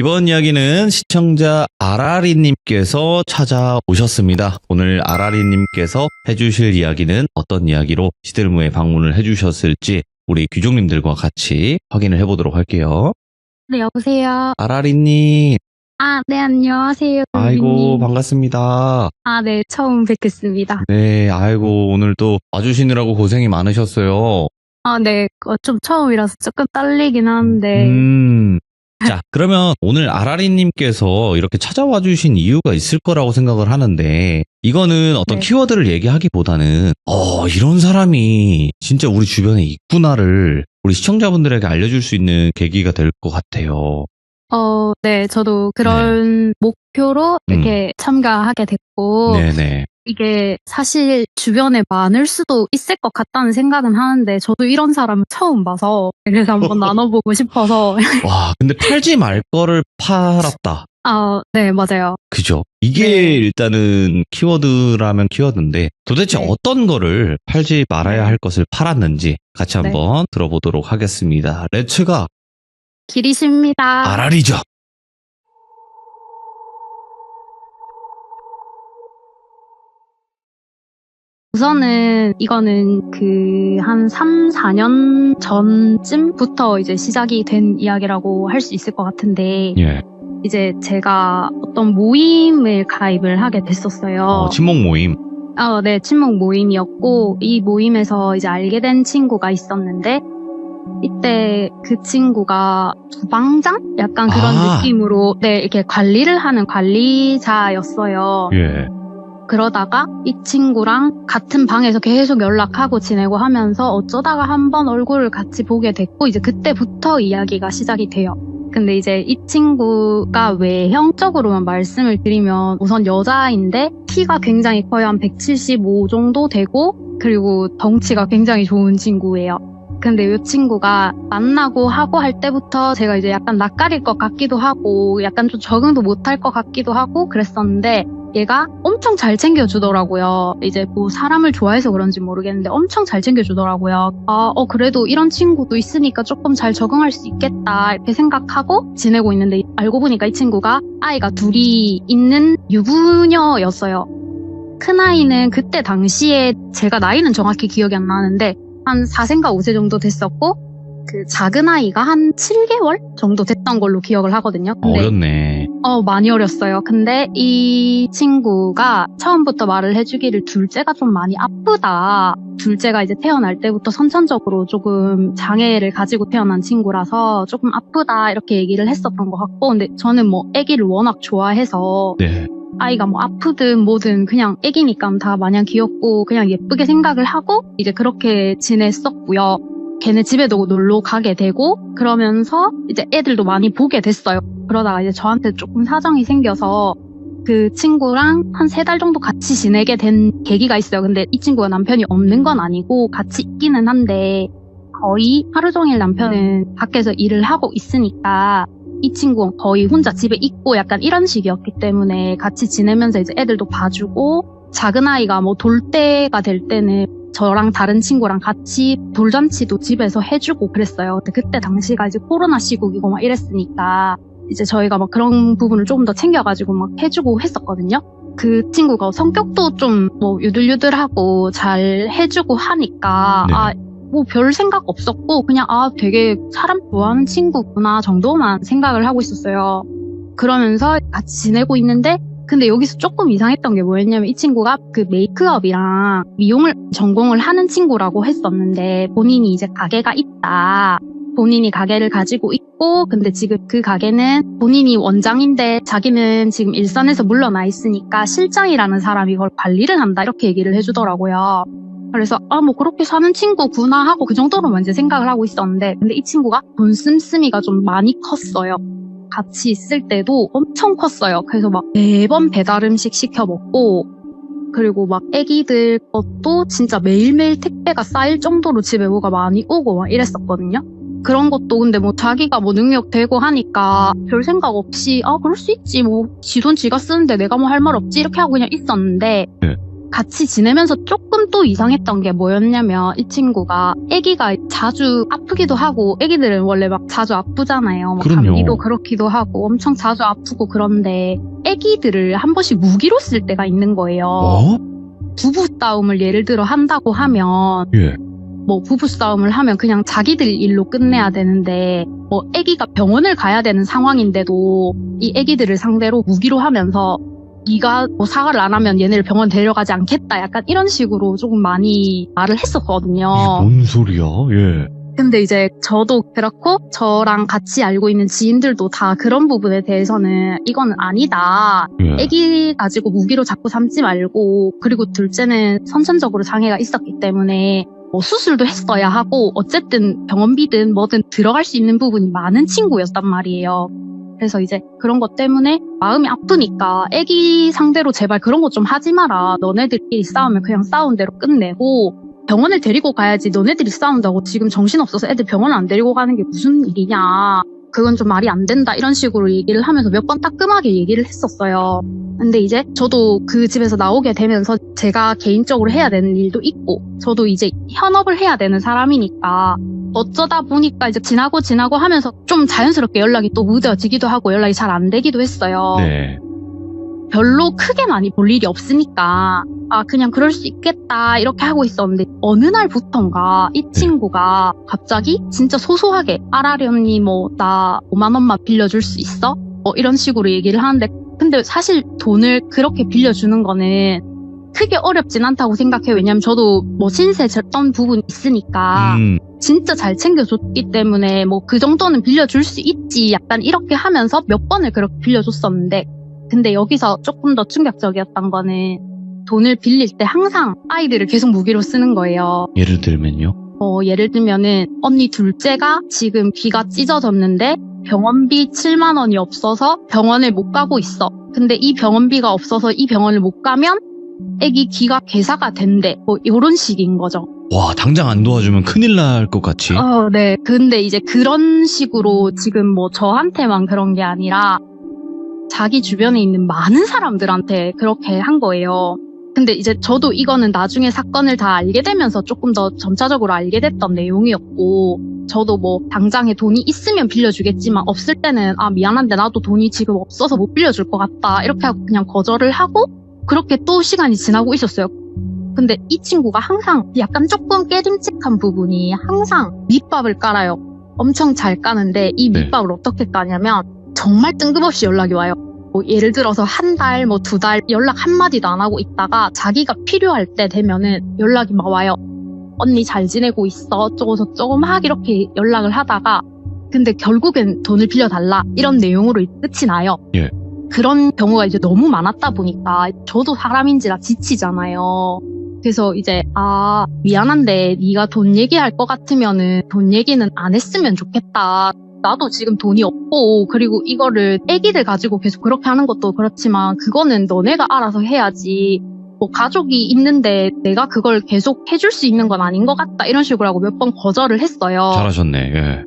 이번 이야기는 시청자 아라리님께서 찾아오셨습니다. 오늘 아라리님께서 해주실 이야기는 어떤 이야기로 시들무에 방문을 해주셨을지 우리 귀족님들과 같이 확인을 해보도록 할게요. 네, 여보세요. 아라리님. 네, 안녕하세요. 아이고, 선생님. 반갑습니다. 네, 처음 뵙겠습니다. 네, 아이고, 오늘 또 와주시느라고 고생이 많으셨어요. 네, 좀 처음이라서 조금 떨리긴 하는데. 자, 그러면 오늘 아라리님께서 이렇게 찾아와 주신 이유가 있을 거라고 생각을 하는데, 이거는 어떤 네. 키워드를 얘기하기보다는, 이런 사람이 진짜 우리 주변에 있구나를 우리 시청자분들에게 알려줄 수 있는 계기가 될 것 같아요. 네, 저도 그런 목표로 이렇게 참가하게 됐고, 네네. 이게 사실 주변에 많을 수도 있을 것 같다는 생각은 하는데, 저도 이런 사람은 처음 봐서, 그래서 한번 나눠보고 싶어서. 와, 근데 팔지 말 거를 팔았다. 네, 맞아요. 그죠? 이게 네. 일단은 키워드라면 키워드인데 도대체 네. 어떤 거를 팔지 말아야 할 것을 팔았는지 같이 네. 한번 들어보도록 하겠습니다. 렛츠가 길이십니다. 아라리죠. 우선은 이거는 한 3, 4년 전쯤부터 이제 시작이 된 이야기라고 할 수 있을 것 같은데, 예. 이제 제가 어떤 모임을 가입을 하게 됐었어요. 친목 모임. 네, 친목 모임이었고, 이 모임에서 이제 알게 된 친구가 있었는데, 이때 그 친구가 부방장? 약간 그런 느낌으로, 네, 이렇게 관리를 하는 관리자였어요. 예. 그러다가 이 친구랑 같은 방에서 계속 연락하고 지내고 하면서 어쩌다가 한번 얼굴을 같이 보게 됐고, 이제 그때부터 이야기가 시작이 돼요. 근데 이제 이 친구가 외형적으로만 말씀을 드리면 우선 여자인데 키가 굉장히 커요. 한 175 정도 되고, 그리고 덩치가 굉장히 좋은 친구예요. 근데 이 친구가 만나고 하고 할 때부터 제가 이제 약간 낯가릴 것 같기도 하고 약간 좀 적응도 못할 것 같기도 하고 그랬었는데, 얘가 엄청 잘 챙겨주더라고요. 이제 뭐 사람을 좋아해서 그런지 모르겠는데 엄청 잘 챙겨주더라고요. 그래도 이런 친구도 있으니까 조금 잘 적응할 수 있겠다 이렇게 생각하고 지내고 있는데, 알고 보니까 이 친구가 아이가 둘이 있는 유부녀였어요. 큰아이는 그때 당시에 제가 나이는 정확히 기억이 안 나는데 한 4세인가 5세 정도 됐었고, 그 작은 아이가 한 7개월 정도 됐던 걸로 기억을 하거든요. 근데 어렸네. 많이 어렸어요. 근데 이 친구가 처음부터 말을 해주기를 둘째가 좀 많이 아프다. 둘째가 이제 태어날 때부터 선천적으로 조금 장애를 가지고 태어난 친구라서 조금 아프다 이렇게 얘기를 했었던 것 같고, 근데 저는 뭐 아기를 워낙 좋아해서 네. 아이가 뭐 아프든 뭐든 그냥 아기니까 다 마냥 귀엽고 그냥 예쁘게 생각을 하고 이제 그렇게 지냈었고요. 걔네 집에도 놀러 가게 되고 그러면서 이제 애들도 많이 보게 됐어요. 그러다가 이제 저한테 조금 사정이 생겨서 그 친구랑 한 3달 정도 같이 지내게 된 계기가 있어요. 근데 이 친구가 남편이 없는 건 아니고 같이 있기는 한데 거의 하루 종일 남편은 밖에서 일을 하고 있으니까 이 친구는 거의 혼자 집에 있고 약간 이런 식이었기 때문에 같이 지내면서 이제 애들도 봐주고, 작은 아이가 뭐 돌 때가 될 때는 저랑 다른 친구랑 같이 돌잔치도 집에서 해주고 그랬어요. 근데 그때 당시가 이제 코로나 시국이고 막 이랬으니까 이제 저희가 막 그런 부분을 조금 더 챙겨가지고 막 해주고 했었거든요. 그 친구가 성격도 좀 뭐 유들유들하고 잘 해주고 하니까 네. 뭐 별 생각 없었고 그냥 되게 사람 좋아하는 친구구나 정도만 생각을 하고 있었어요. 그러면서 같이 지내고 있는데, 근데 여기서 조금 이상했던 게 뭐였냐면 이 친구가 그 메이크업이랑 미용을 전공을 하는 친구라고 했었는데 본인이 이제 가게가 있다. 본인이 가게를 가지고 있고, 근데 지금 그 가게는 본인이 원장인데 자기는 지금 일선에서 물러나 있으니까 실장이라는 사람이 이걸 관리를 한다 이렇게 얘기를 해주더라고요. 그래서 뭐 그렇게 사는 친구구나 하고 그 정도로만 이제 생각을 하고 있었는데, 근데 이 친구가 돈 씀씀이가 좀 많이 컸어요. 같이 있을 때도 엄청 컸어요. 그래서 막 매번 배달 음식 시켜 먹고, 그리고 막 애기들 것도 진짜 매일매일 택배가 쌓일 정도로 집에 뭐가 많이 오고 막 이랬었거든요. 그런 것도 근데 뭐 자기가 뭐 능력 되고 하니까 별 생각 없이 그럴 수 있지 뭐 지 돈 지가 쓰는데 내가 뭐 할 말 없지 이렇게 하고 그냥 있었는데, 같이 지내면서 조금 또 이상했던 게 뭐였냐면 이 친구가 아기가 자주 아프기도 하고 아기들은 원래 막 자주 아프잖아요. 뭐 그럼요. 감기도 그렇기도 하고 엄청 자주 아프고 그런데 아기들을 한 번씩 무기로 쓸 때가 있는 거예요. 어? 부부싸움을 예를 들어 한다고 하면 예. 뭐 부부싸움을 하면 그냥 자기들 일로 끝내야 되는데 뭐 아기가 병원을 가야 되는 상황인데도 이 아기들을 상대로 무기로 하면서 네가 뭐 사과를 안 하면 얘네를 병원 데려가지 않겠다 약간 이런 식으로 조금 많이 말을 했었거든요. 이게 뭔 소리야? 예. 근데 이제 저도 그렇고 저랑 같이 알고 있는 지인들도 다 그런 부분에 대해서는 이거는 아니다. 예. 아기 가지고 무기로 자꾸 삼지 말고 그리고 둘째는 선천적으로 장애가 있었기 때문에 뭐 수술도 했어야 하고 어쨌든 병원비든 뭐든 들어갈 수 있는 부분이 많은 친구였단 말이에요. 그래서 이제 그런 것 때문에 마음이 아프니까 아기 상대로 제발 그런 거 좀 하지 마라. 너네들끼리 싸우면 그냥 싸운 대로 끝내고 병원을 데리고 가야지. 너네들이 싸운다고 지금 정신없어서 애들 병원 안 데리고 가는 게 무슨 일이냐. 그건 좀 말이 안 된다. 이런 식으로 얘기를 하면서 몇 번 따끔하게 얘기를 했었어요. 근데 이제 저도 그 집에서 나오게 되면서 제가 개인적으로 해야 되는 일도 있고 저도 이제 현업을 해야 되는 사람이니까 어쩌다 보니까 이제 지나고 하면서 좀 자연스럽게 연락이 또 무뎌지기도 하고 연락이 잘 안 되기도 했어요. 네. 별로 크게 많이 볼 일이 없으니까 아 그냥 그럴 수 있겠다 이렇게 하고 있었는데 어느 날부턴가 이 친구가 갑자기 진짜 소소하게 아라리 언니 뭐 나 5만 원만 빌려줄 수 있어? 뭐 이런 식으로 얘기를 하는데 근데 사실 돈을 그렇게 빌려주는 거는 크게 어렵진 않다고 생각해요. 왜냐면 저도 뭐 신세 졌던 부분이 있으니까 진짜 잘 챙겨줬기 때문에 뭐 그 정도는 빌려줄 수 있지 약간 이렇게 하면서 몇 번을 그렇게 빌려줬었는데 근데 여기서 조금 더 충격적이었던 거는 돈을 빌릴 때 항상 아이들을 계속 무기로 쓰는 거예요. 예를 들면요? 예를 들면은 언니 둘째가 지금 귀가 찢어졌는데 병원비 7만 원이 없어서 병원을 못 가고 있어. 근데 이 병원비가 없어서 이 병원을 못 가면 애기 귀가 괴사가 된대. 뭐 이런 식인 거죠. 와, 당장 안 도와주면 큰일 날 것 같이. 네. 근데 이제 그런 식으로 지금 뭐 저한테만 그런 게 아니라 자기 주변에 있는 많은 사람들한테 그렇게 한 거예요. 근데 이제 저도 이거는 나중에 사건을 다 알게 되면서 조금 더 점차적으로 알게 됐던 내용이었고 저도 뭐 당장에 돈이 있으면 빌려주겠지만 없을 때는 아 미안한데 나도 돈이 지금 없어서 못 빌려줄 것 같다 이렇게 하고 그냥 거절을 하고 그렇게 또 시간이 지나고 있었어요. 근데 이 친구가 항상 약간 조금 깨림칙한 부분이 항상 밑밥을 깔아요. 엄청 잘 까는데 이 밑밥을 어떻게 까냐면 정말 뜬금없이 연락이 와요. 뭐 예를 들어서 한 달, 뭐 2달 연락 한마디도 안 하고 있다가 자기가 필요할 때 되면은 연락이 막 와요. 언니 잘 지내고 있어. 어쩌고 저쩌고 막 이렇게 연락을 하다가 근데 결국엔 돈을 빌려달라 이런 내용으로 끝이 나요. 예. 그런 경우가 이제 너무 많았다 보니까 저도 사람인지라 지치잖아요. 그래서 이제 아 미안한데 네가 돈 얘기할 것 같으면은 돈 얘기는 안 했으면 좋겠다. 나도 지금 돈이 없고 그리고 이거를 애기들 가지고 계속 그렇게 하는 것도 그렇지만 그거는 너네가 알아서 해야지 뭐 가족이 있는데 내가 그걸 계속 해줄 수 있는 건 아닌 것 같다 이런 식으로 하고 몇 번 거절을 했어요. 잘하셨네. 예.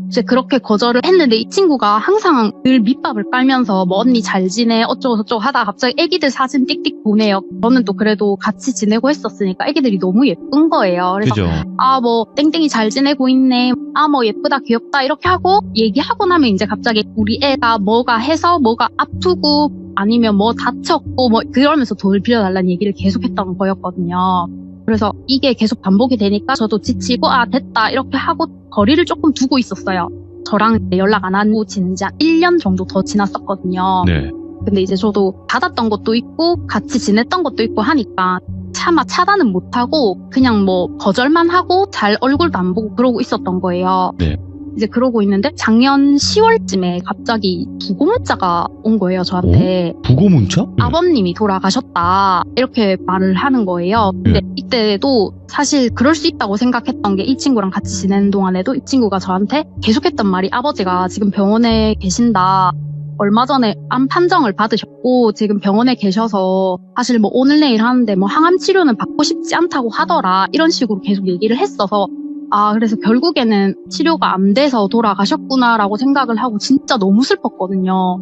이제 그렇게 거절을 했는데 이 친구가 항상 늘 밑밥을 깔면서 뭐 언니 잘 지내 어쩌고 저쩌고 하다가 갑자기 애기들 사진 띡띡 보내요. 저는 또 그래도 같이 지내고 했었으니까 애기들이 너무 예쁜 거예요. 그래서 그죠. 아 뭐 땡땡이 잘 지내고 있네. 아 뭐 예쁘다 귀엽다 이렇게 하고 얘기하고 나면 이제 갑자기 우리 애가 뭐가 해서 뭐가 아프고 아니면 뭐 다쳤고 뭐 그러면서 돈을 빌려달라는 얘기를 계속했던 거였거든요. 그래서 이게 계속 반복이 되니까 저도 지치고 아 됐다 이렇게 하고 거리를 조금 두고 있었어요. 저랑 연락 안 하고 지낸 지 한 1년 정도 더 지났었거든요. 네. 근데 이제 저도 받았던 것도 있고 같이 지냈던 것도 있고 하니까 차마 차단은 못하고 그냥 뭐 거절만 하고 잘 얼굴도 안 보고 그러고 있었던 거예요. 네. 이제 그러고 있는데 작년 10월쯤에 갑자기 부고 문자가 온 거예요, 저한테. 부고 문자? 아버님이 돌아가셨다 이렇게 말을 하는 거예요. 근데 이때도 사실 그럴 수 있다고 생각했던 게 이 친구랑 같이 지내는 동안에도 이 친구가 저한테 계속했던 말이 아버지가 지금 병원에 계신다. 얼마 전에 암 판정을 받으셨고 지금 병원에 계셔서 사실 뭐 오늘 내일 하는데 뭐 항암 치료는 받고 싶지 않다고 하더라 이런 식으로 계속 얘기를 했어서 아 그래서 결국에는 치료가 안 돼서 돌아가셨구나라고 생각을 하고 진짜 너무 슬펐거든요.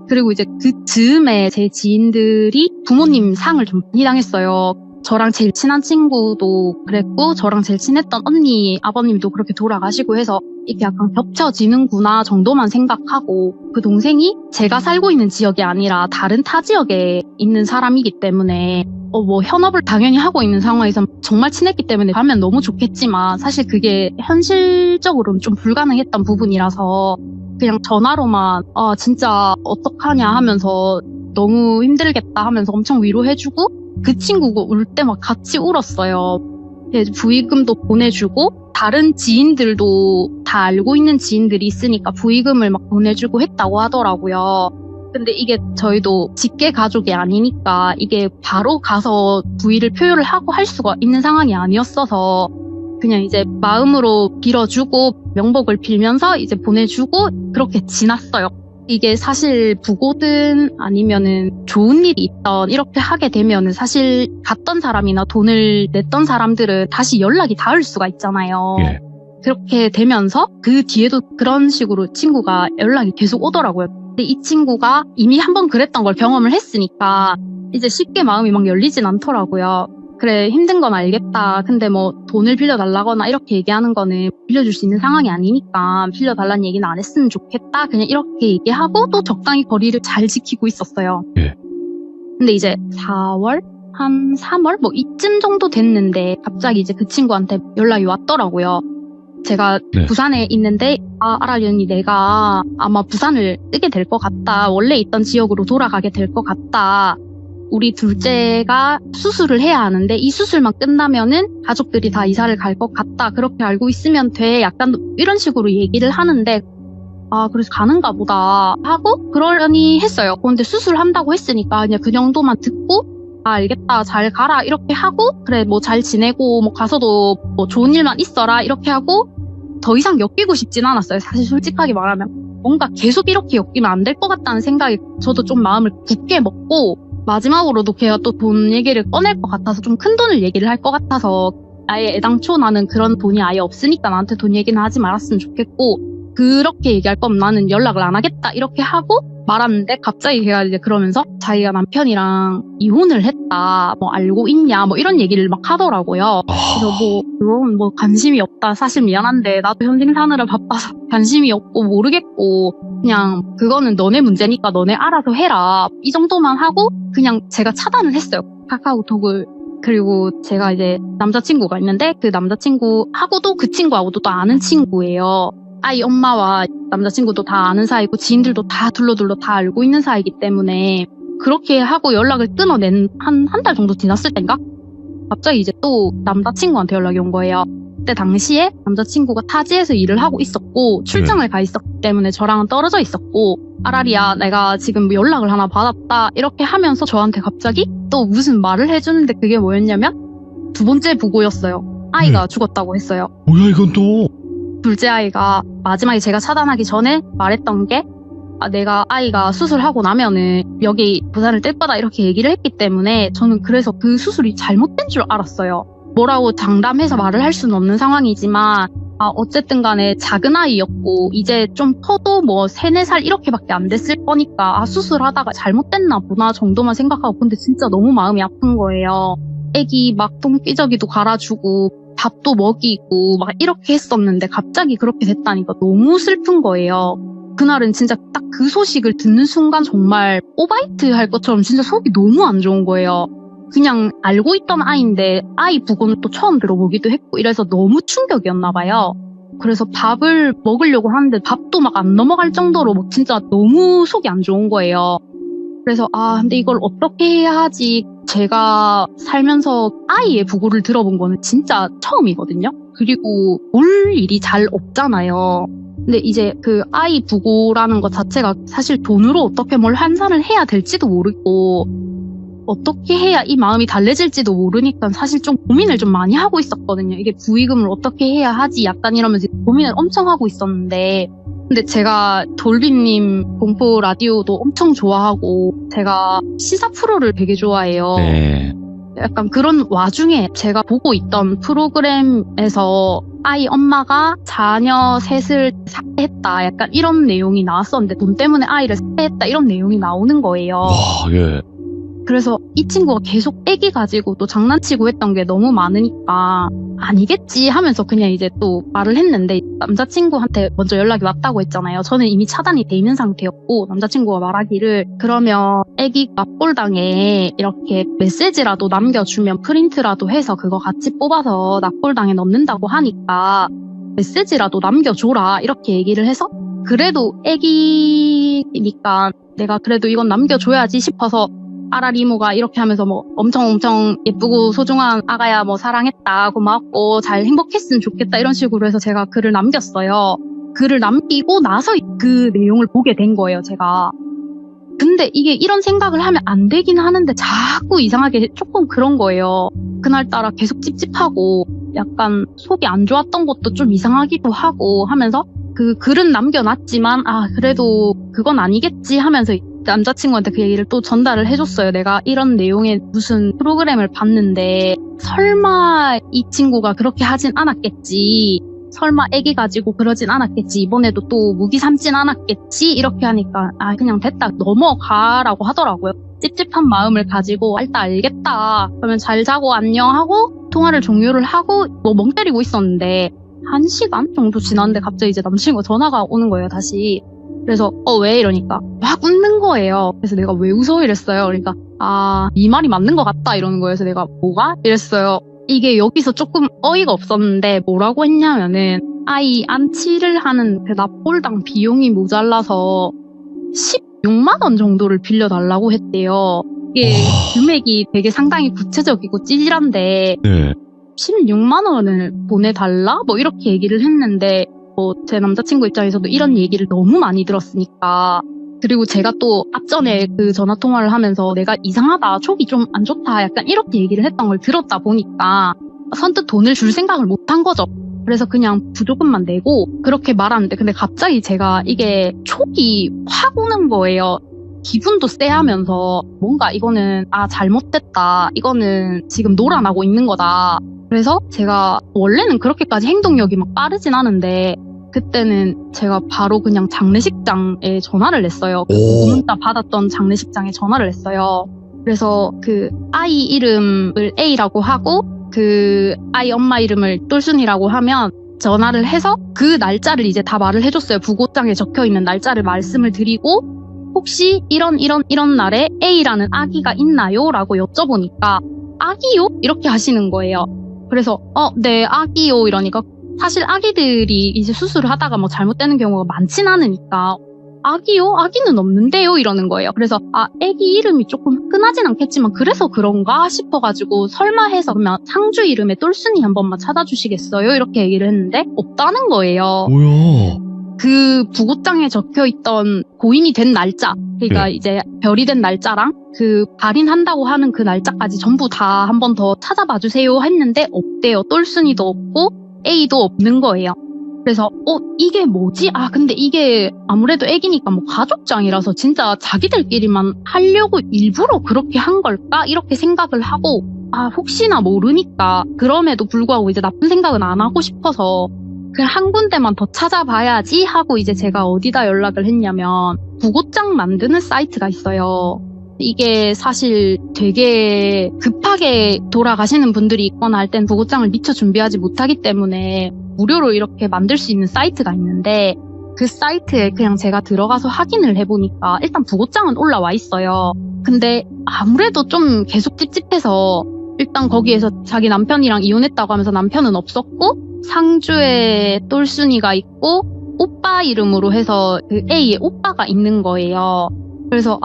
그리고 이제 그 즈음에 제 지인들이 부모님 상을 좀 많이 당했어요. 저랑 제일 친한 친구도 그랬고 저랑 제일 친했던 언니 아버님도 그렇게 돌아가시고 해서 이게 약간 겹쳐지는구나 정도만 생각하고 그 동생이 제가 살고 있는 지역이 아니라 다른 타 지역에 있는 사람이기 때문에 뭐 현업을 당연히 하고 있는 상황에서 정말 친했기 때문에 가면 너무 좋겠지만 사실 그게 현실적으로는 좀 불가능했던 부분이라서 그냥 전화로만 진짜 어떡하냐 하면서 너무 힘들겠다 하면서 엄청 위로해주고 그 친구가 울 때 막 같이 울었어요. 부의금도 보내주고 다른 지인들도 다 알고 있는 지인들이 있으니까 부의금을 막 보내주고 했다고 하더라고요. 근데 이게 저희도 직계 가족이 아니니까 이게 바로 가서 부의를 표현을 하고 할 수가 있는 상황이 아니었어서 그냥 이제 마음으로 빌어주고 명복을 빌면서 이제 보내주고 그렇게 지났어요. 이게 사실 부고든 아니면은 좋은 일이 있던 이렇게 하게 되면은 사실 갔던 사람이나 돈을 냈던 사람들은 다시 연락이 닿을 수가 있잖아요. 예. 그렇게 되면서 그 뒤에도 그런 식으로 친구가 연락이 계속 오더라고요. 근데 이 친구가 이미 한번 그랬던 걸 경험을 했으니까 이제 쉽게 마음이 막 열리진 않더라고요. 그래 힘든 건 알겠다. 근데 뭐 돈을 빌려달라거나 이렇게 얘기하는 거는 빌려줄 수 있는 상황이 아니니까 빌려달라는 얘기는 안 했으면 좋겠다. 그냥 이렇게 얘기하고 또 적당히 거리를 잘 지키고 있었어요. 예. 근데 이제 4월? 한 3월? 뭐 이쯤 정도 됐는데 갑자기 이제 그 친구한테 연락이 왔더라고요. 제가 네. 부산에 있는데 아라리 언니 내가 아마 부산을 뜨게 될 것 같다. 원래 있던 지역으로 돌아가게 될 것 같다. 우리 둘째가 수술을 해야 하는데 이 수술만 끝나면은 가족들이 다 이사를 갈 것 같다. 그렇게 알고 있으면 돼. 약간 이런 식으로 얘기를 하는데 그래서 가는가 보다 하고 그러려니 했어요. 그런데 수술한다고 했으니까 그냥 그 정도만 듣고 알겠다. 잘 가라. 이렇게 하고 그래 뭐 잘 지내고 뭐 가서도 뭐 좋은 일만 있어라. 이렇게 하고 더 이상 엮이고 싶진 않았어요. 사실 솔직하게 말하면 뭔가 계속 이렇게 엮이면 안 될 것 같다는 생각이 저도 좀 마음을 굳게 먹고 마지막으로도 걔가 또 돈 얘기를 꺼낼 것 같아서 좀 큰 돈을 얘기를 할 것 같아서 아예 애당초 나는 그런 돈이 아예 없으니까 나한테 돈 얘기는 하지 말았으면 좋겠고 그렇게 얘기할 거면 나는 연락을 안 하겠다 이렇게 하고 말았는데 갑자기 걔가 이제 그러면서 자기가 남편이랑 이혼을 했다 뭐 알고 있냐 뭐 이런 얘기를 막 하더라고요. 그래서 뭐 그건 뭐 관심이 없다 사실 미안한데 나도 현생 사느라 바빠서 관심이 없고 모르겠고 그냥 그거는 너네 문제니까 너네 알아서 해라 이 정도만 하고 그냥 제가 차단을 했어요. 카카오톡을. 그리고 제가 이제 남자친구가 있는데 그 남자친구하고도 그 친구하고도 또 아는 친구예요. 아이 엄마와 남자친구도 다 아는 사이고 지인들도 다 둘러둘러 다 알고 있는 사이이기 때문에 그렇게 하고 연락을 끊어낸 한 달 정도 지났을 땐가? 갑자기 이제 또 남자친구한테 연락이 온 거예요. 그때 당시에 남자친구가 타지에서 일을 하고 있었고 출장을 가 있었기 때문에 저랑은 떨어져 있었고 아라리야 내가 지금 뭐 연락을 하나 받았다 이렇게 하면서 저한테 갑자기 또 무슨 말을 해주는데 그게 뭐였냐면 두 번째 부고였어요. 아이가 죽었다고 했어요. 뭐야 이건 또? 둘째 아이가 마지막에 제가 차단하기 전에 말했던 게 내가 아이가 수술하고 나면은 여기 부산을 뜰 거다 이렇게 얘기를 했기 때문에 저는 그래서 그 수술이 잘못된 줄 알았어요. 뭐라고 장담해서 말을 할 수는 없는 상황이지만 어쨌든 간에 작은 아이였고 이제 좀 커도 뭐 3, 4살 이렇게밖에 안 됐을 거니까 수술하다가 잘못됐나 보나 정도만 생각하고 근데 진짜 너무 마음이 아픈 거예요. 애기 막 똥기저귀도 갈아주고 밥도 먹이고 막 이렇게 했었는데 갑자기 그렇게 됐다니까 너무 슬픈 거예요. 그날은 진짜 딱 그 소식을 듣는 순간 정말 오바이트 할 것처럼 진짜 속이 너무 안 좋은 거예요. 그냥 알고 있던 아이인데 아이 부고는 또 처음 들어보기도 했고 이래서 너무 충격이었나 봐요. 그래서 밥을 먹으려고 하는데 밥도 막 안 넘어갈 정도로 막 진짜 너무 속이 안 좋은 거예요. 그래서 근데 이걸 어떻게 해야 하지? 제가 살면서 아이의 부고를 들어본 거는 진짜 처음이거든요. 그리고 올 일이 잘 없잖아요. 근데 이제 그 아이 부고라는 것 자체가 사실 돈으로 어떻게 뭘 환산을 해야 될지도 모르고 어떻게 해야 이 마음이 달래질지도 모르니까 사실 좀 고민을 좀 많이 하고 있었거든요. 이게 부의금을 어떻게 해야 하지? 약간 이러면서 고민을 엄청 하고 있었는데 근데 제가 돌비님 공포 라디오도 엄청 좋아하고 제가 시사 프로를 되게 좋아해요. 네. 약간 그런 와중에 제가 보고 있던 프로그램에서 아이 엄마가 자녀 셋을 살해했다 약간 이런 내용이 나왔었는데 돈 때문에 아이를 살해했다 이런 내용이 나오는 거예요. 와, 예. 그래서 이 친구가 계속 애기 가지고 또 장난치고 했던 게 너무 많으니까 아니겠지 하면서 그냥 이제 또 말을 했는데 남자친구한테 먼저 연락이 왔다고 했잖아요. 저는 이미 차단이 돼 있는 상태였고 남자친구가 말하기를 그러면 애기 납골당에 이렇게 메시지라도 남겨주면 프린트라도 해서 그거 같이 뽑아서 납골당에 넣는다고 하니까 메시지라도 남겨줘라 이렇게 얘기를 해서 그래도 애기니까 내가 그래도 이건 남겨줘야지 싶어서 아라리모가 이렇게 하면서 뭐 엄청 예쁘고 소중한 아가야 뭐 사랑했다 고마웠고 잘 행복했으면 좋겠다 이런 식으로 해서 제가 글을 남겼어요. 글을 남기고 나서 그 내용을 보게 된 거예요, 제가. 근데 이게 이런 생각을 하면 안 되긴 하는데 자꾸 이상하게 조금 그런 거예요. 그날따라 계속 찝찝하고 약간 속이 안 좋았던 것도 좀 이상하기도 하고 하면서 그 글은 남겨놨지만 그래도 그건 아니겠지 하면서 남자친구한테 그 얘기를 또 전달을 해줬어요. 내가 이런 내용의 무슨 프로그램을 봤는데 설마 이 친구가 그렇게 하진 않았겠지. 설마 애기 가지고 그러진 않았겠지. 이번에도 또 무기 삼진 않았겠지. 이렇게 하니까 그냥 됐다 넘어가라고 하더라고요. 찝찝한 마음을 가지고 일단 알겠다. 그러면 잘 자고 안녕하고 통화를 종료를 하고 뭐 멍 때리고 있었는데 1시간 정도 지났는데 갑자기 이제 남친구가 전화가 오는 거예요, 다시. 그래서 왜 이러니까 막 웃는 거예요. 그래서 내가 왜 웃어 이랬어요. 그러니까 네 말이 맞는 것 같다 이러는 거예요. 그래서 내가 뭐가? 이랬어요. 이게 여기서 조금 어이가 없었는데 뭐라고 했냐면은 아이 안치를 하는 그 납골당 비용이 모자라서 16만 원 정도를 빌려달라고 했대요. 이게 금액이 되게 상당히 구체적이고 찌질한데 네. 16만 원을 보내달라? 뭐 이렇게 얘기를 했는데 제 남자친구 입장에서도 이런 얘기를 너무 많이 들었으니까 그리고 제가 또 앞전에 그 전화통화를 하면서 내가 이상하다, 촉이 좀 안 좋다 약간 이렇게 얘기를 했던 걸 들었다 보니까 선뜻 돈을 줄 생각을 못 한 거죠. 그래서 그냥 부조금만 내고 그렇게 말하는데 근데 갑자기 제가 이게 촉이 확 오는 거예요. 기분도 쎄하면서 뭔가 이거는 잘못됐다, 이거는 지금 노란하고 있는 거다. 그래서 제가 원래는 그렇게까지 행동력이 막 빠르진 않은데 그때는 제가 바로 그냥 장례식장에 전화를 냈어요. 그 문자 받았던 장례식장에 전화를 했어요. 그래서 그 아이 이름을 A라고 하고 그 아이 엄마 이름을 똘순이라고 하면 전화를 해서 그 날짜를 이제 다 말을 해줬어요. 부고장에 적혀있는 날짜를 말씀을 드리고 혹시 이런 날에 A라는 아기가 있나요? 라고 여쭤보니까 아기요? 이렇게 하시는 거예요. 그래서 네 아기요 이러니까 사실 아기들이 이제 수술을 하다가 뭐 잘못되는 경우가 많진 않으니까 아기요? 아기는 없는데요? 이러는 거예요. 그래서 아기 이름이 조금 흔하진 않겠지만 그래서 그런가 싶어가지고 설마 해서 그러면 상주 이름에 똘순이 한 번만 찾아주시겠어요? 이렇게 얘기를 했는데 없다는 거예요. 뭐야? 그 부고장에 적혀있던 고인이 된 날짜, 그러니까 이제 별이 된 날짜랑 그 발인한다고 하는 그 날짜까지 전부 다 한 번 더 찾아봐 주세요 했는데 없대요. 똘순이도 없고 A도 없는 거예요. 그래서 이게 뭐지? 근데 이게 아무래도 애기니까 뭐 가족장이라서 진짜 자기들끼리만 하려고 일부러 그렇게 한 걸까? 이렇게 생각을 하고 혹시나 모르니까 그럼에도 불구하고 이제 나쁜 생각은 안 하고 싶어서 그냥 한 군데만 더 찾아봐야지 하고 이제 제가 어디다 연락을 했냐면 부고장 만드는 사이트가 있어요. 이게 사실 되게 급하게 돌아가시는 분들이 있거나 할 땐 부고장을 미처 준비하지 못하기 때문에 무료로 이렇게 만들 수 있는 사이트가 있는데 그 사이트에 그냥 제가 들어가서 확인을 해보니까 일단 부고장은 올라와 있어요. 근데 아무래도 좀 계속 찝찝해서 일단 거기에서 자기 남편이랑 이혼했다고 하면서 남편은 없었고 상주에 똘순이가 있고 오빠 이름으로 해서 그 A의 오빠가 있는 거예요. 그래서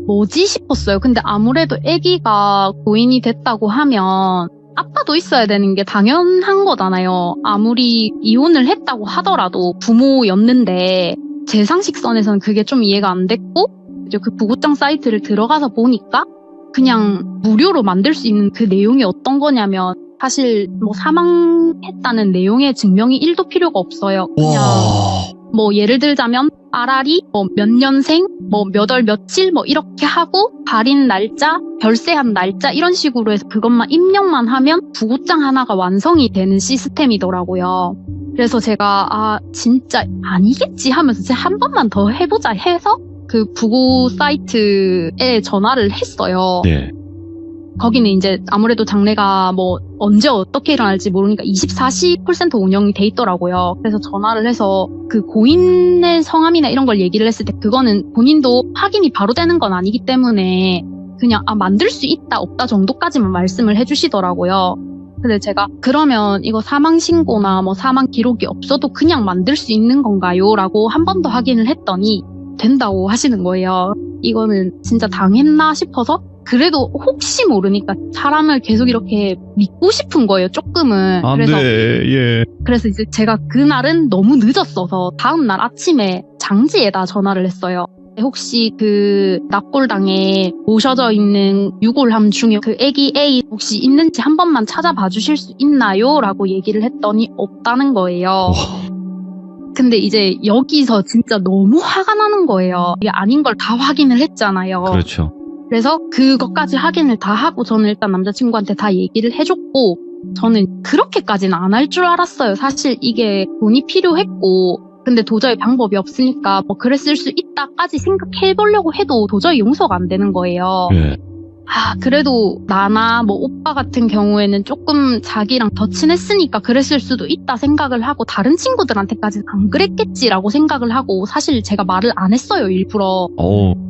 뭐지 싶었어요. 근데 아무래도 아기가 고인이 됐다고 하면 아빠도 있어야 되는 게 당연한 거잖아요. 아무리 이혼을 했다고 하더라도 부모였는데 제 상식선에서는 그게 좀 이해가 안 됐고 이제 그 부고장 사이트를 들어가서 보니까 그냥 무료로 만들 수 있는 그 내용이 어떤 거냐면 사실 뭐 사망했다는 내용의 증명이 1도 필요가 없어요. 그냥 뭐 예를 들자면 아라리 뭐 몇 년생 뭐 몇 월 며칠 뭐 이렇게 하고 발인 날짜 별세한 날짜 이런 식으로 해서 그것만 입력만 하면 부고장 하나가 완성이 되는 시스템이더라고요. 그래서 제가 진짜 아니겠지 하면서 제가 한 번만 더 해보자 해서 그 부고 사이트에 전화를 했어요. 네. 거기는 이제 아무래도 장래가 뭐 언제 어떻게 일어날지 모르니까 24시 콜센터 운영이 돼 있더라고요. 그래서 전화를 해서 그 고인의 성함이나 이런 걸 얘기를 했을 때 그거는 본인도 확인이 바로 되는 건 아니기 때문에 그냥 만들 수 있다 없다 정도까지만 말씀을 해주시더라고요. 근데 제가 그러면 이거 사망 신고나 뭐 사망 기록이 없어도 그냥 만들 수 있는 건가요? 라고 한 번 더 확인을 했더니 된다고 하시는 거예요. 이거는 진짜 당했나 싶어서 그래도 혹시 모르니까 사람을 계속 이렇게 믿고 싶은 거예요, 조금은. 그래서 예. 그래서 이제 제가 그날은 너무 늦었어서 다음날 아침에 장지에다 전화를 했어요. 혹시 그 납골당에 모셔져 있는 유골함 중에 그 애기 A 혹시 있는지 한 번만 찾아봐 주실 수 있나요? 라고 얘기를 했더니 없다는 거예요. 근데 이제 여기서 진짜 너무 화가 나는 거예요. 이게 아닌 걸 다 확인을 했잖아요. 그렇죠. 그래서 그것까지 확인을 다 하고 저는 일단 남자친구한테 다 얘기를 해줬고 저는 그렇게까지는 안 할 줄 알았어요. 사실 이게 돈이 필요했고 근데 도저히 방법이 없으니까 뭐 그랬을 수 있다까지 생각해보려고 해도 도저히 용서가 안 되는 거예요. 예. 그래도 나나 뭐 오빠 같은 경우에는 조금 자기랑 더 친했으니까 그랬을 수도 있다 생각을 하고 다른 친구들한테까지는 안 그랬겠지라고 생각을 하고 사실 제가 말을 안 했어요, 일부러.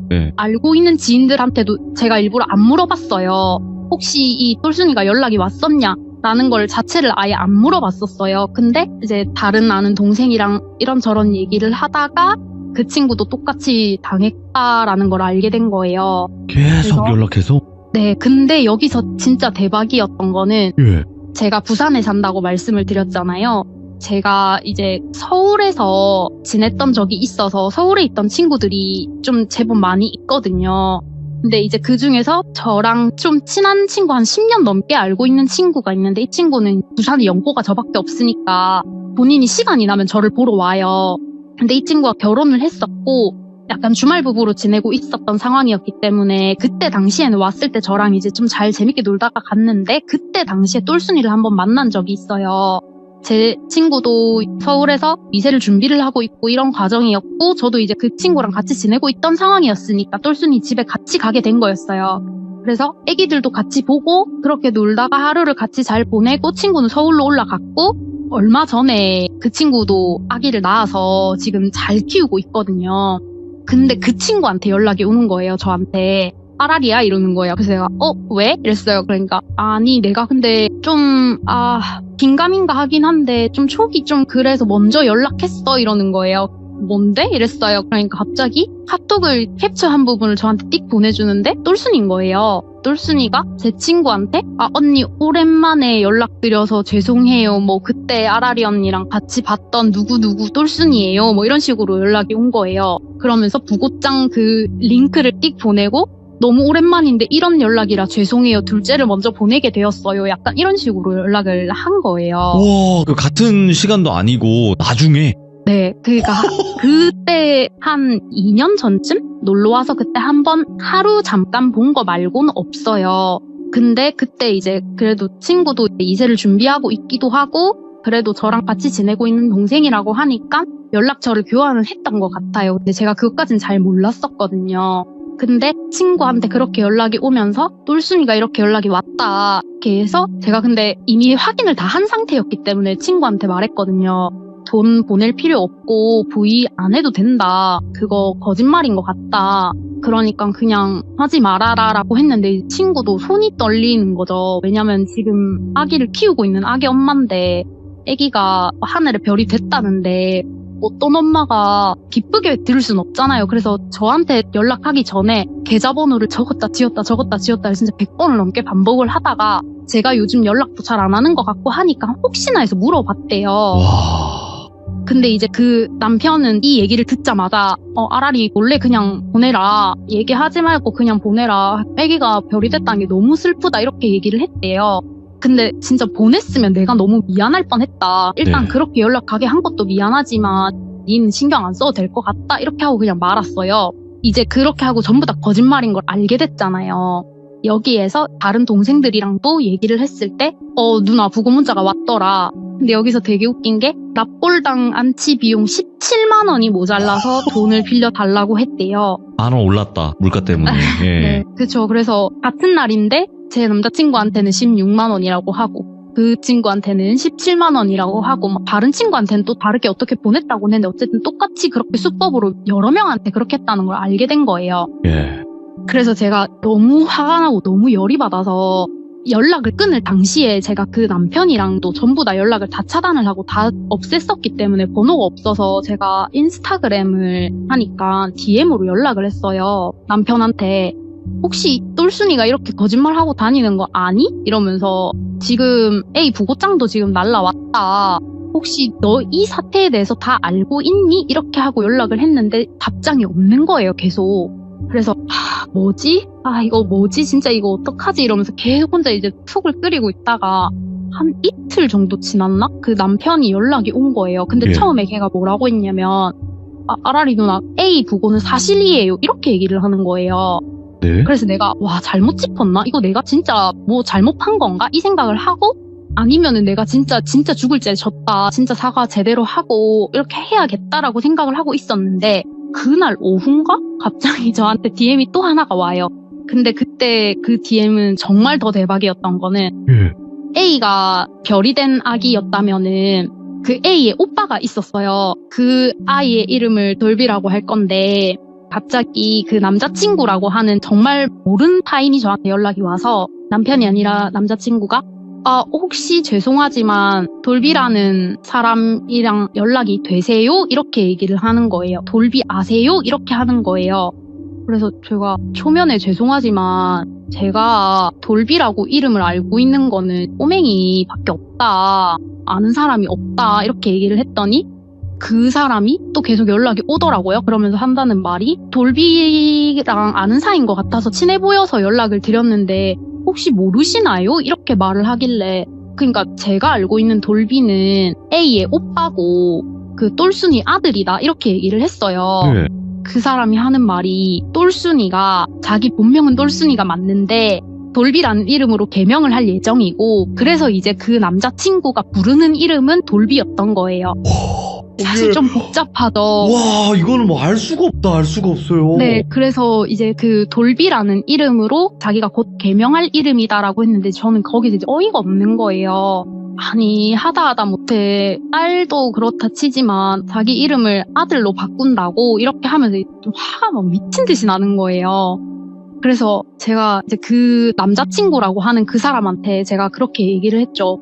네. 알고 있는 지인들한테도 제가 일부러 안 물어봤어요. 혹시 이 똘순이가 연락이 왔었냐? 라는 걸 자체를 아예 안 물어봤었어요. 근데 이제 다른 아는 동생이랑 이런저런 얘기를 하다가 그 친구도 똑같이 당했다라는 걸 알게 된 거예요. 계속 그래서 연락해서? 네, 근데 여기서 진짜 대박이었던 거는 예. 제가 부산에 산다고 말씀을 드렸잖아요. 제가 이제 서울에서 지냈던 적이 있어서 서울에 있던 친구들이 좀 제법 많이 있거든요. 근데 이제 그 중에서 저랑 좀 친한 친구 한 10년 넘게 알고 있는 친구가 있는데 이 친구는 부산에 연고가 저밖에 없으니까 본인이 시간이 나면 저를 보러 와요. 근데 이 친구가 결혼을 했었고 약간 주말 부부로 지내고 있었던 상황이었기 때문에 그때 당시에는 왔을 때 저랑 이제 좀 잘 재밌게 놀다가 갔는데 그때 당시에 똘순이를 한번 만난 적이 있어요. 제 친구도 서울에서 미세를 준비를 하고 있고 이런 과정이었고 저도 이제 그 친구랑 같이 지내고 있던 상황이었으니까 똘순이 집에 같이 가게 된 거였어요. 그래서 애기들도 같이 보고 그렇게 놀다가 하루를 같이 잘 보내고 친구는 서울로 올라갔고 얼마 전에 그 친구도 아기를 낳아서 지금 잘 키우고 있거든요. 근데 그 친구한테 연락이 오는 거예요, 저한테. 아라리야? 이러는 거예요. 그래서 제가 왜? 이랬어요. 그러니까 아니 내가 근데 좀 긴가민가 하긴 한데 좀 촉이 좀 그래서 먼저 연락했어 이러는 거예요. 뭔데? 이랬어요. 그러니까 갑자기 카톡을 캡처한 부분을 저한테 띡 보내주는데 똘순이인 거예요. 똘순이가 제 친구한테 언니 오랜만에 연락드려서 죄송해요. 뭐 그때 아라리 언니랑 같이 봤던 누구누구 똘순이에요. 뭐 이런 식으로 연락이 온 거예요. 그러면서 부고장 그 링크를 띡 보내고 너무 오랜만인데 이런 연락이라 죄송해요. 둘째를 먼저 보내게 되었어요. 약간 이런 식으로 연락을 한 거예요. 와, 그 같은 시간도 아니고 나중에. 네, 그러니까 그때 한 2년 전쯤 놀러와서 그때 한번 하루 잠깐 본 거 말고는 없어요. 근데 그때 이제 그래도 친구도 이세를 준비하고 있기도 하고 그래도 저랑 같이 지내고 있는 동생이라고 하니까 연락처를 교환을 했던 것 같아요. 근데 제가 그것까진 잘 몰랐었거든요. 근데 친구한테 그렇게 연락이 오면서 똘순이가 이렇게 연락이 왔다 이렇게 해서 제가 근데 이미 확인을 다 한 상태였기 때문에 친구한테 말했거든요. 돈 보낼 필요 없고 부의 안 해도 된다. 그거 거짓말인 것 같다. 그러니까 그냥 하지 말아라 라고 했는데 친구도 손이 떨리는 거죠. 왜냐면 지금 아기를 키우고 있는 아기 엄마인데 아기가 하늘에 별이 됐다는데 어떤 엄마가 기쁘게 들을 순 없잖아요. 그래서 저한테 연락하기 전에 계좌번호를 적었다 지웠다 진짜 100번을 넘게 반복을 하다가 제가 요즘 연락도 잘 안 하는 것 같고 하니까 혹시나 해서 물어봤대요. 와. 근데 이제 그 남편은 이 얘기를 듣자마자 아라리 몰래 그냥 보내라. 얘기하지 말고 그냥 보내라. 아기가 별이 됐다는 게 너무 슬프다. 이렇게 얘기를 했대요. 근데 진짜 보냈으면 내가 너무 미안할 뻔했다. 일단 네. 그렇게 연락하게 한 것도 미안하지만 니는 신경 안 써도 될 것 같다. 이렇게 하고 그냥 말았어요. 이제 그렇게 하고 전부 다 거짓말인 걸 알게 됐잖아요. 여기에서 다른 동생들이랑도 얘기를 했을 때 누나 부고 문자가 왔더라. 근데 여기서 되게 웃긴 게 납골당 안치 비용 17만 원이 모자라서 돈을 빌려달라고 했대요. 10,000원 올랐다. 물가 때문에. 예. 네, 그쵸. 그래서 같은 날인데 제 남자친구한테는 16만 원이라고 하고 그 친구한테는 17만 원이라고 하고 막 다른 친구한테는 또 다르게 어떻게 보냈다고 했는데 어쨌든 똑같이 그렇게 수법으로 여러 명한테 그렇게 했다는 걸 알게 된 거예요. 예. 그래서 제가 너무 화가 나고 너무 열이 받아서 연락을 끊을 당시에 제가 그 남편이랑도 전부 다 연락을 다 차단을 하고 다 없앴었기 때문에 번호가 없어서 제가 인스타그램을 하니까 DM으로 연락을 했어요. 남편한테 혹시 똘순이가 이렇게 거짓말하고 다니는 거 아니? 이러면서 지금 A 부고장도 지금 날라왔다. 혹시 너 이 사태에 대해서 다 알고 있니? 이렇게 하고 연락을 했는데 답장이 없는 거예요, 계속. 그래서 뭐지? 이거 뭐지? 진짜 이거 어떡하지? 이러면서 계속 혼자 이제 툭을 끓이고 있다가 한 이틀 정도 지났나? 그 남편이 연락이 온 거예요. 근데 예. 처음에 걔가 뭐라고 했냐면 아라리 누나 A 부고는 사실이에요. 이렇게 얘기를 하는 거예요. 네? 그래서 내가 잘못 짚었나? 이거 내가 진짜 뭐 잘못한 건가? 이 생각을 하고 아니면은 내가 진짜 죽을 죄 졌다. 진짜 사과 제대로 하고 이렇게 해야겠다라고 생각을 하고 있었는데 그날 오후인가? 갑자기 저한테 DM이 또 하나가 와요. 근데 그때 그 DM은 정말 더 대박이었던 거는 예. A가 별이 된 아기였다면은 그 A의 오빠가 있었어요. 그 아이의 이름을 돌비라고 할 건데 갑자기 그 남자친구라고 하는 정말 모르는 타인이 저한테 연락이 와서 남편이 아니라 남자친구가 혹시 죄송하지만 돌비라는 사람이랑 연락이 되세요? 이렇게 얘기를 하는 거예요. 돌비 아세요? 이렇게 하는 거예요. 그래서 제가 초면에 죄송하지만 제가 돌비라고 이름을 알고 있는 거는 꼬맹이밖에 없다. 아는 사람이 없다. 이렇게 얘기를 했더니 그 사람이 또 계속 연락이 오더라고요. 그러면서 한다는 말이 돌비랑 아는 사이인 것 같아서 친해 보여서 연락을 드렸는데 혹시 모르시나요? 이렇게 말을 하길래 그러니까 제가 알고 있는 돌비는 A의 오빠고 그 똘순이 아들이다 이렇게 얘기를 했어요. 예. 그 사람이 하는 말이 똘순이가 자기 본명은 똘순이가 맞는데 돌비라는 이름으로 개명을 할 예정이고 그래서 이제 그 남자친구가 부르는 이름은 돌비였던 거예요. 사실 좀 복잡하죠. 와, 이거는 뭐 알 수가 없다. 알 수가 없어요. 네, 그래서 이제 그 돌비라는 이름으로 자기가 곧 개명할 이름이다라고 했는데 저는 거기서 이제 어이가 없는 거예요. 아니, 하다 못해 딸도 그렇다 치지만 자기 이름을 아들로 바꾼다고 이렇게 하면서 좀 화가 막 미친 듯이 나는 거예요. 그래서 제가 이제 그 남자친구라고 하는 그 사람한테 제가 그렇게 얘기를 했죠.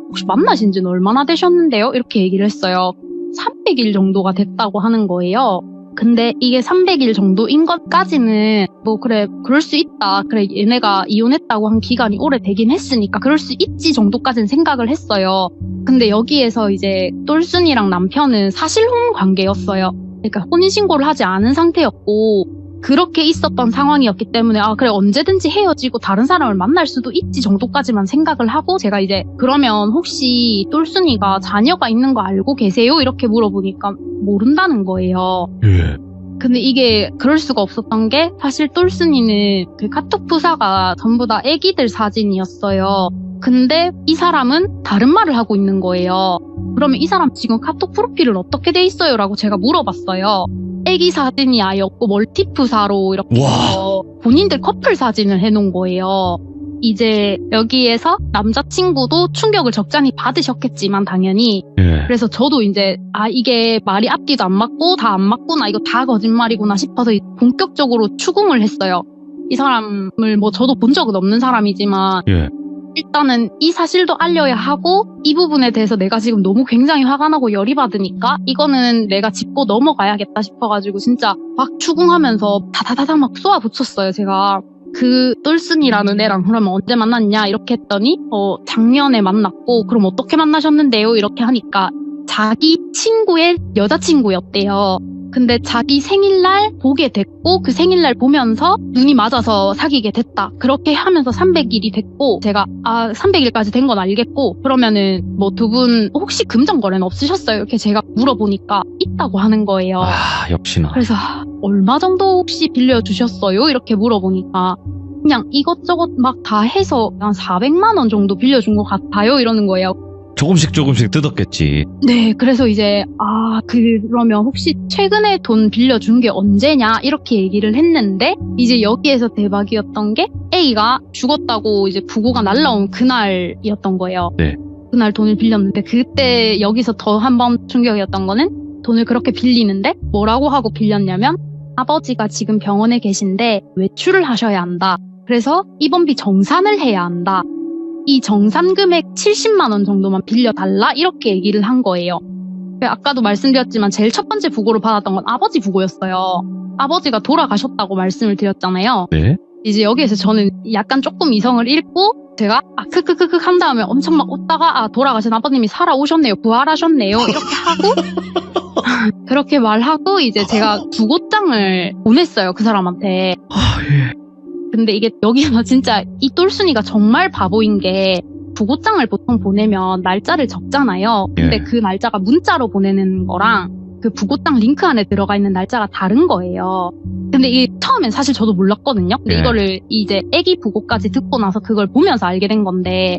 혹시 만나신 지는 얼마나 되셨는데요? 이렇게 얘기를 했어요. 300일 정도가 됐다고 하는 거예요. 근데 이게 300일 정도인 것까지는 뭐 그래 그럴 수 있다. 그래 얘네가 이혼했다고 한 기간이 오래되긴 했으니까 그럴 수 있지 정도까지는 생각을 했어요. 근데 여기에서 이제 똘순이랑 남편은 사실혼 관계였어요. 그러니까 혼인신고를 하지 않은 상태였고 그렇게 있었던 상황이었기 때문에 그래 언제든지 헤어지고 다른 사람을 만날 수도 있지 정도까지만 생각을 하고 제가 이제 그러면 혹시 똘순이가 자녀가 있는 거 알고 계세요? 이렇게 물어보니까 모른다는 거예요. 예. 근데 이게 그럴 수가 없었던 게 사실 똘순이는 그 카톡 프사가 전부 다 애기들 사진이었어요. 근데 이 사람은 다른 말을 하고 있는 거예요. 그러면 이 사람 지금 카톡 프로필은 어떻게 돼 있어요? 라고 제가 물어봤어요. 애기 사진이 아예 없고 멀티프사로 이렇게 해서 본인들 커플 사진을 해놓은 거예요. 이제 여기에서 남자친구도 충격을 적잖이 받으셨겠지만 당연히 예. 그래서 저도 이제 이게 말이 앞뒤도 안 맞고 다 안 맞구나 이거 다 거짓말이구나 싶어서 본격적으로 추궁을 했어요. 이 사람을 뭐 저도 본 적은 없는 사람이지만 예. 일단은 이 사실도 알려야 하고 이 부분에 대해서 내가 지금 너무 굉장히 화가 나고 열이 받으니까 이거는 내가 짚고 넘어가야겠다 싶어가지고 진짜 막 추궁하면서 다다다다 막 쏘아붙였어요. 제가 그 똘순이라는 애랑 그러면 언제 만났냐 이렇게 했더니 작년에 만났고 그럼 어떻게 만나셨는데요? 이렇게 하니까 자기 친구의 여자친구였대요. 근데 자기 생일날 보게 됐고 그 생일날 보면서 눈이 맞아서 사귀게 됐다. 그렇게 하면서 300일이 됐고 제가 300일까지 된 건 알겠고 그러면은 뭐 두 분 혹시 금전거래는 없으셨어요? 이렇게 제가 물어보니까 있다고 하는 거예요. 역시나. 그래서 얼마 정도 혹시 빌려주셨어요? 이렇게 물어보니까 그냥 이것저것 막 다 해서 한 400만 원 정도 빌려준 것 같아요. 이러는 거예요. 조금씩 뜯었겠지. 네, 그래서 이제 그러면 혹시 최근에 돈 빌려준 게 언제냐 이렇게 얘기를 했는데 이제 여기에서 대박이었던 게 A가 죽었다고 이제 부고가 날라온 그날이었던 거예요. 네. 그날 돈을 빌렸는데 그때 여기서 더 한 번 충격이었던 거는 돈을 그렇게 빌리는데 뭐라고 하고 빌렸냐면 아버지가 지금 병원에 계신데 외출을 하셔야 한다. 그래서 입원비 정산을 해야 한다. 이 정산 금액 70만 원 정도만 빌려달라 이렇게 얘기를 한 거예요. 아까도 말씀드렸지만 제일 첫 번째 부고를 받았던 건 아버지 부고였어요. 아버지가 돌아가셨다고 말씀을 드렸잖아요. 네. 이제 여기에서 저는 약간 조금 이성을 잃고 제가 크크크크 한 다음에 엄청 막 웃다가 돌아가신 아버님이 살아오셨네요. 부활하셨네요. 이렇게 하고 그렇게 말하고 이제 제가 부고장을 보냈어요. 그 사람한테. 예. 근데 이게 여기서 진짜 이 똘순이가 정말 바보인 게 부고장을 보통 보내면 날짜를 적잖아요. 근데 예. 그 날짜가 문자로 보내는 거랑 그 부고장 링크 안에 들어가 있는 날짜가 다른 거예요. 근데 이게 처음엔 사실 저도 몰랐거든요. 근데 예. 이거를 이제 애기 부고까지 듣고 나서 그걸 보면서 알게 된 건데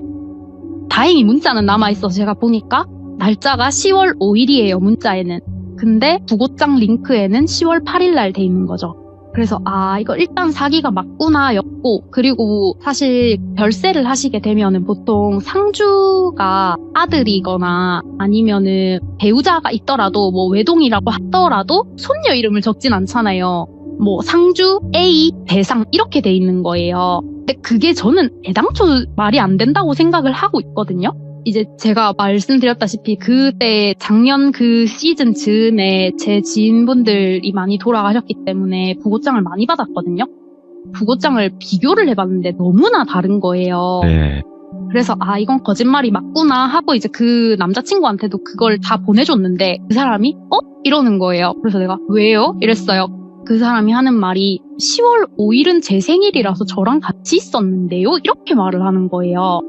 다행히 문자는 남아있어서 제가 보니까 날짜가 10월 5일이에요. 문자에는. 근데 부고장 링크에는 10월 8일 날 돼 있는 거죠. 그래서 이거 일단 사기가 맞구나 였고 그리고 사실 별세를 하시게 되면은 보통 상주가 아들이거나 아니면은 배우자가 있더라도 뭐 외동이라고 하더라도 손녀 이름을 적진 않잖아요. 뭐 상주, A, 대상 이렇게 돼 있는 거예요. 근데 그게 저는 애당초 말이 안 된다고 생각을 하고 있거든요. 이제 제가 말씀드렸다시피 그때 작년 그 시즌 즈음에 제 지인분들이 많이 돌아가셨기 때문에 부고장을 많이 받았거든요. 부고장을 비교를 해봤는데 너무나 다른 거예요. 네. 그래서 이건 거짓말이 맞구나 하고 이제 그 남자친구한테도 그걸 다 보내줬는데 그 사람이 이러는 거예요. 그래서 내가 왜요? 이랬어요. 그 사람이 하는 말이 10월 5일은 제 생일이라서 저랑 같이 있었는데요? 이렇게 말을 하는 거예요.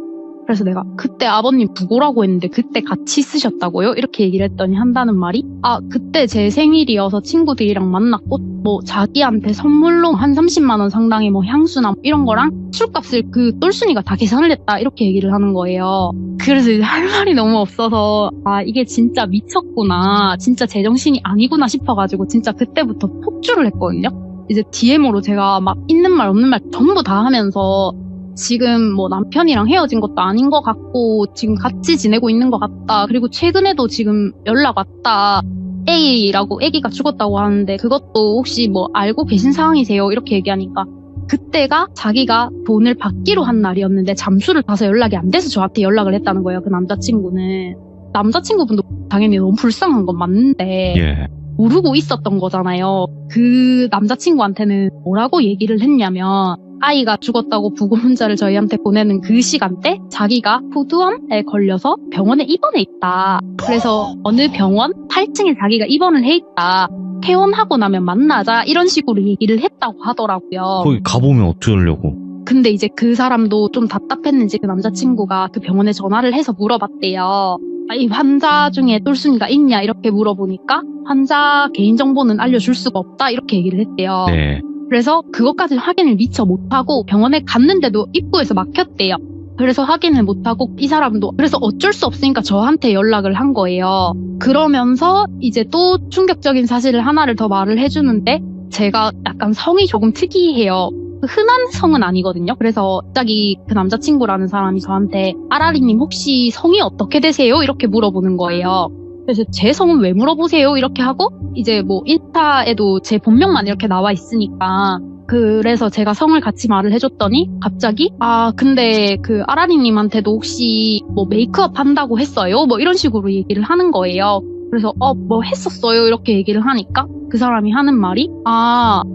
그래서 내가 그때 아버님 부고라고 했는데 그때 같이 있으셨다고요? 이렇게 얘기를 했더니 한다는 말이 그때 제 생일이어서 친구들이랑 만났고 뭐 자기한테 선물로 한 30만 원 상당의 뭐 향수나 이런 거랑 술값을 그 똘순이가 다 계산을 했다 이렇게 얘기를 하는 거예요. 그래서 이제 할 말이 너무 없어서 이게 진짜 미쳤구나 진짜 제정신이 아니구나 싶어가지고 진짜 그때부터 폭주를 했거든요. 이제 DM으로 제가 막 있는 말 없는 말 전부 다 하면서 지금 뭐 남편이랑 헤어진 것도 아닌 것 같고 지금 같이 지내고 있는 것 같다. 그리고 최근에도 지금 연락 왔다. A라고 애기가 죽었다고 하는데 그것도 혹시 뭐 알고 계신 상황이세요? 이렇게 얘기하니까 그때가 자기가 돈을 받기로 한 날이었는데 잠수를 타서 연락이 안 돼서 저한테 연락을 했다는 거예요. 그 남자친구는. 남자친구분도 당연히 너무 불쌍한 건 맞는데 예. 모르고 있었던 거잖아요. 그 남자친구한테는 뭐라고 얘기를 했냐면 아이가 죽었다고 부고 문자를 저희한테 보내는 그 시간대 자기가 후두암에 걸려서 병원에 입원해 있다. 그래서 어느 병원 8층에 자기가 입원을 해 있다. 퇴원하고 나면 만나자 이런 식으로 얘기를 했다고 하더라고요. 거기 가보면 어쩌려고. 근데 이제 그 사람도 좀 답답했는지 그 남자친구가 그 병원에 전화를 해서 물어봤대요. 이 환자 중에 똘순이가 있냐 이렇게 물어보니까 환자 개인정보는 알려줄 수가 없다 이렇게 얘기를 했대요. 네. 그래서 그것까지 확인을 미처 못하고 병원에 갔는데도 입구에서 막혔대요. 그래서 확인을 못하고 이 사람도 그래서 어쩔 수 없으니까 저한테 연락을 한 거예요. 그러면서 이제 또 충격적인 사실을 하나를 더 말을 해주는데 제가 약간 성이 조금 특이해요. 흔한 성은 아니거든요. 그래서 갑자기 그 남자친구라는 사람이 저한테 아라리님 혹시 성이 어떻게 되세요? 이렇게 물어보는 거예요. 그래서 제 성은 왜 물어보세요? 이렇게 하고 이제 뭐 인스타에도 제 본명만 이렇게 나와 있으니까 그래서 제가 성을 같이 말을 해줬더니 갑자기 근데 그 아라리님한테도 혹시 뭐 메이크업 한다고 했어요? 뭐 이런 식으로 얘기를 하는 거예요. 그래서 뭐 했었어요 이렇게 얘기를 하니까 그 사람이 하는 말이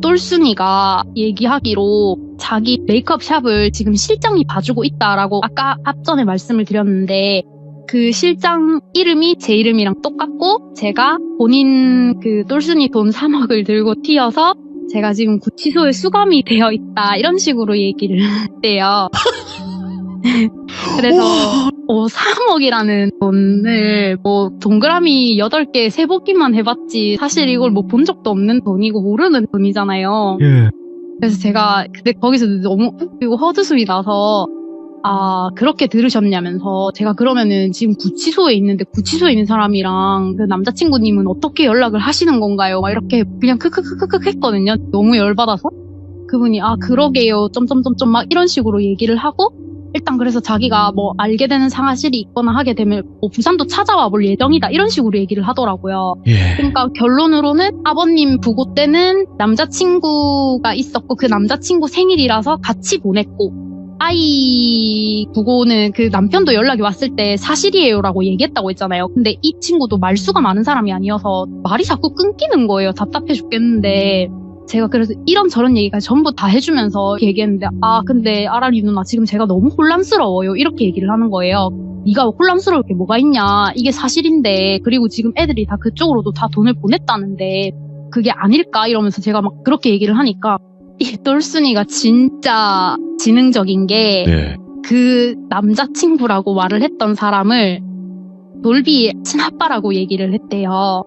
똘순이가 얘기하기로 자기 메이크업 샵을 지금 실장이 봐주고 있다라고 아까 앞전에 말씀을 드렸는데 그 실장 이름이 제 이름이랑 똑같고 제가 본인 그 똘순이 돈 3억을 들고 튀어서 제가 지금 구치소에 수감이 되어 있다 이런 식으로 얘기를 했대요. 그래서 3억이라는 돈을 뭐 동그라미 8개 세보기만 해봤지 사실 이걸 뭐 본 적도 없는 돈이고 모르는 돈이잖아요. 예. 그래서 제가 근데 거기서 너무 웃기고 헛웃음이 나서 아, 그렇게 들으셨냐면서 제가 그러면은 지금 구치소에 있는데 구치소에 있는 사람이랑 그 남자친구님은 어떻게 연락을 하시는 건가요? 막 이렇게 그냥 크크크크크 했거든요. 너무 열받아서. 그분이 아, 그러게요. 점점점점 막 이런 식으로 얘기를 하고 일단 그래서 자기가 뭐 알게 되는 사실이 있거나 하게 되면 뭐 부산도 찾아와 볼 예정이다 이런 식으로 얘기를 하더라고요. 예. 그러니까 결론으로는 아버님 부고 때는 남자친구가 있었고 그 남자친구 생일이라서 같이 보냈고 아이 부고는 그 남편도 연락이 왔을 때 사실이에요라고 얘기했다고 했잖아요. 근데 이 친구도 말수가 많은 사람이 아니어서 말이 자꾸 끊기는 거예요. 답답해 죽겠는데 제가 그래서 이런저런 얘기까지 전부 다 해주면서 얘기했는데 아 근데 아라리 누나 지금 제가 너무 혼란스러워요 이렇게 얘기를 하는 거예요. 네가 혼란스러울 게 뭐가 있냐 이게 사실인데 그리고 지금 애들이 다 그쪽으로도 다 돈을 보냈다는데 그게 아닐까 이러면서 제가 막 그렇게 얘기를 하니까 이 똘순이가 진짜 지능적인 게 네. 그 남자친구라고 말을 했던 사람을 놀비의 친아빠라고 얘기를 했대요.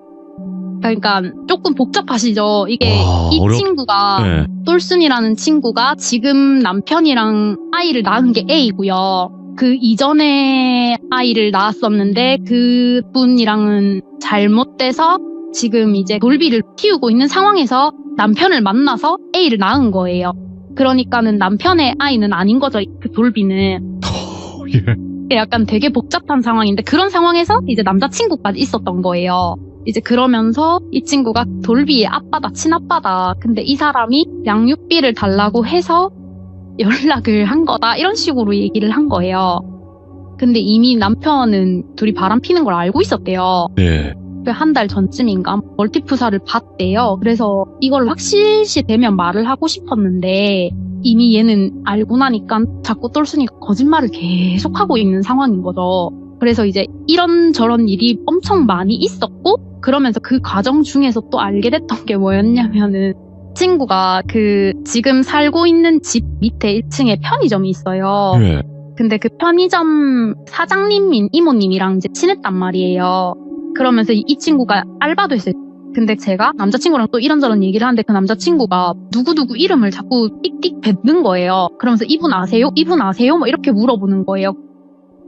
그러니까 조금 복잡하시죠? 이게 와, 이 친구가 네. 똘순이라는 친구가 지금 남편이랑 아이를 낳은 게 A고요. 그 이전에 아이를 낳았었는데 그분이랑은 잘못돼서 지금 이제 돌비를 키우고 있는 상황에서 남편을 만나서 A를 낳은 거예요. 그러니까는 남편의 아이는 아닌 거죠. 그 돌비는. 예. 약간 되게 복잡한 상황인데 그런 상황에서 이제 남자친구까지 있었던 거예요. 이제 그러면서 이 친구가 돌비의 아빠다, 친아빠다. 근데 이 사람이 양육비를 달라고 해서 연락을 한 거다. 이런 식으로 얘기를 한 거예요. 근데 이미 남편은 둘이 바람 피는 걸 알고 있었대요. 네. 한 달 전쯤인가 멀티프사를 봤대요. 그래서 이걸 확실시 되면 말을 하고 싶었는데 이미 얘는 알고 나니까 자꾸 똘순이가 거짓말을 계속하고 있는 상황인 거죠. 그래서 이제 이런저런 일이 엄청 많이 있었고 그러면서 그 과정 중에서 또 알게 됐던 게 뭐였냐면은 친구가 그 지금 살고 있는 집 밑에 1층에 편의점이 있어요. 네. 근데 그 편의점 사장님인 이모님이랑 이제 친했단 말이에요. 그러면서 이 친구가 알바도 했어요. 근데 제가 남자친구랑 또 이런저런 얘기를 하는데 그 남자친구가 누구누구 이름을 자꾸 띡띡 뱉는 거예요. 그러면서 이분 아세요? 이분 아세요? 뭐 이렇게 물어보는 거예요.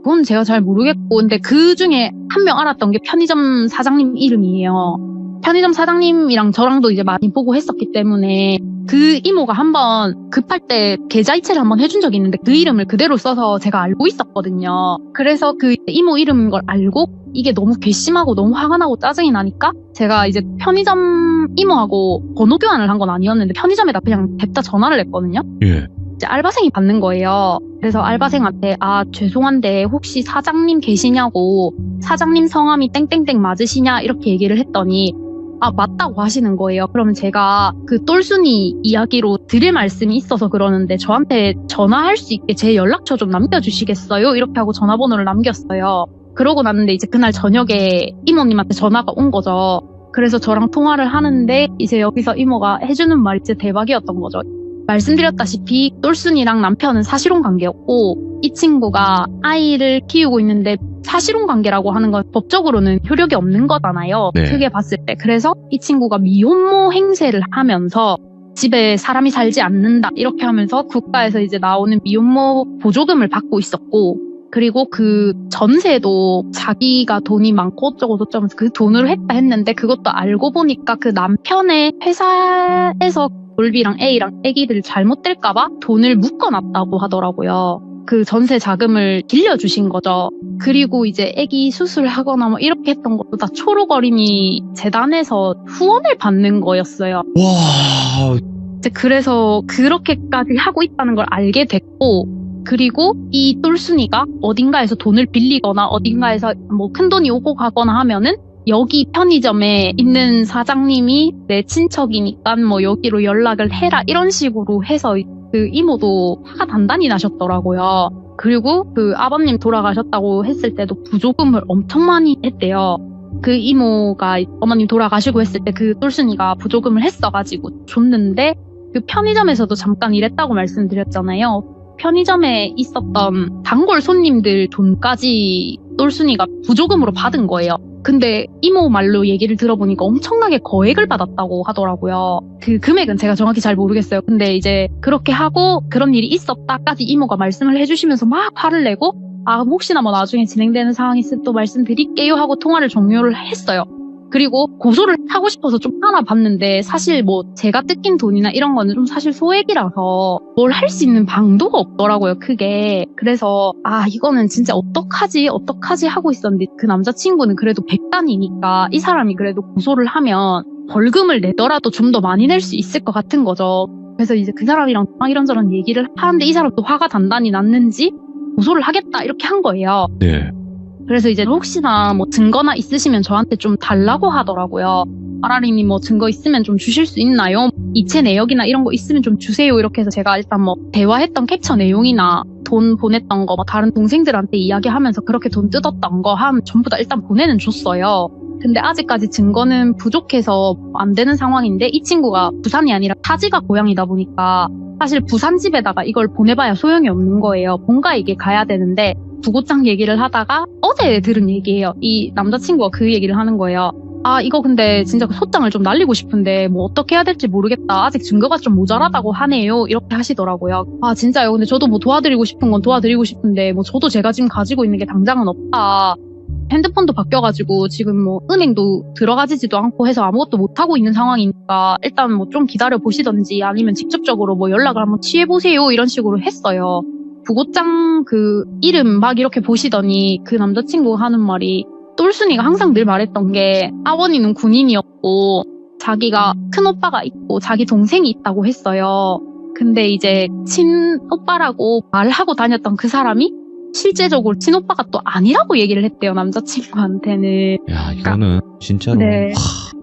그건 제가 잘 모르겠고 근데 그 중에 한 명 알았던 게 편의점 사장님 이름이에요. 편의점 사장님이랑 저랑도 이제 많이 보고 했었기 때문에 그 이모가 한번 급할 때 계좌이체를 한번 해준 적이 있는데 그 이름을 그대로 써서 제가 알고 있었거든요. 그래서 그 이모 이름인 걸 알고 이게 너무 괘씸하고 너무 화가 나고 짜증이 나니까 제가 이제 편의점 이모하고 번호 교환을 한 건 아니었는데 편의점에다 그냥 냅다 전화를 했거든요. 예. 이제 알바생이 받는 거예요. 그래서 알바생한테 아 죄송한데 혹시 사장님 계시냐고 사장님 성함이 땡땡땡 맞으시냐 이렇게 얘기를 했더니 아 맞다고 하시는 거예요. 그러면 제가 그 똘순이 이야기로 드릴 말씀이 있어서 그러는데 저한테 전화할 수 있게 제 연락처 좀 남겨주시겠어요? 이렇게 하고 전화번호를 남겼어요. 그러고 났는데 이제 그날 저녁에 이모님한테 전화가 온 거죠. 그래서 저랑 통화를 하는데 이제 여기서 이모가 해주는 말이 진짜 대박이었던 거죠. 말씀드렸다시피 똘순이랑 남편은 사실혼 관계였고 이 친구가 아이를 키우고 있는데 사실혼 관계라고 하는 건 법적으로는 효력이 없는 거잖아요. 네. 크게 봤을 때. 그래서 이 친구가 미혼모 행세를 하면서 집에 사람이 살지 않는다 이렇게 하면서 국가에서 이제 나오는 미혼모 보조금을 받고 있었고 그리고 그 전세도 자기가 돈이 많고 어쩌고 저쩌고 그 돈으로 했다 했는데 그것도 알고 보니까 그 남편의 회사에서 돌비랑 A랑 애기들 잘못될까봐 돈을 묶어놨다고 하더라고요. 그 전세 자금을 빌려주신 거죠. 그리고 이제 애기 수술하거나 뭐 이렇게 했던 것도 다 초록어린이 재단에서 후원을 받는 거였어요. 와. 이제 그래서 그렇게까지 하고 있다는 걸 알게 됐고 그리고 이 똘순이가 어딘가에서 돈을 빌리거나 어딘가에서 뭐 큰돈이 오고 가거나 하면은 여기 편의점에 있는 사장님이 내 친척이니까 뭐 여기로 연락을 해라 이런 식으로 해서 그 이모도 화가 단단히 나셨더라고요. 그리고 그 아버님 돌아가셨다고 했을 때도 부조금을 엄청 많이 했대요. 그 이모가 어머님 돌아가시고 했을 때 그 똘순이가 부조금을 했어가지고 줬는데 그 편의점에서도 잠깐 일했다고 말씀드렸잖아요. 편의점에 있었던 단골 손님들 돈까지 똘순이가 부조금으로 받은 거예요. 근데 이모 말로 얘기를 들어보니까 엄청나게 거액을 받았다고 하더라고요. 그 금액은 제가 정확히 잘 모르겠어요. 근데 이제 그렇게 하고 그런 일이 있었다까지 이모가 말씀을 해주시면서 막 화를 내고 혹시나 뭐 나중에 진행되는 상황이 있으면 또 말씀드릴게요 하고 통화를 종료를 했어요. 그리고 고소를 하고 싶어서 좀 알아봤는데 사실 뭐 제가 뜯긴 돈이나 이런 거는 좀 사실 소액이라서 뭘 할 수 있는 방도가 없더라고요, 크게. 그래서 이거는 진짜 어떡하지 하고 있었는데 그 남자친구는 그래도 100단이니까 이 사람이 그래도 고소를 하면 벌금을 내더라도 좀 더 많이 낼 수 있을 것 같은 거죠. 그래서 이제 그 사람이랑 막 이런저런 얘기를 하는데 이 사람도 화가 단단히 났는지 고소를 하겠다 이렇게 한 거예요. 네. 그래서 이제 혹시나 뭐 증거나 있으시면 저한테 좀 달라고 하더라고요. 아라리님 뭐 증거 있으면 좀 주실 수 있나요? 이체 내역이나 이런 거 있으면 좀 주세요. 이렇게 해서 제가 일단 뭐 대화했던 캡처 내용이나 돈 보냈던 거, 뭐 다른 동생들한테 이야기하면서 그렇게 돈 뜯었던 거 전부 다 일단 보내는 줬어요. 근데 아직까지 증거는 부족해서 안 되는 상황인데 이 친구가 부산이 아니라 타지가 고향이다 보니까 사실 부산 집에다가 이걸 보내봐야 소용이 없는 거예요. 본가에게 가야 되는데 부고장 얘기를 하다가 어제 들은 얘기예요. 이 남자친구가 그 얘기를 하는 거예요. 이거 근데 진짜 소장을 좀 날리고 싶은데 뭐 어떻게 해야 될지 모르겠다. 아직 증거가 좀 모자라다고 하네요. 이렇게 하시더라고요. 진짜요. 근데 저도 뭐 도와드리고 싶은 건 도와드리고 싶은데 뭐 저도 제가 지금 가지고 있는 게 당장은 없다. 핸드폰도 바뀌어가지고 지금 뭐 은행도 들어가지지도 않고 해서 아무것도 못하고 있는 상황이니까 일단 뭐 좀 기다려 보시던지 아니면 직접적으로 뭐 연락을 한번 취해보세요. 이런 식으로 했어요. 부고장 그 이름 막 이렇게 보시더니 그 남자친구가 하는 말이 똘순이가 항상 늘 말했던 게 아버님은 군인이었고 자기가 큰오빠가 있고 자기 동생이 있다고 했어요. 근데 이제 친오빠라고 말하고 다녔던 그 사람이 실제적으로 친오빠가 또 아니라고 얘기를 했대요. 남자친구한테는. 야, 이거는 진짜로. 네.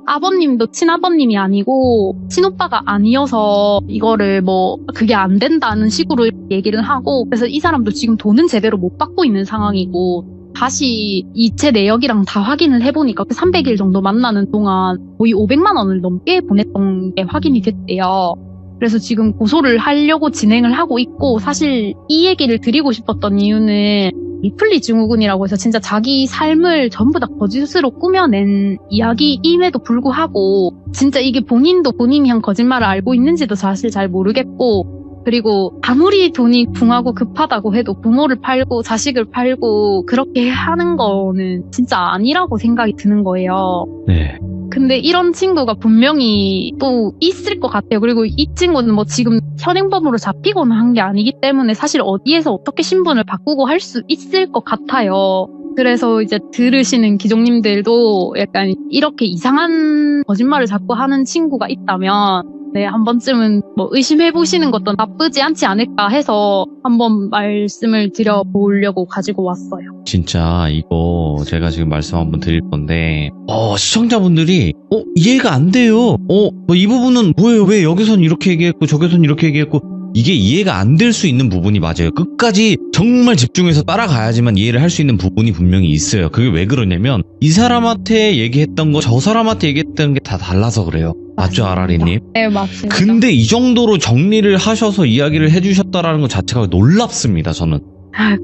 아버님도 친아버님이 아니고 친오빠가 아니어서 이거를 뭐 그게 안 된다는 식으로 얘기를 하고 그래서 이 사람도 지금 돈은 제대로 못 받고 있는 상황이고 다시 이체 내역이랑 다 확인을 해보니까 그 300일 정도 만나는 동안 거의 500만 원을 넘게 보냈던 게 확인이 됐대요. 그래서 지금 고소를 하려고 진행을 하고 있고 사실 이 얘기를 드리고 싶었던 이유는 리플리 증후군이라고 해서 진짜 자기 삶을 전부 다 거짓으로 꾸며낸 이야기임에도 불구하고 진짜 이게 본인도 본인이 한 거짓말을 알고 있는지도 사실 잘 모르겠고 그리고 아무리 돈이 궁하고 급하다고 해도 부모를 팔고 자식을 팔고 그렇게 하는 거는 진짜 아니라고 생각이 드는 거예요. 네. 근데 이런 친구가 분명히 또 있을 것 같아요. 그리고 이 친구는 뭐 지금 현행범으로 잡히거나 한 게 아니기 때문에 사실 어디에서 어떻게 신분을 바꾸고 할 수 있을 것 같아요. 그래서 이제 들으시는 기종님들도 약간 이렇게 이상한 거짓말을 자꾸 하는 친구가 있다면 네, 한 번쯤은 뭐 의심해보시는 것도 나쁘지 않지 않을까 해서 한번 말씀을 드려보려고 가지고 왔어요. 진짜 이거 제가 지금 말씀 한번 드릴 건데 시청자분들이 이해가 안 돼요. 뭐 이 부분은 뭐예요? 왜 여기선 이렇게 얘기했고 저기선 이렇게 얘기했고 이게 이해가 안 될 수 있는 부분이 맞아요. 끝까지 정말 집중해서 따라가야지만 이해를 할 수 있는 부분이 분명히 있어요. 그게 왜 그러냐면 이 사람한테 얘기했던 거 저 사람한테 얘기했던 게 다 달라서 그래요. 맞죠, 아라리님? 네, 맞습니다. 근데 이 정도로 정리를 하셔서 이야기를 해주셨다라는 것 자체가 놀랍습니다, 저는.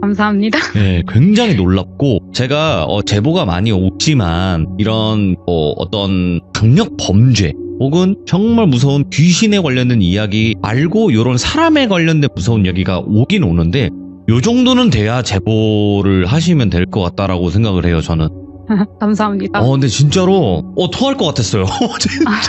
감사합니다. 네, 굉장히 놀랍고 제가 제보가 많이 오지만 이런 어떤 강력 범죄 혹은 정말 무서운 귀신에 관련된 이야기 말고 이런 사람에 관련된 무서운 이야기가 오긴 오는데 요 정도는 돼야 제보를 하시면 될 것 같다라고 생각을 해요, 저는. 감사합니다. 근데 진짜로 토할 것 같았어요.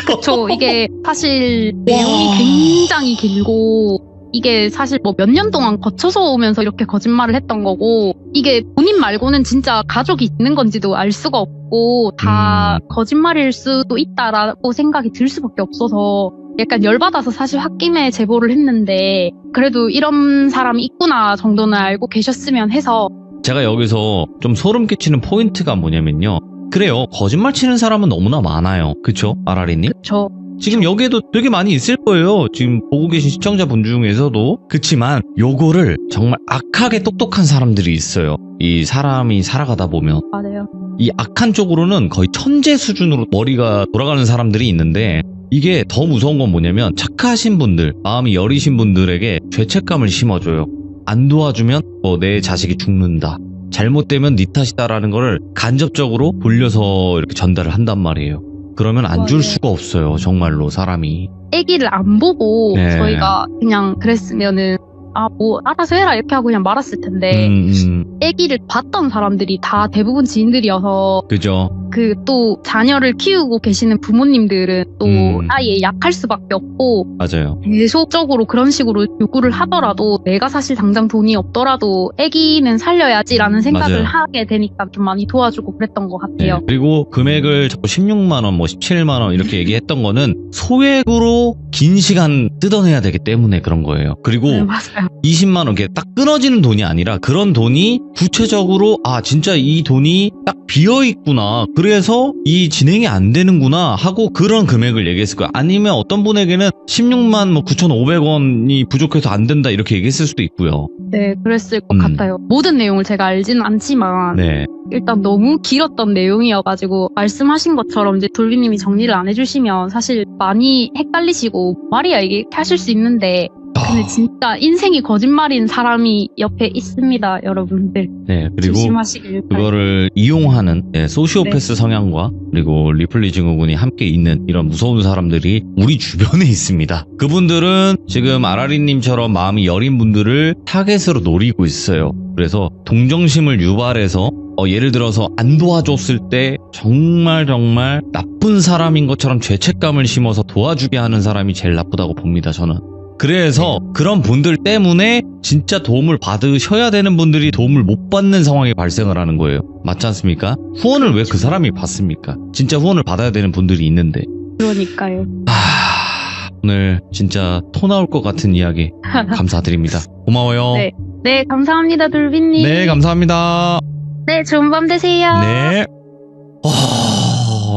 그쵸. 이게 사실 내용이 굉장히 길고 이게 사실 뭐 몇 년 동안 거쳐서 오면서 이렇게 거짓말을 했던 거고 이게 본인 말고는 진짜 가족이 있는 건지도 알 수가 없고 다 거짓말일 수도 있다라고 생각이 들 수밖에 없어서 약간 열받아서 사실 홧김에 제보를 했는데 그래도 이런 사람이 있구나 정도는 알고 계셨으면 해서 제가 여기서 좀 소름 끼치는 포인트가 뭐냐면요. 그래요. 거짓말 치는 사람은 너무나 많아요. 그쵸? 아라리님? 그쵸. 지금 여기에도 되게 많이 있을 거예요. 지금 보고 계신 시청자분 중에서도. 그치만 요거를 정말 악하게 똑똑한 사람들이 있어요. 이 사람이 살아가다 보면. 맞아요. 이 악한 쪽으로는 거의 천재 수준으로 머리가 돌아가는 사람들이 있는데 이게 더 무서운 건 뭐냐면 착하신 분들, 마음이 여리신 분들에게 죄책감을 심어줘요. 안 도와주면 내 자식이 죽는다. 잘못되면 네 탓이다라는 거를 간접적으로 돌려서 이렇게 전달을 한단 말이에요. 그러면 안 줄 맞아요. 수가 없어요. 정말로 사람이. 아기를 안 보고 네. 저희가 그냥 그랬으면은 뭐 알아서 해라 이렇게 하고 그냥 말았을 텐데 아기를 봤던 사람들이 다 대부분 지인들이어서 그죠. 그 또 자녀를 키우고 계시는 부모님들은 또 아예 약할 수밖에 없고 맞아요. 계속적으로 그런 식으로 요구를 하더라도 내가 사실 당장 돈이 없더라도 아기는 살려야지라는 생각을 맞아요. 하게 되니까 좀 많이 도와주고 그랬던 것 네. 같아요. 그리고 금액을 자꾸 16만원, 뭐 17만원 이렇게 얘기했던 거는 소액으로 긴 시간 뜯어내야 되기 때문에 그런 거예요. 그리고 네, 맞아요. 20만원, 이게 딱 끊어지는 돈이 아니라 그런 돈이 구체적으로 진짜 이 돈이 딱 비어있구나. 그래서 이 진행이 안 되는구나 하고 그런 금액을 얘기했을 거야. 아니면 어떤 분에게는 16만 9,500원이 부족해서 안 된다 이렇게 얘기했을 수도 있고요. 네, 그랬을 것 같아요. 모든 내용을 제가 알지는 않지만 네. 일단 너무 길었던 내용이어가지고 말씀하신 것처럼 이제 돌비님이 정리를 안 해주시면 사실 많이 헷갈리시고 말이야 이게 하실 수 있는데 근데 진짜 인생이 거짓말인 사람이 옆에 있습니다, 여러분들. 네, 그리고 조심하시길 바랍니다. 그거를 이용하는 소시오패스 성향과 그리고 리플리 증후군이 함께 있는 이런 무서운 사람들이 우리 주변에 있습니다. 그분들은 지금 아라리님처럼 마음이 여린 분들을 타겟으로 노리고 있어요. 그래서 동정심을 유발해서 예를 들어서 안 도와줬을 때 정말 나쁜 사람인 것처럼 죄책감을 심어서 도와주게 하는 사람이 제일 나쁘다고 봅니다, 저는. 그래서 그런 분들 때문에 진짜 도움을 받으셔야 되는 분들이 도움을 못 받는 상황이 발생을 하는 거예요. 맞지 않습니까? 후원을 왜 그 사람이 받습니까? 진짜 후원을 받아야 되는 분들이 있는데. 그러니까요. 오늘 진짜 토 나올 것 같은 이야기 감사드립니다. 고마워요. 네. 네, 감사합니다, 돌비님. 네, 감사합니다. 네, 좋은 밤 되세요. 네.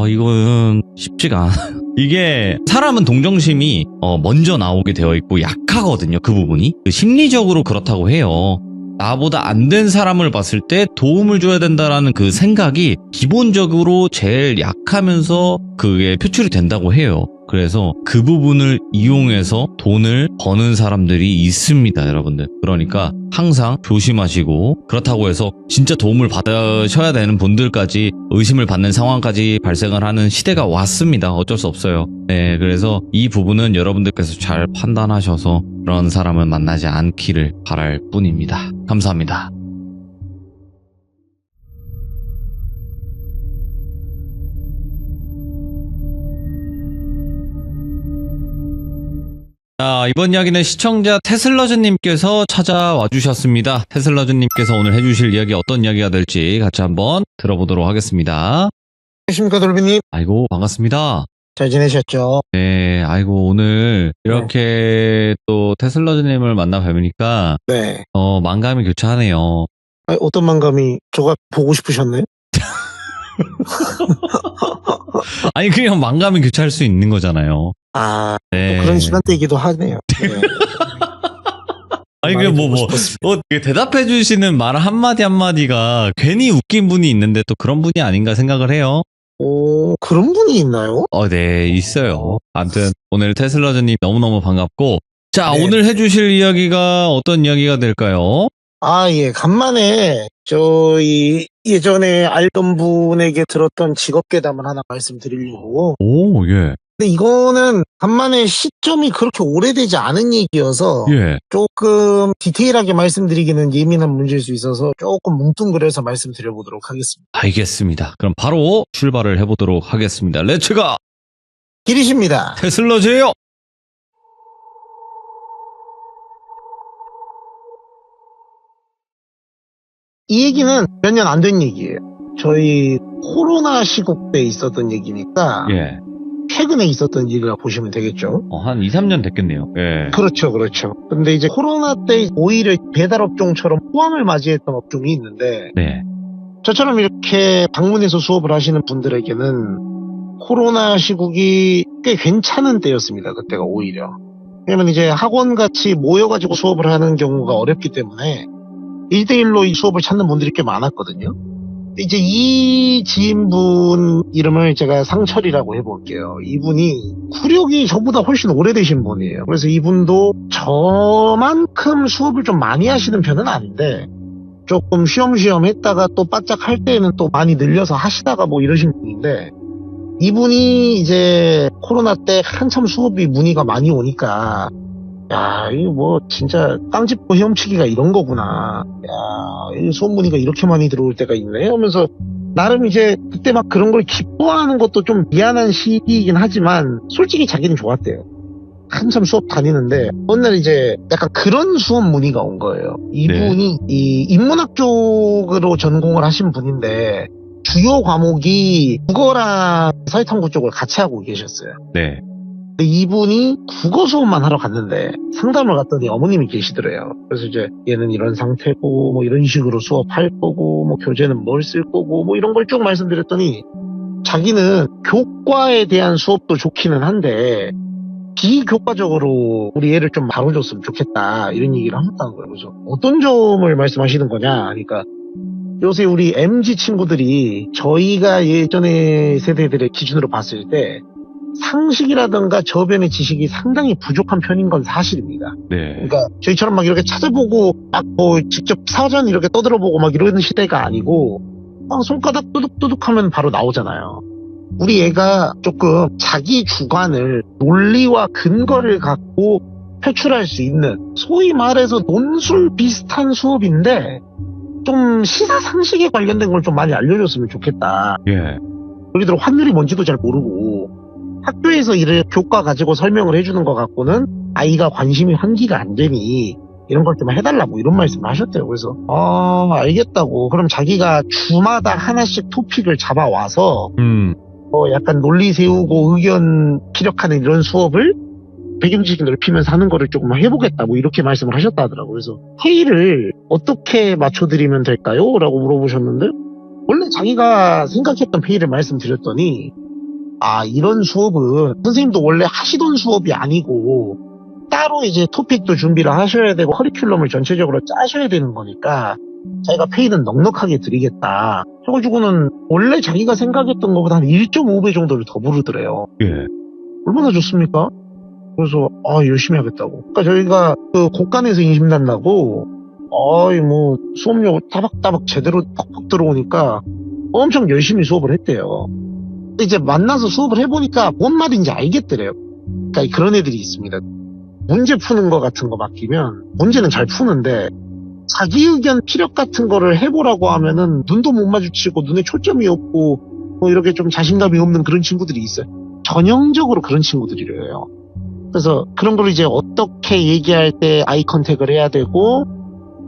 이거는 쉽지가 않아. 이게 사람은 동정심이 먼저 나오게 되어 있고 약하거든요. 그 부분이. 심리적으로 그렇다고 해요. 나보다 안 된 사람을 봤을 때 도움을 줘야 된다라는 그 생각이 기본적으로 제일 약하면서 그게 표출이 된다고 해요. 그래서 그 부분을 이용해서 돈을 버는 사람들이 있습니다, 여러분들. 그러니까 항상 조심하시고, 그렇다고 해서 진짜 도움을 받으셔야 되는 분들까지 의심을 받는 상황까지 발생을 하는 시대가 왔습니다. 어쩔 수 없어요. 네, 그래서 이 부분은 여러분들께서 잘 판단하셔서 그런 사람을 만나지 않기를 바랄 뿐입니다. 감사합니다. 자, 이번 이야기는 시청자 테슬러즈님께서 찾아와 주셨습니다. 테슬러즈님께서 오늘 해주실 이야기 어떤 이야기가 될지 같이 한번 들어보도록 하겠습니다. 안녕하십니까, 돌비님. 아이고, 반갑습니다. 잘 지내셨죠? 네, 아이고, 오늘 이렇게 또 테슬러즈님을 만나 뵈니까 네. 만감이 교차하네요. 어떤 만감이 저가 보고 싶으셨나요? 아니, 그냥 만감이 교차할 수 있는 거잖아요. 또 그런 시간대이기도 하네요. 네. 아니, 대답해 주시는 말 한마디 한마디가 괜히 웃긴 분이 있는데 또 그런 분이 아닌가 생각을 해요. 그런 분이 있나요? 네, 있어요. 아무튼 오늘 테슬러즈님 너무너무 반갑고, 자, 네. 오늘 해주실 이야기가 어떤 이야기가 될까요? 예, 간만에 저희 예전에 알던 분에게 들었던 직업 괴담을 하나 말씀드리려고. 오, 예. 근데 이거는 간만에 시점이 그렇게 오래되지 않은 얘기여서 예. 조금 디테일하게 말씀드리기는 예민한 문제일 수 있어서 조금 뭉뚱그려서 말씀드려보도록 하겠습니다. 알겠습니다. 그럼 바로 출발을 해보도록 하겠습니다. 렛츠가! 길이십니다. 테슬러즈예요! 이 얘기는 몇 년 안 된 얘기예요. 저희 코로나 시국 때 있었던 얘기니까 예. 최근에 있었던 일이라 보시면 되겠죠. 한 2, 3년 됐겠네요. 예. 그렇죠. 근데 이제 코로나 때 오히려 배달업종처럼 포항을 맞이했던 업종이 있는데 네. 저처럼 이렇게 방문해서 수업을 하시는 분들에게는 코로나 시국이 꽤 괜찮은 때였습니다. 그때가 오히려. 왜냐면 이제 학원같이 모여가지고 수업을 하는 경우가 어렵기 때문에 1대1로 이 수업을 찾는 분들이 꽤 많았거든요. 이제 이 지인분 이름을 제가 상철이라고 해볼게요. 이분이 구력이 저보다 훨씬 오래되신 분이에요. 그래서 이분도 저만큼 수업을 좀 많이 하시는 편은 아닌데 조금 쉬엄쉬엄 했다가 또 바짝 할 때는 또 많이 늘려서 하시다가 뭐 이러신 분인데, 이분이 이제 코로나 때 한참 수업이 문의가 많이 오니까, 야, 이거 뭐 진짜 깡집고 헤엄치기가 이런 거구나. 야, 이 수업 문의가 이렇게 많이 들어올 때가 있네 하면서 나름 이제 그때 막 그런 걸 기뻐하는 것도 좀 미안한 시기이긴 하지만 솔직히 자기는 좋았대요. 한참 수업 다니는데 어느 날 이제 약간 그런 수업 문의가 온 거예요. 이분이 이 인문학 쪽으로 전공을 하신 분인데 주요 과목이 국어랑 사회탐구 쪽을 같이 하고 계셨어요. 네. 근데 이분이 국어 수업만 하러 갔는데 상담을 갔더니 어머님이 계시더래요. 그래서 이제 얘는 이런 상태고 뭐 이런 식으로 수업할 거고 뭐 교재는 뭘 쓸 거고 뭐 이런 걸 쭉 말씀드렸더니 자기는 교과에 대한 수업도 좋기는 한데 비교과적으로 우리 애를 좀 다뤄줬으면 좋겠다 이런 얘기를 하셨다는 거예요. 그래서 어떤 점을 말씀하시는 거냐 그러니까 요새 우리 MZ 친구들이 저희가 예전의 세대들의 기준으로 봤을 때 상식이라든가 저변의 지식이 상당히 부족한 편인 건 사실입니다. 네. 그러니까 저희처럼 막 이렇게 찾아보고 막 뭐 직접 사전 이렇게 떠들어보고 막 이러는 시대가 아니고 막 손가락 뚜둑뚜둑 하면 바로 나오잖아요. 우리 애가 조금 자기 주관을 논리와 근거를 갖고 표출할 수 있는 소위 말해서 논술 비슷한 수업인데 좀 시사상식에 관련된 걸 좀 많이 알려줬으면 좋겠다. 예. 예를 들어 환율이 뭔지도 잘 모르고 학교에서 이를 교과 가지고 설명을 해주는 것 갖고는 아이가 관심이 환기가 안 되니 이런 걸 좀 해달라고 이런 말씀을 하셨대요. 그래서 알겠다고. 그럼 자기가 주마다 하나씩 토픽을 잡아와서 약간 논리 세우고 의견 피력하는 이런 수업을 배경지식 넓히면서 하는 거를 조금 해보겠다 뭐 이렇게 말씀을 하셨다 하더라고요. 그래서 회의를 어떻게 맞춰드리면 될까요? 라고 물어보셨는데 원래 자기가 생각했던 회의를 말씀드렸더니 이런 수업은 선생님도 원래 하시던 수업이 아니고 따로 이제 토픽도 준비를 하셔야 되고 커리큘럼을 전체적으로 짜셔야 되는 거니까 자기가 페이는 넉넉하게 드리겠다 해가지고는 원래 자기가 생각했던 것보다 한 1.5배 정도를 더 부르더래요. 예. 얼마나 좋습니까? 그래서 열심히 하겠다고. 그러니까 저희가 그 곳간에서 인심난 나고 뭐 수업료 따박따박 제대로 퍽퍽 들어오니까 엄청 열심히 수업을 했대요. 이제 만나서 수업을 해보니까 뭔 말인지 알겠더래요. 그러니까 그런 애들이 있습니다. 문제 푸는 거 같은 거 맡기면 문제는 잘 푸는데 자기 의견 피력 같은 거를 해보라고 하면은 눈도 못 마주치고 눈에 초점이 없고 뭐 이렇게 좀 자신감이 없는 그런 친구들이 있어요. 전형적으로 그런 친구들이래요. 그래서 그런 걸 이제 어떻게 얘기할 때 아이 컨택을 해야 되고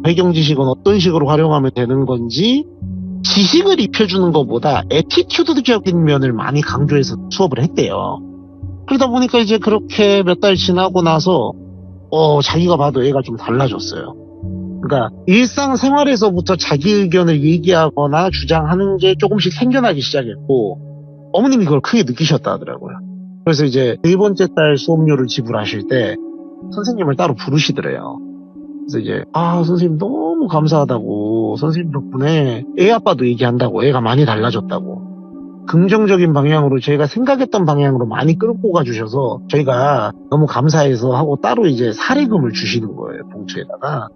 배경 지식은 어떤 식으로 활용하면 되는 건지 지식을 입혀주는 것보다 애티튜드적인 면을 많이 강조해서 수업을 했대요. 그러다 보니까 이제 그렇게 몇 달 지나고 나서 자기가 봐도 애가 좀 달라졌어요. 그러니까 일상생활에서부터 자기 의견을 얘기하거나 주장하는 게 조금씩 생겨나기 시작했고 어머님이 그걸 크게 느끼셨다 하더라고요. 그래서 이제 네 번째 달 수업료를 지불하실 때 선생님을 따로 부르시더래요. 그래서 이제 선생님 너무 감사하다고 선생님 덕분에 애 아빠도 얘기한다고 애가 많이 달라졌다고 긍정적인 방향으로 저희가 생각했던 방향으로 많이 끌고 가주셔서 저희가 너무 감사해서 하고 따로 이제 사례금을 주시는 거예요. 봉투에다가.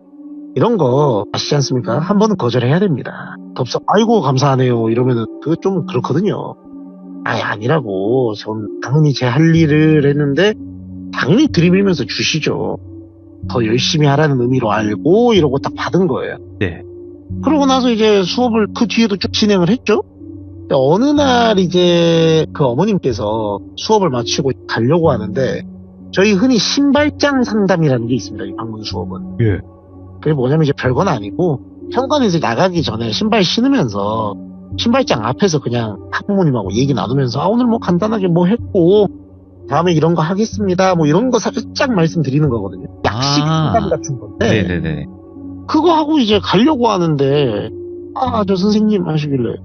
이런 거 아시지 않습니까? 한 번은 거절해야 됩니다. 덥석 아이고 감사하네요 이러면은 그거 좀 그렇거든요. 아니라고 전 당연히 제 할 일을 했는데 당연히 들이밀면서 주시죠. 더 열심히 하라는 의미로 알고 이러고 딱 받은 거예요. 네. 그러고 나서 이제 수업을 그 뒤에도 쭉 진행을 했죠. 어느 날 이제 그 어머님께서 수업을 마치고 가려고 하는데 저희 흔히 신발장 상담이라는 게 있습니다. 이 방문 수업은. 예. 그게 뭐냐면 이제 별건 아니고 현관에서 나가기 전에 신발 신으면서 신발장 앞에서 그냥 학부모님하고 얘기 나누면서 오늘 뭐 간단하게 뭐 했고 다음에 이런 거 하겠습니다. 뭐 이런 거 살짝 말씀드리는 거거든요. 약식 상담 같은 건데. 네네네. 그거 하고 이제 가려고 하는데 저 선생님 하시길래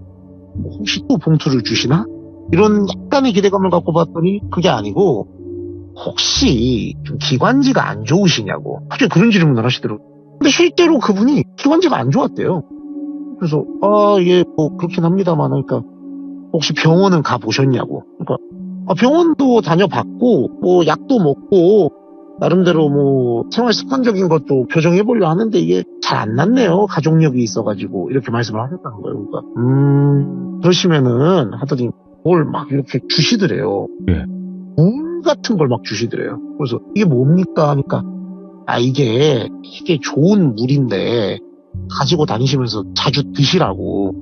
뭐 혹시 또 봉투를 주시나? 이런 약간의 기대감을 갖고 봤더니 그게 아니고 혹시 좀 기관지가 안 좋으시냐고 갑자기 그런 질문을 하시더라고요. 근데 실제로 그분이 기관지가 안 좋았대요. 그래서 예 뭐 그렇긴 합니다만 그러니까 혹시 병원은 가보셨냐고. 그러니까 병원도 다녀봤고 뭐 약도 먹고 나름대로 뭐 생활 습관적인 것도 교정해보려 하는데 이게 잘 안 낫네요. 가족력이 있어가지고 이렇게 말씀을 하셨다는 거예요. 그러니까 그러시면은 하더니 뭘 막 이렇게 주시더래요. 예. 물 같은 걸 막 주시더래요. 그래서 이게 뭡니까 하니까 이게 좋은 물인데 가지고 다니시면서 자주 드시라고,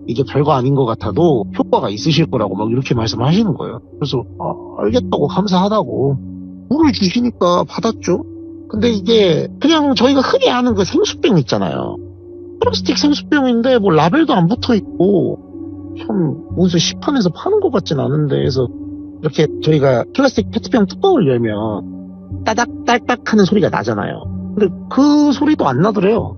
이게 별거 아닌 것 같아도 효과가 있으실 거라고 막 이렇게 말씀을 하시는 거예요. 그래서 알겠다고 감사하다고 물을 주시니까 받았죠. 근데 이게 그냥 저희가 흔히 아는 그 생수병 있잖아요. 플라스틱 생수병인데 뭐 라벨도 안 붙어 있고 참 무슨 시판에서 파는 것 같진 않은데, 그래서 이렇게 저희가 플라스틱 페트병 뚜껑을 열면 따닥따닥 하는 소리가 나잖아요. 근데 그 소리도 안 나더래요.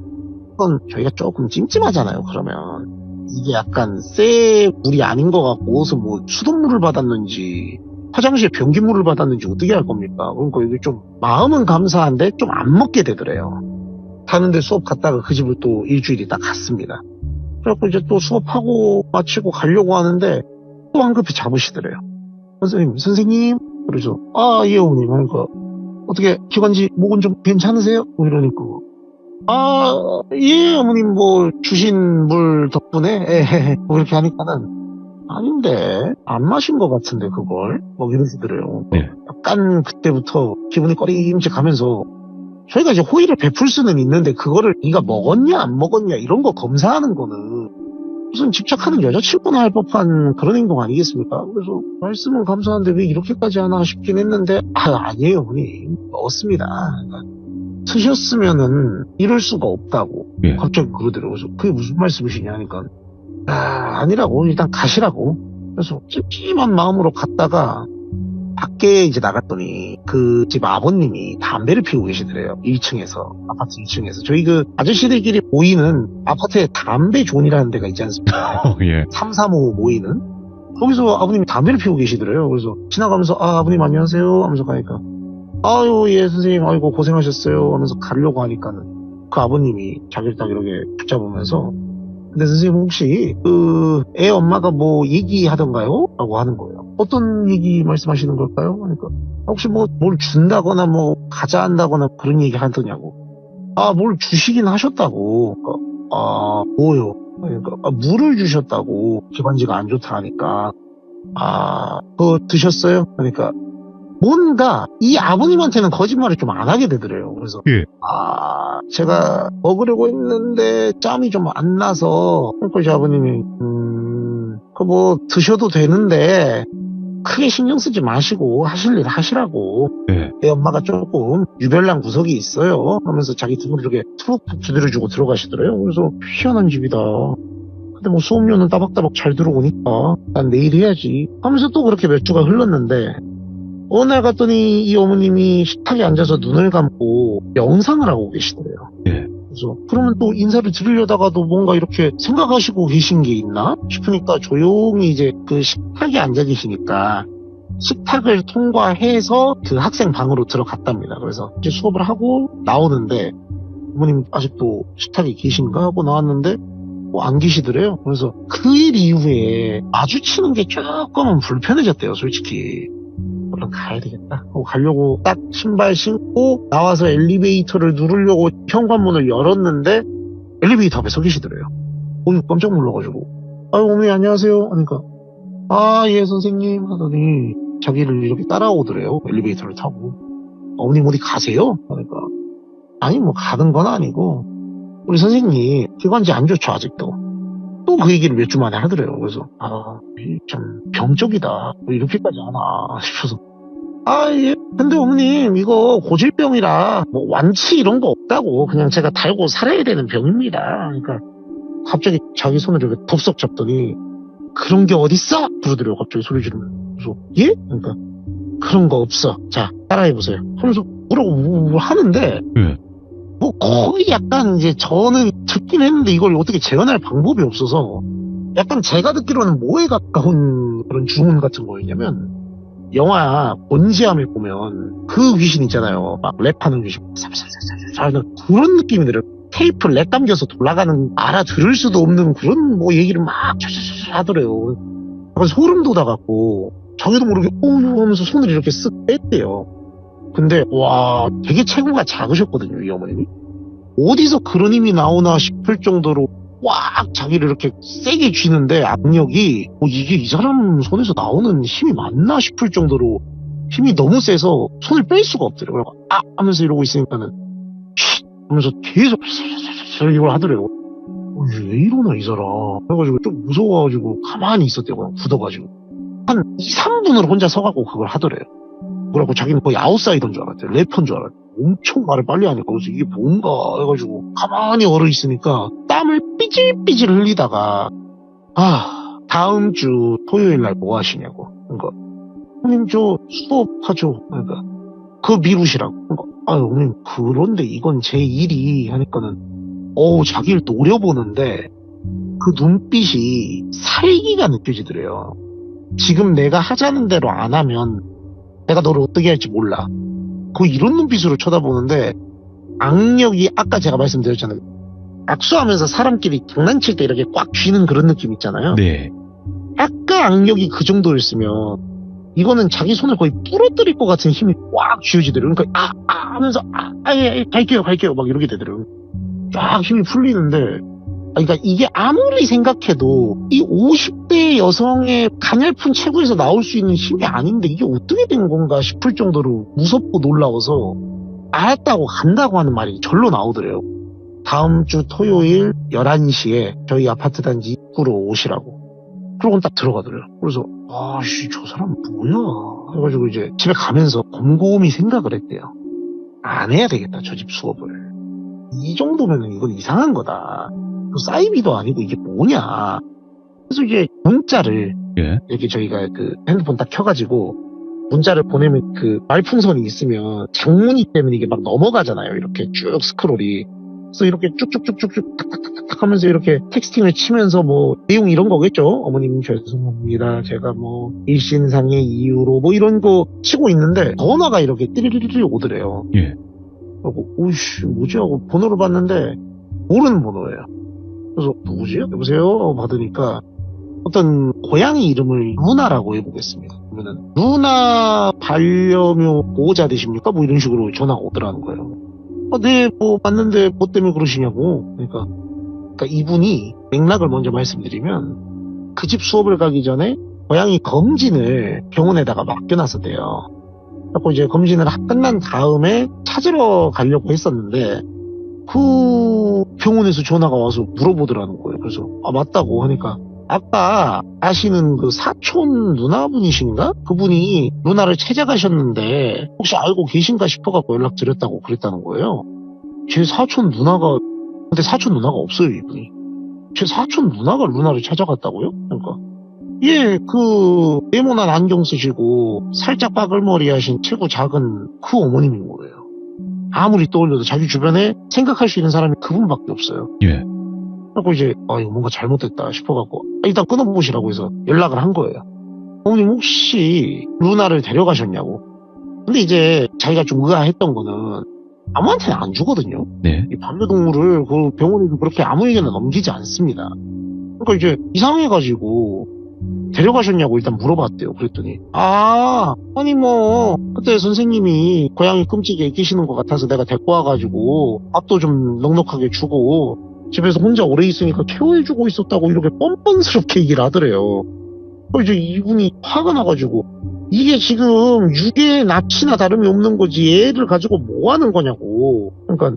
그건 저희가 조금 찜찜하잖아요. 그러면 이게 약간 새 물이 아닌 것 같고, 어디서 뭐 수돗물을 받았는지 화장실 변기물을 받았는지 어떻게 할 겁니까? 그러니까 이게 좀 마음은 감사한데 좀 안 먹게 되더래요. 가는데 수업 갔다가 그 집을 또 일주일 있다 갔습니다. 그래갖고 이제 또 수업하고 마치고 가려고 하는데 또 황급히 잡으시더래요. 선생님 그러죠. 예 어머님. 그러니까 어떻게 기관지 목은 좀 괜찮으세요? 뭐 이러니까 예 어머님 뭐 주신 물 덕분에 뭐 이렇게 하니까는 아닌데 안 마신 것 같은데 그걸 뭐 이러시더래요. 네. 약간 그때부터 기분이 꺼림칙하면서 저희가 이제 호의를 베풀 수는 있는데 그거를 네가 먹었냐 안 먹었냐 이런 거 검사하는 거는 무슨 집착하는 여자친구나 할 법한 그런 행동 아니겠습니까? 그래서 말씀은 감사한데 왜 이렇게까지 하나 싶긴 했는데 아니에요 어머님 먹었습니다. 그러니까 드셨으면은 이럴 수가 없다고 예. 갑자기 그러더라고요. 그래서 그게 무슨 말씀이시냐 하니까 아니라고 일단 가시라고. 그래서 찜찜한 마음으로 갔다가 밖에 이제 나갔더니 그 집 아버님이 담배를 피우고 계시더래요. 1층에서, 아파트 1층에서. 저희 그 아저씨들끼리 모이는 아파트에 담배 존이라는 데가 있지 않습니까? 예. 335 모이는 거기서 아버님이 담배를 피우고 계시더래요. 그래서 지나가면서 아버님 안녕하세요 하면서 가니까 아유 예 선생님 아이고 고생하셨어요 하면서 가려고 하니까는 그 아버님이 자기를 딱 이렇게 붙잡으면서 근데 선생님 혹시 그 애 엄마가 뭐 얘기하던가요? 라고 하는 거예요. 어떤 얘기 말씀하시는 걸까요? 그러니까 혹시 뭐 뭘 준다거나 뭐 가자 한다거나 그런 얘기 하더냐고. 뭘 주시긴 하셨다고. 그러니까 뭐요? 그러니까 물을 주셨다고. 기관지가 안 좋다 하니까 그거 드셨어요? 그러니까 뭔가 이 아버님한테는 거짓말을 좀 안 하게 되더래요. 그래서 예. 제가 먹으려고 했는데 짬이 좀 안 나서 그러니까 이제 아버님이 그거 뭐 드셔도 되는데 크게 신경 쓰지 마시고 하실 일 하시라고. 예. 애 엄마가 조금 유별난 구석이 있어요 하면서 자기 등을 이렇게 툭툭 두드려주고 들어가시더래요. 그래서 희한한 집이다. 근데 뭐 수업료는 따박따박 잘 들어오니까 난 내일 해야지 하면서 또 그렇게 몇 주가 흘렀는데 어느 날 갔더니 이 어머님이 식탁에 앉아서 눈을 감고 명상을 하고 계시더래요. 예. 그래서 그러면 또 인사를 드리려다가도 뭔가 이렇게 생각하시고 계신 게 있나 싶으니까 조용히 이제 그 식탁에 앉아 계시니까 식탁을 통과해서 그 학생 방으로 들어갔답니다. 그래서 이제 수업을 하고 나오는데 어머님 아직도 식탁에 계신가 하고 나왔는데 안 계시더래요. 그래서 그 일 이후에 마주치는 게 조금은 불편해졌대요. 솔직히 얼른 가야 되겠다 하고 가려고 딱 신발 신고 나와서 엘리베이터를 누르려고 현관문을 열었는데 엘리베이터 앞에 서 계시더래요. 깜짝 놀라가지고 어머니 안녕하세요 하니까 예 선생님 하더니 자기를 이렇게 따라오더래요. 엘리베이터를 타고. 어머님 어디 가세요? 하니까 아니 뭐 가는 건 아니고 우리 선생님 기관지 안 좋죠 아직도. 또 그 얘기를 몇 주 만에 하더래요. 그래서 참 병적이다 뭐 이렇게까지 하나 싶어서 예 근데 어머님 이거 고질병이라 뭐 완치 이런 거 없다고 그냥 제가 달고 살아야 되는 병입니다. 그러니까 갑자기 자기 손을 이렇게 덥석 잡더니 그런 게 어딨어? 그러더래요. 갑자기 소리 지르면. 그래서 예? 그러니까 그런 거 없어. 자 따라해보세요 하면서 뭐라고 하는데 뭐 거의 약간 이제 저는 듣긴 했는데 이걸 어떻게 재현할 방법이 없어서 약간 제가 듣기로는 뭐에 가까운 그런 주문 같은 거였냐면 영화 본지함에 보면 그 귀신 있잖아요. 막 랩하는 귀신 살살살살 그런 느낌이 들어요. 테이프 랩 감겨서 돌아가는 알아들을 수도 없는 그런 뭐 얘기를 막 하더래요. 약간 소름 돋아갖고 자기도 모르게 하면서 손을 이렇게 쓱 뺐대요. 근데 와 되게 체구가 작으셨거든요, 이 어머님이. 어디서 그런 힘이 나오나 싶을 정도로 꽉 자기를 이렇게 세게 쥐는데 악력이 이게 이 사람 손에서 나오는 힘이 맞나 싶을 정도로 힘이 너무 세서 손을 뺄 수가 없더라고요. 하면서 이러고 있으니까는 하면서 계속 이걸 하더래요. 왜 이러나 이 사람. 그래가지고 좀 무서워가지고 가만히 있었대요. 그냥 굳어가지고 한 2, 3분을 혼자 서갖고 그걸 하더래요. 그래갖고 자기는 거의 아웃사이더인 줄 알았대요. 래퍼인 줄 알았대요. 엄청 말을 빨리 하니까 그래서 이게 뭔가 해가지고 가만히 얼어 있으니까 땀을 삐질삐질 흘리다가 다음 주 토요일 날 뭐 하시냐고. 그러니까 형님 저 수업하죠. 그러니까 그거 미루시라고. 그러니까 형님 그런데 이건 제 일이 하니까는 자기를 노려보는데 그 눈빛이 살기가 느껴지더래요. 지금 내가 하자는 대로 안 하면 내가 너를 어떻게 할지 몰라. 이런 눈빛으로 쳐다보는데 악력이 아까 제가 말씀드렸잖아요. 악수하면서 사람끼리 장난칠 때 이렇게 꽉 쥐는 그런 느낌 있잖아요. 네. 아까 악력이 그 정도였으면 이거는 자기 손을 거의 부러뜨릴 것 같은 힘이 꽉 쥐어지더래요. 그러니까 하면서 예, 갈게요 막 이렇게 되더래요. 쫙 힘이 풀리는데 그러니까 이게 아무리 생각해도 이 50대 여성의 가냘픈 체구에서 나올 수 있는 힘이 아닌데 이게 어떻게 된 건가 싶을 정도로 무섭고 놀라워서 알았다고 간다고 하는 말이 절로 나오더래요. 다음 주 토요일 11시에 저희 아파트 단지 입구로 오시라고. 그러고 딱 들어가더래요. 그래서 저 사람 뭐야 해가지고 이제 집에 가면서 곰곰이 생각을 했대요. 안 해야 되겠다, 저 집 수업을. 이 정도면은 이건 이상한 거다. 사이비도 아니고 이게 뭐냐. 그래서 이제 문자를 이렇게 저희가 그 핸드폰 딱 켜가지고 문자를 보내면 그 말풍선이 있으면 장문이 때문에 이게 막 넘어가잖아요. 이렇게 쭉 스크롤이. 그래서 이렇게 쭉쭉쭉쭉쭉 탁탁탁탁 하면서 이렇게 텍스팅을 치면서 뭐 내용 이런 거겠죠. 어머님 죄송합니다. 제가 뭐 일신상의 이유로 뭐 이런 거 치고 있는데 전화가 이렇게 띠리리리 오더래요. 그리고 뭐지 하고 번호를 봤는데 모르는 번호예요. 그래서 누구지? 여보세요? 받으니까 어떤 고양이 이름을 루나라고 해보겠습니다. 그러면은 루나 반려묘 보호자 되십니까? 뭐 이런 식으로 전화가 오더라는 거예요. 네, 뭐 맞는데 뭐 때문에 그러시냐고. 그러니까 이분이 맥락을 먼저 말씀드리면 그 집 수업을 가기 전에 고양이 검진을 병원에다가 맡겨놨었대요. 그래서 이제 검진을 끝난 다음에 찾으러 가려고 했었는데 그 병원에서 전화가 와서 물어보더라는 거예요. 그래서 맞다고 하니까 아까 아시는 그 사촌 누나분이신가? 그분이 누나를 찾아가셨는데 혹시 알고 계신가 싶어갖고 연락드렸다고 그랬다는 거예요. 제 사촌 누나가 근데 사촌 누나가 없어요, 이분이. 제 사촌 누나가 누나를 찾아갔다고요? 그러니까 그 네모난 안경 쓰시고 살짝 빠글머리 하신 체구 작은 그 어머님인 거예요. 아무리 떠올려도 자기 주변에 생각할 수 있는 사람이 그분밖에 없어요. 그리고 이제 이거 뭔가 잘못됐다 싶어갖고 일단 끊어보시라고 해서 연락을 한 거예요. 어머님 혹시 루나를 데려가셨냐고. 근데 이제 자기가 좀 의아했던 거는 아무한테는 안 주거든요. 이 반려동물을 그 병원에도 그렇게 아무에게나 넘기지 않습니다. 그러니까 이제 이상해가지고 데려가셨냐고 일단 물어봤대요. 그랬더니 아니 뭐 그때 선생님이 고양이 끔찍이 애끼시는 것 같아서 내가 데리고 와가지고 밥도 좀 넉넉하게 주고 집에서 혼자 오래 있으니까 케어해주고 있었다고 이렇게 뻔뻔스럽게 얘기를 하더래요. 이제 이분이 화가 나가지고 이게 지금 유괴 납치나 다름이 없는 거지 애를 가지고 뭐 하는 거냐고. 그러니까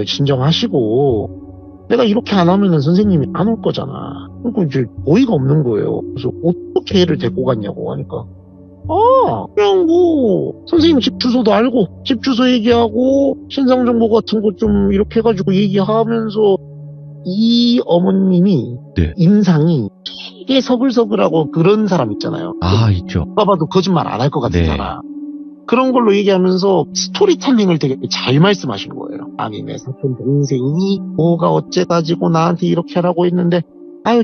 진정하시고 내가 이렇게 안 하면은 선생님이 안 올 거잖아. 그러니까 이제 어이가 없는 거예요. 그래서 어떻게 애를 데리고 갔냐고 하니까 그냥 뭐 선생님 집 주소도 알고 집 주소 얘기하고 신상정보 같은 거 좀 이렇게 해가지고 얘기하면서 이 어머님이 인상이 되게 서글서글하고 그런 사람 있잖아요. 있죠. 누가 봐도 거짓말 안 할 것 같은 사람. 그런 걸로 얘기하면서 스토리텔링을 되게 잘 말씀하신 거예요. 아니 내 사촌 동생이 뭐가 어째가지고 나한테 이렇게 하라고 했는데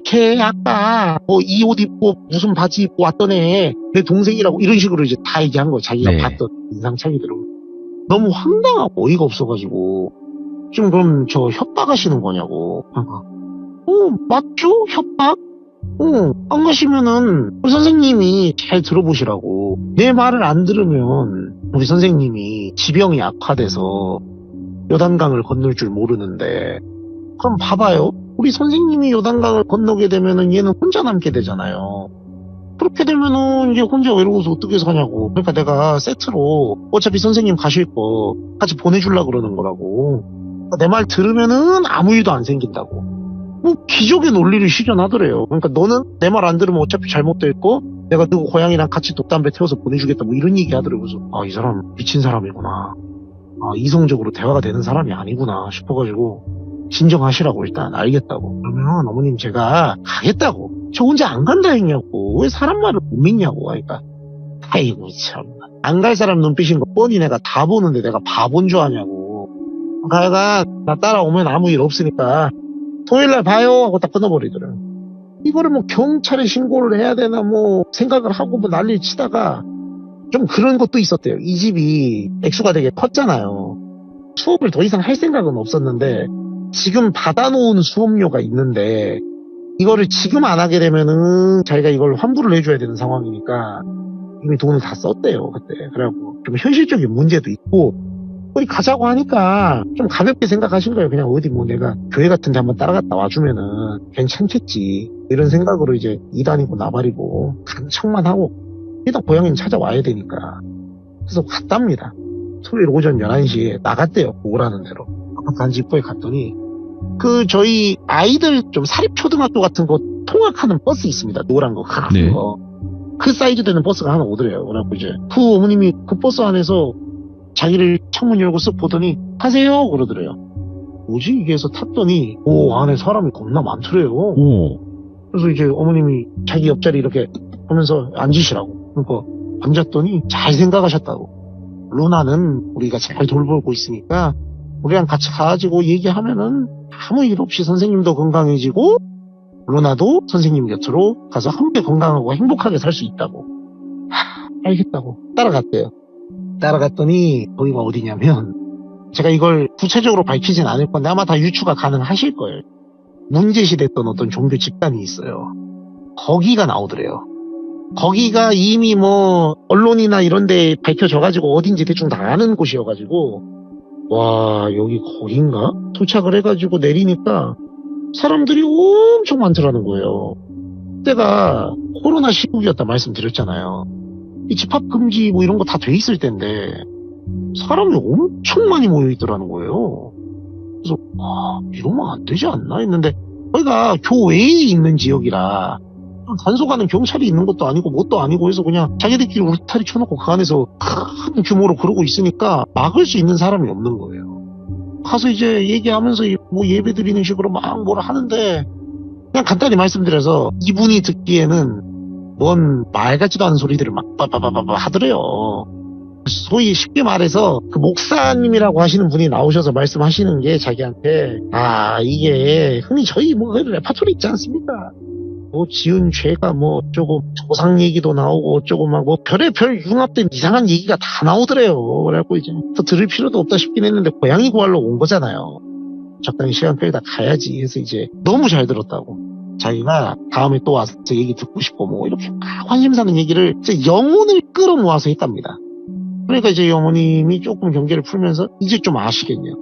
걔 아까 이 옷 입고 무슨 바지 입고 왔던 애 내 동생이라고 이런 식으로 이제 다 얘기한 거예요. 자기가 봤던 인상착의대로. 너무 황당하고 어이가 없어가지고 지금 그럼 저 협박하시는 거냐고. 맞죠? 협박? 안 가시면은 우리 선생님이 잘 들어보시라고. 내 말을 안 들으면 우리 선생님이 지병이 악화돼서 요단강을 건널 줄 모르는데, 그럼 봐봐요. 우리 선생님이 요단강을 건너게 되면은 얘는 혼자 남게 되잖아요. 그렇게 되면은 이제 혼자 외로워서 어떻게 사냐고. 그러니까 내가 세트로 어차피 선생님 가실 거 같이 보내주려고 그러는 거라고. 내 말 들으면은 아무 일도 안 생긴다고. 뭐 기적의 논리를 실현하더래요. 그러니까 너는 내 말 안 들으면 어차피 잘못될 거, 내가 누구 고양이랑 같이 독담배 태워서 보내주겠다, 뭐 이런 얘기 하더라고요. 그래서 아, 이 사람 미친 사람이구나. 아, 이성적으로 대화가 되는 사람이 아니구나 싶어가지고 진정하시라고 일단 알겠다고. 그러면 어머님 제가 가겠다고. 저 혼자 안 간다 했냐고. 왜 사람 말을 못 믿냐고. 그러니까 아이고 참. 안 갈 사람 눈빛인 거 뻔히 내가 다 보는데 내가 바본 줄 아냐고. 가여가 나 따라오면 아무 일 없으니까 토요일날 봐요 하고 딱 끊어버리더래요. 이거를 뭐 경찰에 신고를 해야 되나 뭐 생각을 하고 뭐 난리를 치다가 좀 그런 것도 있었대요. 이 집이 액수가 되게 컸잖아요. 수업을 더 이상 할 생각은 없었는데 지금 받아놓은 수업료가 있는데 이거를 지금 안 하게 되면은 자기가 이걸 환불을 해줘야 되는 상황이니까 이미 돈을 다 썼대요 그때. 그래갖고 좀 현실적인 문제도 있고 어디 가자고 하니까 좀 가볍게 생각하신 거예요. 그냥 어디 뭐 내가 교회 같은 데 한번 따라갔다 와주면은 괜찮겠지 이런 생각으로 이제 이다니고 나발이고 가는 척만 하고 일단 고양이는 찾아와야 되니까 그래서 갔답니다. 토요일 오전 11시에 나갔대요. 오라는 대로. 아파트 단지 입구에 갔더니 그 저희 아이들 좀 사립초등학교 같은 거 통학하는 버스 있습니다. 노란 거. 네. 그 사이즈 되는 버스가 하나 오더래요. 그래갖고 이제 그 어머님이 그 버스 안에서 자기를 창문 열고 쓱 보더니 하세요 그러더래요. 뭐지 이게 해서 탔더니 오 안에 사람이 겁나 많더래요. 오. 그래서 이제 어머님이 자기 옆자리 이렇게 하면서 앉으시라고. 그러니까 앉았더니 잘 생각하셨다고. 루나는 우리가 잘 돌보고 있으니까 우리랑 같이 가가지고 얘기하면은 아무 일 없이 선생님도 건강해지고 루나도 선생님 곁으로 가서 함께 건강하고 행복하게 살 수 있다고. 알겠다고 따라갔대요. 따라갔더니 거기가 어디냐면 제가 이걸 구체적으로 밝히진 않을 건데 아마 다 유추가 가능하실 거예요. 문제시됐던 어떤 종교 집단이 있어요. 거기가 나오더래요. 거기가 이미 뭐 언론이나 이런 데 밝혀져가지고 어딘지 대충 다 아는 곳이어가지고 와 여기 거긴가? 도착을 해가지고 내리니까 사람들이 엄청 많더라는 거예요. 그때가 코로나 시국이었다 말씀드렸잖아요. 이 집합금지 뭐 이런 거 다 돼 있을 텐데 사람이 엄청 많이 모여있더라는 거예요. 그래서 이러면 안 되지 않나 했는데 거기가 교외에 있는 지역이라 단속하는 경찰이 있는 것도 아니고 뭣도 아니고 해서 그냥 자기들끼리 울타리 쳐놓고 그 안에서 큰 규모로 그러고 있으니까 막을 수 있는 사람이 없는 거예요. 가서 이제 얘기하면서 뭐 예배 드리는 식으로 막 뭐라 하는데 그냥 간단히 말씀드려서 이분이 듣기에는 뭔 말 같지도 않은 소리들을 막 빠바바바바 하더래요. 소위 쉽게 말해서 그 목사님이라고 하시는 분이 나오셔서 말씀하시는 게 자기한테 이게 흔히 저희 뭐 레파토리 있지 않습니까? 뭐 지은 죄가 뭐 어쩌고 조상 얘기도 나오고 어쩌고 막 뭐 별의별 융합된 이상한 얘기가 다 나오더래요. 그래갖고 이제 또 들을 필요도 없다 싶긴 했는데 고양이 구하러 온 거잖아요. 적당히 시간 끌다 가야지 해서 이제 너무 잘 들었다고. 자기가 다음에 또 와서 얘기 듣고 싶고 뭐 이렇게 막 관심사는 얘기를 진짜 영혼을 끌어모아서 했답니다. 그러니까 이제 어머님이 조금 경계를 풀면서 이제 좀 아시겠네요.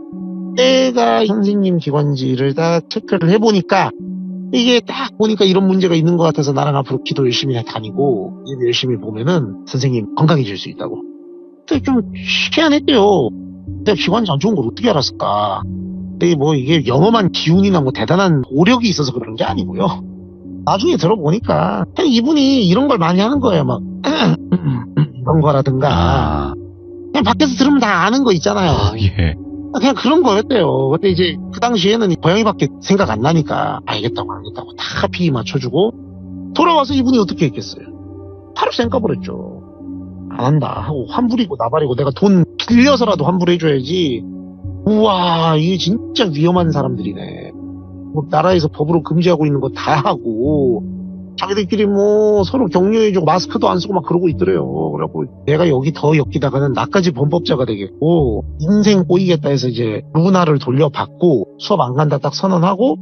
내가 선생님 기관지를 다 체크를 해보니까 이게 딱 보니까 이런 문제가 있는 것 같아서 나랑 앞으로 기도 열심히 다니고 예배 열심히 보면은 선생님 건강해질 수 있다고. 근데 좀 희한했대요. 내가 기관지 안 좋은 걸 어떻게 알았을까. 근데 뭐 이게 영험한 기운이나 뭐 대단한 오력이 있어서 그런 게 아니고요. 나중에 들어보니까 그냥 이분이 이런 걸 많이 하는 거예요. 막 이런 거라든가 그냥 밖에서 들으면 다 아는 거 있잖아요. 예. 그냥 그런 거였대요. 근데 이제 그 당시에는 고양이밖에 생각 안 나니까 알겠다고 다 비위 맞춰주고 돌아와서 이분이 어떻게 했겠어요. 바로 쌩까버렸죠. 안 한다 하고 환불이고 나발이고 내가 돈 빌려서라도 환불해줘야지. 우와 이게 진짜 위험한 사람들이네. 뭐 나라에서 법으로 금지하고 있는 거 다 하고 자기들끼리 뭐 서로 격려해주고 마스크도 안 쓰고 막 그러고 있더래요. 그래갖고 내가 여기 더 엮이다가는 나까지 범법자가 되겠고 인생 꼬이겠다 해서 이제 루나를 돌려받고 수업 안 간다 딱 선언하고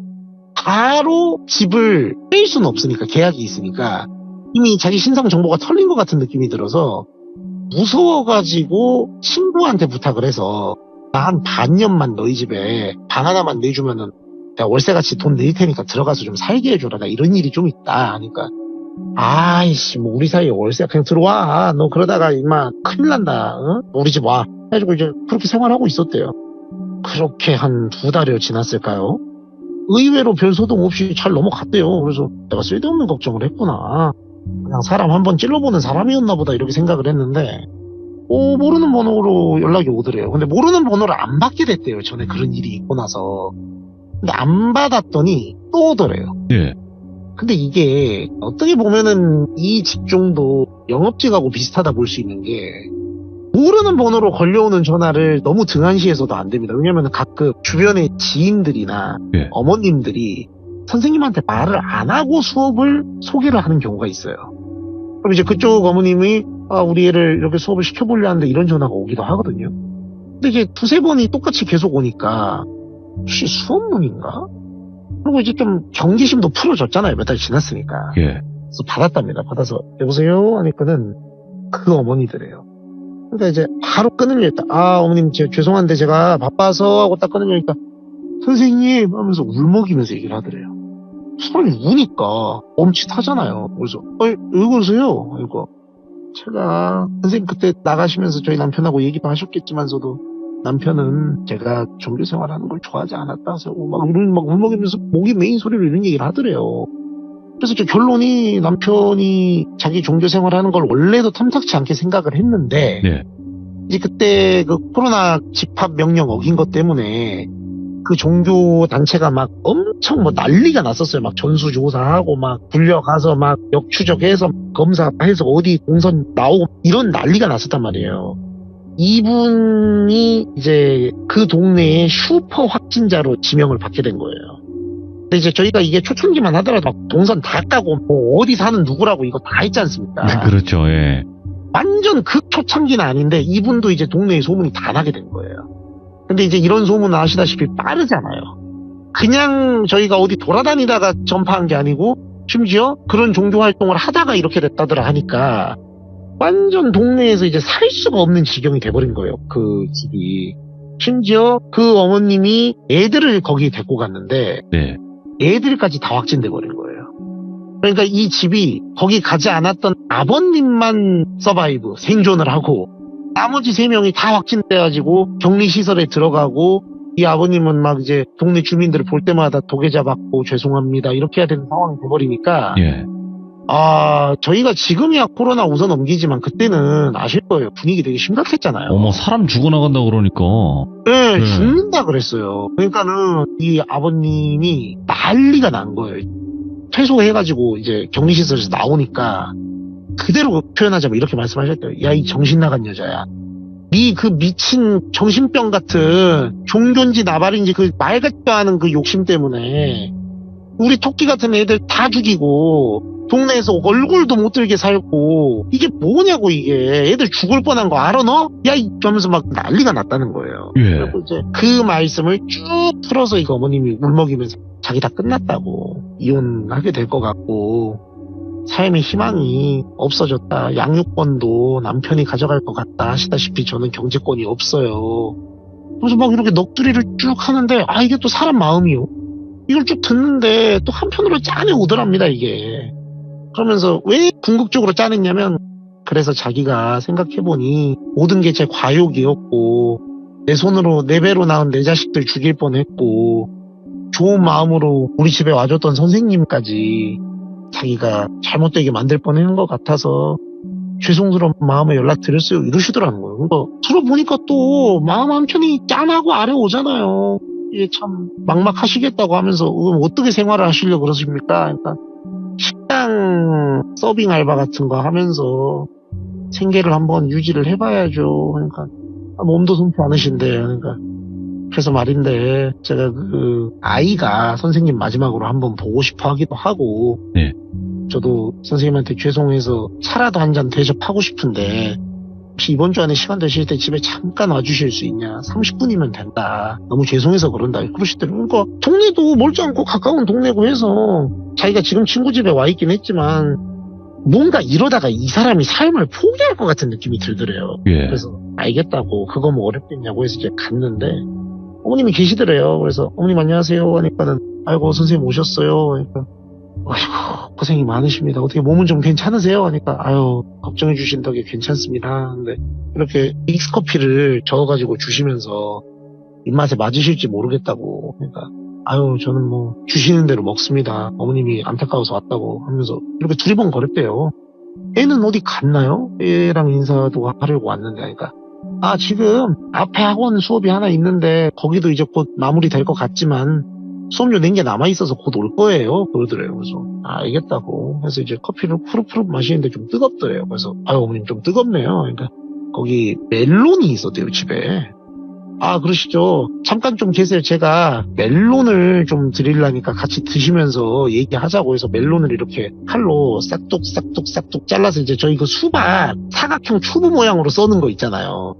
바로 집을 뺄 수는 없으니까 계약이 있으니까 이미 자기 신상 정보가 털린 것 같은 느낌이 들어서 무서워가지고 친구한테 부탁을 해서 나 한 반년만 너희 집에 방 하나만 내주면은 내가 월세같이 돈 낼 테니까 들어가서 좀 살게 해줘라. 나 이런 일이 좀 있다 하니까 아이씨 뭐 우리 사이에 월세 그냥 들어와. 너 그러다가 임마 큰일 난다. 어? 우리 집 와. 해가지고 이제 그렇게 생활하고 있었대요. 그렇게 한 2달여 지났을까요? 의외로 별 소동 없이 잘 넘어갔대요. 그래서 내가 쓸데없는 걱정을 했구나. 그냥 사람 한번 찔러보는 사람이었나 보다 이렇게 생각을 했는데 모르는 번호로 연락이 오더래요. 근데 모르는 번호를 안 받게 됐대요. 전에 그런 일이 있고 나서. 근데 안 받았더니 또 오더래요. 예. 근데 이게 어떻게 보면은 이 직종도 영업직하고 비슷하다 볼 수 있는 게 모르는 번호로 걸려오는 전화를 너무 등한시해서도 안 됩니다. 왜냐면 가끔 주변의 지인들이나 예. 어머님들이 선생님한테 말을 안 하고 수업을 소개를 하는 경우가 있어요. 그럼 이제 그쪽 어머님이 우리 애를 이렇게 수업을 시켜보려 하는데 이런 전화가 오기도 하거든요. 근데 이제 2-3번이 똑같이 계속 오니까 혹시 수업문인가? 그리고 이제 좀 경계심도 풀어졌잖아요. 몇 달 지났으니까. 예. 그래서 받았답니다. 받아서 여보세요? 하니까는 그 어머니들이에요. 그러니까 이제 바로 끊으려 했다. 어머님 죄송한데 제가 바빠서 하고 딱 끊으려니까 선생님 하면서 울먹이면서 얘기를 하더래요. 사람이 우니까 멈칫하잖아요. 그래서 왜 그러세요? 그러니까 제가 선생님 그때 나가시면서 저희 남편하고 얘기도 하셨겠지만서도 남편은 제가 종교 생활하는 걸 좋아하지 않았다 해서 막 울먹이면서 목이 메인 소리로 이런 얘기를 하더래요. 그래서 저 결론이 남편이 자기 종교 생활하는 걸 원래도 탐탁치 않게 생각을 했는데 네. 이제 그때 그 코로나 집합 명령 어긴 것 때문에 그 종교 단체가 막 엄청 뭐 난리가 났었어요. 막 전수조사하고 막 불려가서 막 역추적해서 검사해서 어디 공선 나오고 이런 난리가 났었단 말이에요. 이분이 이제 그 동네의 슈퍼 확진자로 지명을 받게 된 거예요. 근데 이제 저희가 이게 초창기만 하더라도 막 동선 다 까고 뭐 어디 사는 누구라고 이거 다 있지 않습니까? 네, 그렇죠. 예. 완전 극초창기는 아닌데 이분도 이제 동네에 소문이 다 나게 된 거예요. 근데 이제 이런 소문은 아시다시피 빠르잖아요. 그냥 저희가 어디 돌아다니다가 전파한 게 아니고 심지어 그런 종교 활동을 하다가 이렇게 됐다더라 하니까 완전 동네에서 이제 살 수가 없는 지경이 돼버린 거예요. 그 집이. 심지어 그 어머님이 애들을 거기 데리고 갔는데 네. 애들까지 다 확진돼 버린 거예요. 그러니까 이 집이 거기 가지 않았던 아버님만 서바이브 생존을 하고 나머지 3명이 다 확진돼가지고 격리시설에 들어가고 이 아버님은 막 이제 동네 주민들을 볼 때마다 도계자 받고 죄송합니다 이렇게 해야 되는 상황이 돼버리니까 예. 저희가 지금이야 코로나 웃어 넘기지만 그때는 아실 거예요. 분위기 되게 심각했잖아요. 어머, 사람 죽어나간다 그러니까. 네, 죽는다 그랬어요. 그러니까는 이 아버님이 난리가 난 거예요. 퇴소해가지고 이제 격리시설에서 나오니까 그대로 표현하자면 이렇게 말씀하셨대요. 야, 이 정신 나간 여자야. 네 그 미친 정신병 같은 종교인지 나발인지 그 말 같지도 않은 그 욕심 때문에 우리 토끼 같은 애들 다 죽이고 동네에서 얼굴도 못 들게 살고 이게 뭐냐고 이게 애들 죽을 뻔한 거 알아 너? 야 이러면서 막 난리가 났다는 거예요. 예. 그리고 이제 그 말씀을 쭉 풀어서 이거 어머님이 울먹이면서 자기 다 끝났다고 이혼하게 될 것 같고 삶의 희망이 없어졌다. 양육권도 남편이 가져갈 것 같다 하시다시피 저는 경제권이 없어요. 그래서 막 이렇게 넋두리를 쭉 하는데 이게 또 사람 마음이요. 이걸 쭉 듣는데 또 한편으로 짠해 오더랍니다 이게. 그러면서 왜 궁극적으로 짜냈냐면 그래서 자기가 생각해보니 모든 게 제 과욕이었고 내 손으로 4배로 낳은 내 자식들 죽일 뻔했고 좋은 마음으로 우리 집에 와줬던 선생님까지 자기가 잘못되게 만들 뻔한 것 같아서 죄송스러운 마음에 연락드렸어요 이러시더라는 거예요. 그러니까 들어보니까 또 마음 한켠이 짠하고 아래 오잖아요. 이게 참 막막하시겠다고 하면서 어떻게 생활을 하시려고 그러십니까? 그러니까 식당 서빙 알바 같은 거 하면서 생계를 한번 유지를 해봐야죠. 그러니까 몸도 손피 않으신데 그러니까 그래서 말인데 제가 그 아이가 선생님 마지막으로 한번 보고 싶어 하기도 하고 네. 저도 선생님한테 죄송해서 차라도 한 잔 대접하고 싶은데 혹시 이번 주 안에 시간 되실 때 집에 잠깐 와주실 수 있냐? 30분이면 된다. 너무 죄송해서 그런다. 그러시더라고요. 그러니까 동네도 멀지 않고 가까운 동네고 해서 자기가 지금 친구 집에 와 있긴 했지만 뭔가 이러다가 이 사람이 삶을 포기할 것 같은 느낌이 들더래요. 예. 그래서 알겠다고 그거 뭐 어렵겠냐고 해서 이제 갔는데 어머님이 계시더래요. 그래서 어머님 안녕하세요 하니까는 아이고 선생님 오셨어요. 그러니까 아이고 고생이 많으십니다. 어떻게 몸은 좀 괜찮으세요? 하니까 아유 걱정해 주신 덕에 괜찮습니다. 근데 이렇게 믹스커피를 저어가지고 주시면서 입맛에 맞으실지 모르겠다고 그러니까 아유 저는 뭐 주시는 대로 먹습니다. 어머님이 안타까워서 왔다고 하면서 이렇게 두리번 거렸대요. 애는 어디 갔나요? 애랑 인사도 하려고 왔는데 하니까 아 지금 앞에 학원 수업이 하나 있는데 거기도 이제 곧 마무리 될 것 같지만 수업료 낸 게 남아있어서 곧 올 거예요 그러더래요. 그래서 알겠다고 해서 이제 커피를 푸르푸르 마시는데 좀 뜨겁더래요. 그래서 아유 어머님 좀 뜨겁네요. 그러니까 거기 멜론이 있었대요 집에. 아 그러시죠. 잠깐 좀 계세요. 제가 멜론을 좀 드리려니까 같이 드시면서 얘기하자고 해서 멜론을 이렇게 칼로 싹둑 잘라서 이제 저희 그 수박 사각형 튜브 모양으로 써는 거 있잖아요.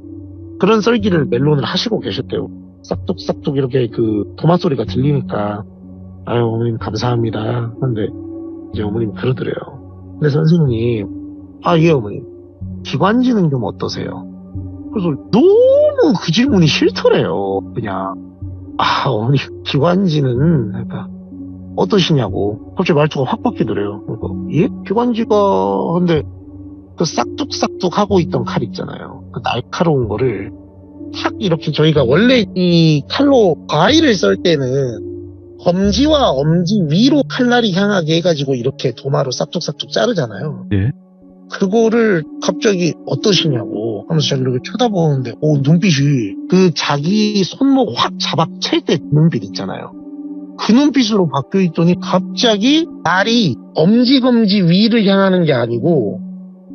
그런 썰기를 멜론을 하시고 계셨대요. 싹둑 이렇게 그 도마 소리가 들리니까 아유 어머님 감사합니다. 근데 이제 어머님 그러더래요. 근데 선생님 아 예 어머님 기관지는 좀 어떠세요? 그래서 너무 그 질문이 싫더래요. 그냥 아 어머니 기관지는 그러니까 어떠시냐고 갑자기 말투가 확 바뀌더래요. 그러니까 예? 기관지가 근데 그 싹둑 하고 있던 칼 있잖아요. 그 날카로운 거를 탁 이렇게 저희가 원래 이 칼로 과일을 썰 때는 검지와 엄지 위로 칼날이 향하게 해가지고 이렇게 도마로 싹둑 자르잖아요. 예. 그거를 갑자기 어떠시냐고 하면서 자기 이렇게 쳐다보는데 눈빛이 그 자기 손목 확 잡아챌 때 눈빛 있잖아요. 그 눈빛으로 바뀌어 있더니 갑자기 날이 엄지검지 위를 향하는 게 아니고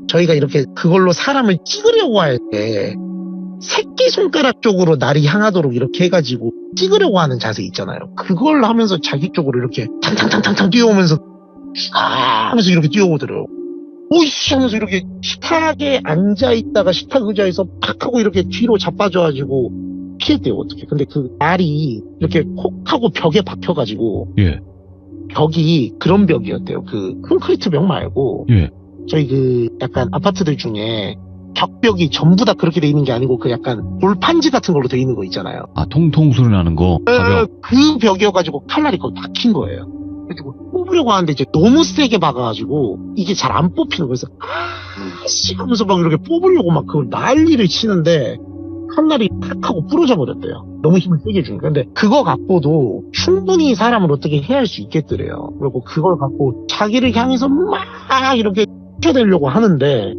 저희가 이렇게 그걸로 사람을 찍으려고 할 때 새끼손가락 쪽으로 날이 향하도록 이렇게 해가지고 찍으려고 하는 자세 있잖아요. 그걸 하면서 자기 쪽으로 이렇게 탕탕 뛰어오면서 하면서 이렇게 뛰어오더래요. 오이씨 하면서 이렇게 식탁에 앉아있다가 식탁 의자에서 팍 하고 이렇게 뒤로 자빠져가지고 피했대요 어떻게. 근데 그 날이 이렇게 콕 하고 벽에 박혀가지고 예. 벽이 그런 벽이었대요. 그 콘크리트 벽 말고 예. 저희 그 약간 아파트들 중에 벽벽이 전부 다 그렇게 돼 있는 게 아니고 그 약간 돌판지 같은 걸로 돼 있는 거 있잖아요. 아, 통통 소리 나는 거. 가벼워. 그 벽이어가지고 칼날이 거기 박힌 거예요. 그래가지고 뽑으려고 하는데 이제 너무 세게 박아가지고 이게 잘 안 뽑히는 거예요. 그래서 아씨 하면서 막 이렇게 뽑으려고 막 그 난리를 치는데 칼날이 탁 하고 부러져 버렸대요. 너무 힘을 세게 주니까. 근데 그거 갖고도 충분히 사람을 어떻게 해할 수 있겠더래요. 그리고 그걸 갖고 자기를 향해서 막 이렇게 쫓아내려고 하는데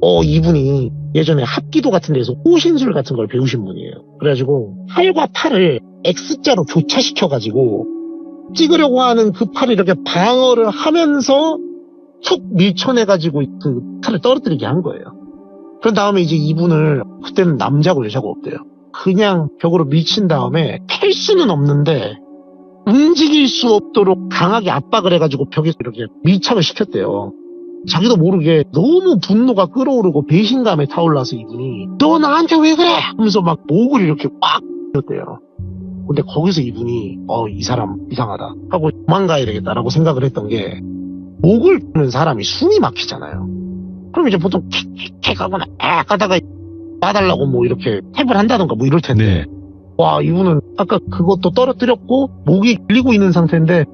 이분이 예전에 합기도 같은 데서 호신술 같은 걸 배우신 분이에요. 그래가지고 팔과 팔을 X자로 교차시켜가지고 찍으려고 하는 그 팔을 이렇게 방어를 하면서 툭 밀쳐내가지고 그 칼을 떨어뜨리게 한 거예요. 그런 다음에 이제 이분을 그때는 남자고 여자고 없대요. 그냥 벽으로 밀친 다음에 팰 수는 없는데 움직일 수 없도록 강하게 압박을 해가지고 벽에 이렇게 밀착을 시켰대요. 자기도 모르게 너무 분노가 끓어오르고 배신감에 타올라서 이분이 너 나한테 왜 그래? 하면서 막 목을 이렇게 꽉 쳤대요. 근데 거기서 이분이 이 사람 이상하다 하고 도망가야 되겠다라고 생각을 했던 게 목을 푸는 사람이 숨이 막히잖아요. 그럼 이제 보통 킥킥킥 하거나 하다가 놔달라고 뭐 이렇게 탭을 한다던가 뭐 이럴 텐데 네. 와 이분은 아까 그것도 떨어뜨렸고 목이 밀리고 있는 상태인데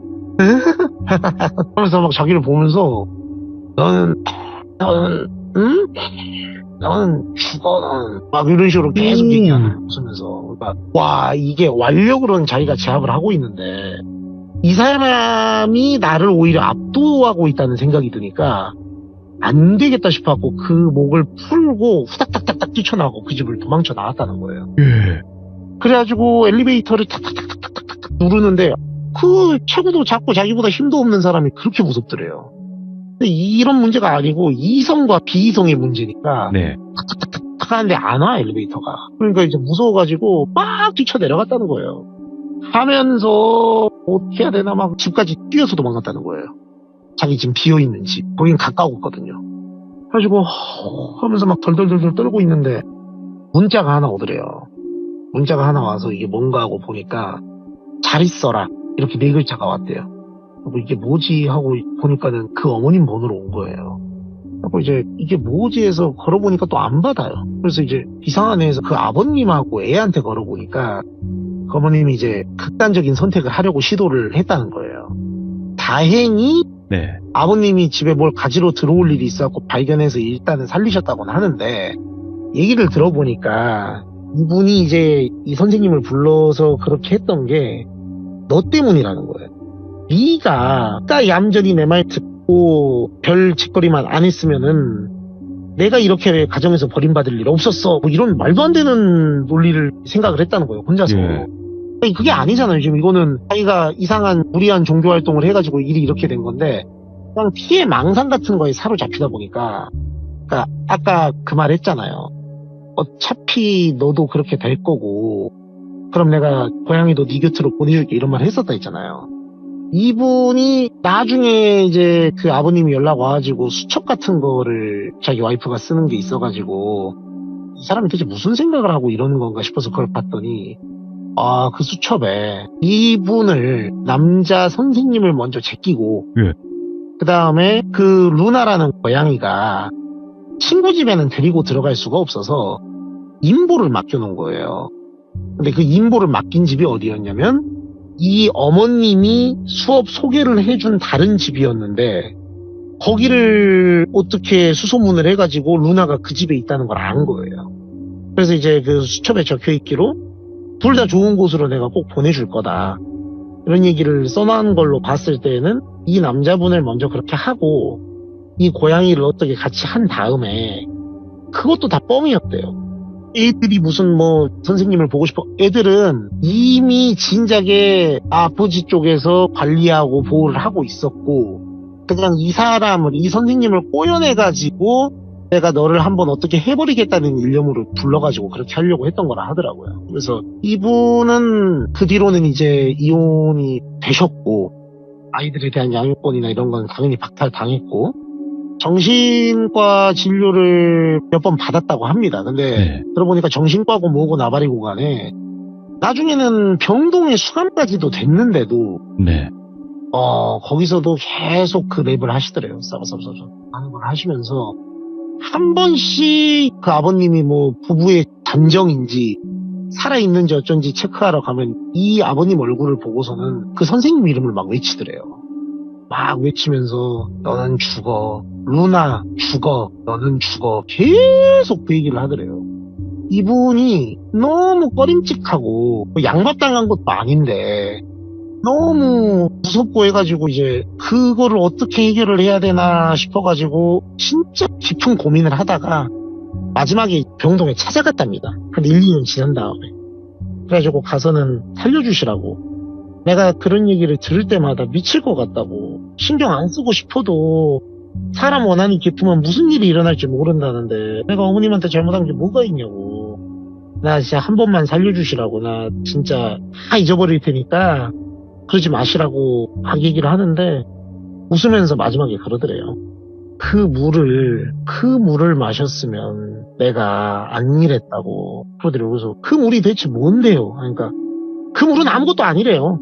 하면서 막 자기를 보면서 너는 응? 너는 죽어 막 이런 식으로 계속 얘기하는 웃으면서 그러니까 와 이게 완력으로는 자기가 제압을 하고 있는데 이 사람이 나를 오히려 압도하고 있다는 생각이 드니까 안 되겠다 싶어갖고 그 목을 풀고 후닥닥닥닥 뛰쳐나가고 그 집을 도망쳐 나왔다는 거예요. 예. 그래가지고 엘리베이터를 탁탁탁탁탁탁 누르는데 그 체구도 작고 자기보다 힘도 없는 사람이 그렇게 무섭더래요. 근데 이런 문제가 아니고 이성과 비이성의 문제니까 네. 탁탁탁탁 하는데 안 와 엘리베이터가. 그러니까 이제 무서워가지고 막 뛰쳐 내려갔다는 거예요. 하면서 어떻게 해야 되나 막 집까지 뛰어서 도망갔다는 거예요. 자기 지금 비어있는 집. 거긴 가까웠거든요. 그래가지고 하면서 막 덜덜덜 떨고 있는데 문자가 하나 오더래요. 문자가 하나 와서 이게 뭔가 하고 보니까 잘 있어라 이렇게 4글자가 왔대요. 이게 뭐지 하고 보니까는 그 어머님 번호로 온 거예요. 그리고 이제 이게 뭐지 해서 걸어보니까 또 안 받아요. 그래서 이제 이상한 애에서 그 아버님하고 애한테 걸어보니까 그 어머님이 이제 극단적인 선택을 하려고 시도를 했다는 거예요. 다행히 네. 아버님이 집에 뭘 가지러 들어올 일이 있어갖고 발견해서 일단은 살리셨다고는 하는데, 얘기를 들어보니까 이분이 이제 이 선생님을 불러서 그렇게 했던 게 너 때문이라는 거예요. 네가 얌전히 내 말 듣고 별 짓거리만 안 했으면은 내가 이렇게 가정에서 버림받을 일 없었어. 뭐 이런 말도 안 되는 논리를 생각을 했다는 거예요, 혼자서. 예. 아니, 그게 아니잖아요. 지금 이거는 자기가 이상한 무리한 종교 활동을 해가지고 일이 이렇게 된 건데, 그냥 피해 망상 같은 거에 사로잡히다 보니까, 그러니까 아까 그 말 했잖아요. 어차피 너도 그렇게 될 거고, 그럼 내가 고양이도 네 곁으로 보내줄게, 이런 말 했었다 했잖아요. 이분이 나중에 이제 그 아버님이 연락 와가지고 수첩 같은 거를 자기 와이프가 쓰는 게 있어가지고, 이 사람이 대체 무슨 생각을 하고 이러는 건가 싶어서 그걸 봤더니, 그 수첩에 이분을 남자 선생님을 먼저 제끼고, 예. 그 다음에 그 루나라는 고양이가 친구 집에는 데리고 들어갈 수가 없어서 임보를 맡겨놓은 거예요. 근데 그 임보를 맡긴 집이 어디였냐면 이 어머님이 수업 소개를 해준 다른 집이었는데, 거기를 어떻게 수소문을 해가지고 루나가 그 집에 있다는 걸 안 거예요. 그래서 이제 그 수첩에 적혀있기로 둘 다 좋은 곳으로 내가 꼭 보내줄 거다, 이런 얘기를 써놓은 걸로 봤을 때는 이 남자분을 먼저 그렇게 하고 이 고양이를 어떻게 같이 한 다음에, 그것도 다 뻥이었대요. 애들이 무슨 뭐 선생님을 보고 싶어, 애들은 이미 진작에 아버지 쪽에서 관리하고 보호를 하고 있었고, 그냥 이 사람을, 이 선생님을 꼬여내가지고 내가 너를 한번 어떻게 해버리겠다는 일념으로 불러가지고 그렇게 하려고 했던 거라 하더라고요. 그래서 이분은 그 뒤로는 이제 이혼이 되셨고, 아이들에 대한 양육권이나 이런 건 당연히 박탈당했고, 정신과 진료를 몇 번 받았다고 합니다. 근데 네. 들어보니까 정신과고 뭐고 나발이고 간에 나중에는 병동에 수감까지도 됐는데도 네. 거기서도 계속 그 랩을 하시더래요. 싸바싸바싸 하는 걸 하시면서 한 번씩 그 아버님이 뭐 부부의 단정인지 살아있는지 어쩐지 체크하러 가면 이 아버님 얼굴을 보고서는 그 선생님 이름을 막 외치더래요. 막 외치면서 너는 죽어, 루나 죽어, 너는 죽어, 계속 그 얘기를 하더래요. 이분이 너무 꺼림칙하고 양밥당한 것도 아닌데 너무 무섭고 해가지고 이제 그거를 어떻게 해결을 해야 되나 싶어가지고 진짜 깊은 고민을 하다가 마지막에 병동에 찾아갔답니다. 한 1, 2년 지난 다음에. 그래가지고 가서는 살려주시라고. 내가 그런 얘기를 들을 때마다 미칠 것 같다고. 신경 안 쓰고 싶어도 사람 원한이 깊으면 무슨 일이 일어날지 모른다는데 내가 어머님한테 잘못한 게 뭐가 있냐고. 나 진짜 한 번만 살려주시라고. 나 진짜 다 잊어버릴 테니까 그러지 마시라고 막 얘기를 하는데 웃으면서 마지막에 그러더래요. 그 물을 마셨으면 내가 안 이랬다고 그러더래요. 그래서 그 물이 대체 뭔데요? 그러니까 그 물은 아무것도 아니래요.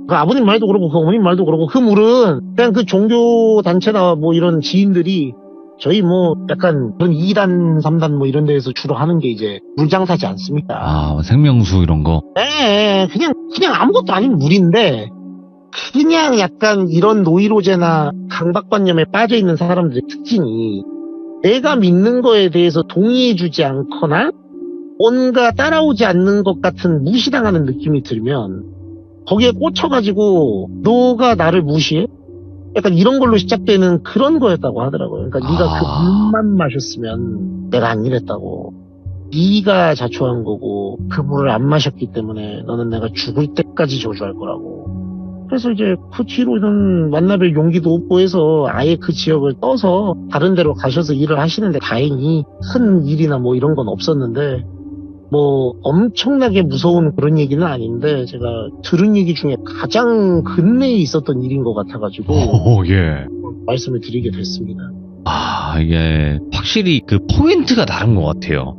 그 아버님 말도 그러고 그 어머님 말도 그러고 그 물은 그냥 그 종교 단체나 뭐 이런 지인들이 저희 뭐 약간 그런 2단, 3단 뭐 이런 데에서 주로 하는 게 이제 물장사지 않습니까? 생명수 이런 거. 네, 그냥 아무것도 아닌 물인데 그냥 약간 이런 노이로제나 강박관념에 빠져 있는 사람들의 특징이 내가 믿는 거에 대해서 동의해주지 않거나 뭔가 따라오지 않는 것 같은 무시당하는 느낌이 들면 거기에 꽂혀가지고 너가 나를 무시해? 약간 이런 걸로 시작되는 그런 거였다고 하더라고요. 그러니까 네가 그 물만 마셨으면 내가 안 이랬다고. 네가 자초한 거고 그 물을 안 마셨기 때문에 너는 내가 죽을 때까지 저주할 거라고. 그래서 이제 그 뒤로는 만나뵐 용기도 없고 해서 아예 그 지역을 떠서 다른 데로 가셔서 일을 하시는데 다행히 큰 일이나 뭐 이런 건 없었는데 뭐 엄청나게 무서운 그런 얘기는 아닌데 제가 들은 얘기 중에 가장 근내에 있었던 일인 것 같아가지고 예. 말씀을 드리게 됐습니다. 이게 확실히 그 포인트가 다른 것 같아요.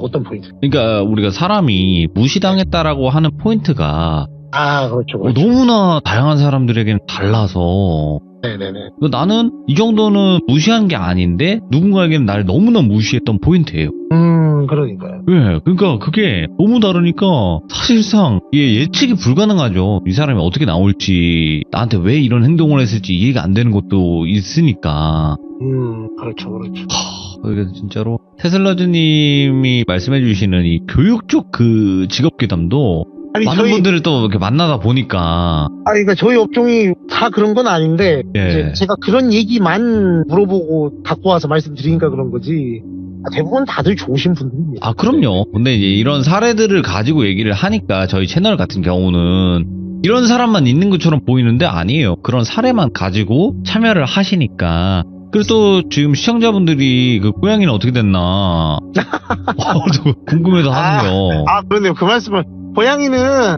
어떤 포인트? 그러니까 우리가 사람이 무시당했다라고 하는 포인트가 그렇죠. 너무나 다양한 사람들에게는 달라서 네네네. 나는 이 정도는 무시한 게 아닌데 누군가에게는 나를 너무나 무시했던 포인트예요. 그러니까요. 왜? 그러니까 그게 너무 다르니까 사실상 이게 예측이 불가능하죠. 이 사람이 어떻게 나올지, 나한테 왜 이런 행동을 했을지 이해가 안 되는 것도 있으니까. 그렇죠, 그렇죠. 그래서 진짜로 테슬라즈님이 말씀해주시는 이 교육 쪽 그 직업괴담도 아니, 많은 분들을 또 이렇게 만나다 보니까. 그러니까 저희 업종이 다 그런 건 아닌데, 예. 이제 제가 그런 얘기만 물어보고 갖고 와서 말씀드리니까 그런 거지. 대부분 다들 좋으신 분들입니다. 아, 그럼요. 근데 이제 이런 사례들을 가지고 얘기를 하니까 저희 채널 같은 경우는 이런 사람만 있는 것처럼 보이는데 아니에요. 그런 사례만 가지고 참여를 하시니까. 그리고 또 지금 시청자분들이 그 고양이는 어떻게 됐나 궁금해도 하네요. 그런데요. 그 말씀을, 고양이는,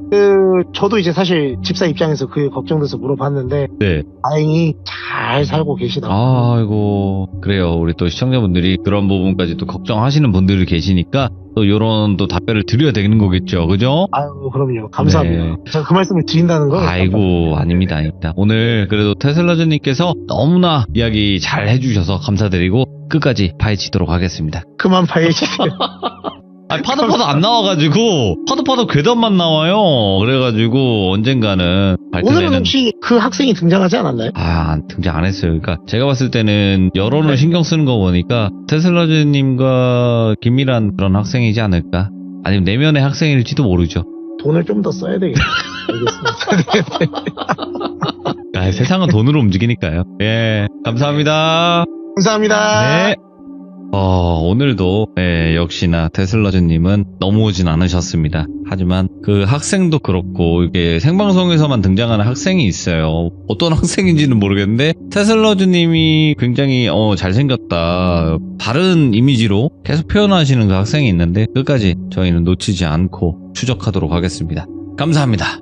저도 이제 사실 집사 입장에서 그 걱정돼서 물어봤는데, 네. 다행히 잘 살고 계시더라고요. 아이고, 그래요. 우리 또 시청자분들이 그런 부분까지 또 걱정하시는 분들이 계시니까 또 요런 또 답변을 드려야 되는 거겠죠. 그죠? 아유, 그럼요. 감사합니다. 네. 제가 그 말씀을 드린다는 거. 아이고, 아닙니다, 아닙니다. 오늘 그래도 테슬라즈님께서 너무나 이야기 잘 해주셔서 감사드리고 끝까지 파헤치도록 하겠습니다. 그만 파헤치세요. 파도 안 나와가지고 파도 괴담만 나와요. 그래가지고 언젠가는 오늘은 혹시 그 학생이 등장하지 않았나요? 등장 안 했어요. 그러니까 제가 봤을 때는 여론을 신경 쓰는 거 보니까 테슬라즈님과 긴밀한 그런 학생이지 않을까? 아니면 내면의 학생일지도 모르죠. 돈을 좀 더 써야 되겠다. 알겠습니다. 세상은 돈으로 움직이니까요. 예, 감사합니다. 감사합니다. 네. 오늘도 역시나 테슬라즈님은 넘어오진 않으셨습니다. 하지만 그 학생도 그렇고 이게 생방송에서만 등장하는 학생이 있어요. 어떤 학생인지는 모르겠는데 테슬라즈님이 굉장히 잘생겼다, 다른 이미지로 계속 표현하시는 그 학생이 있는데 끝까지 저희는 놓치지 않고 추적하도록 하겠습니다. 감사합니다.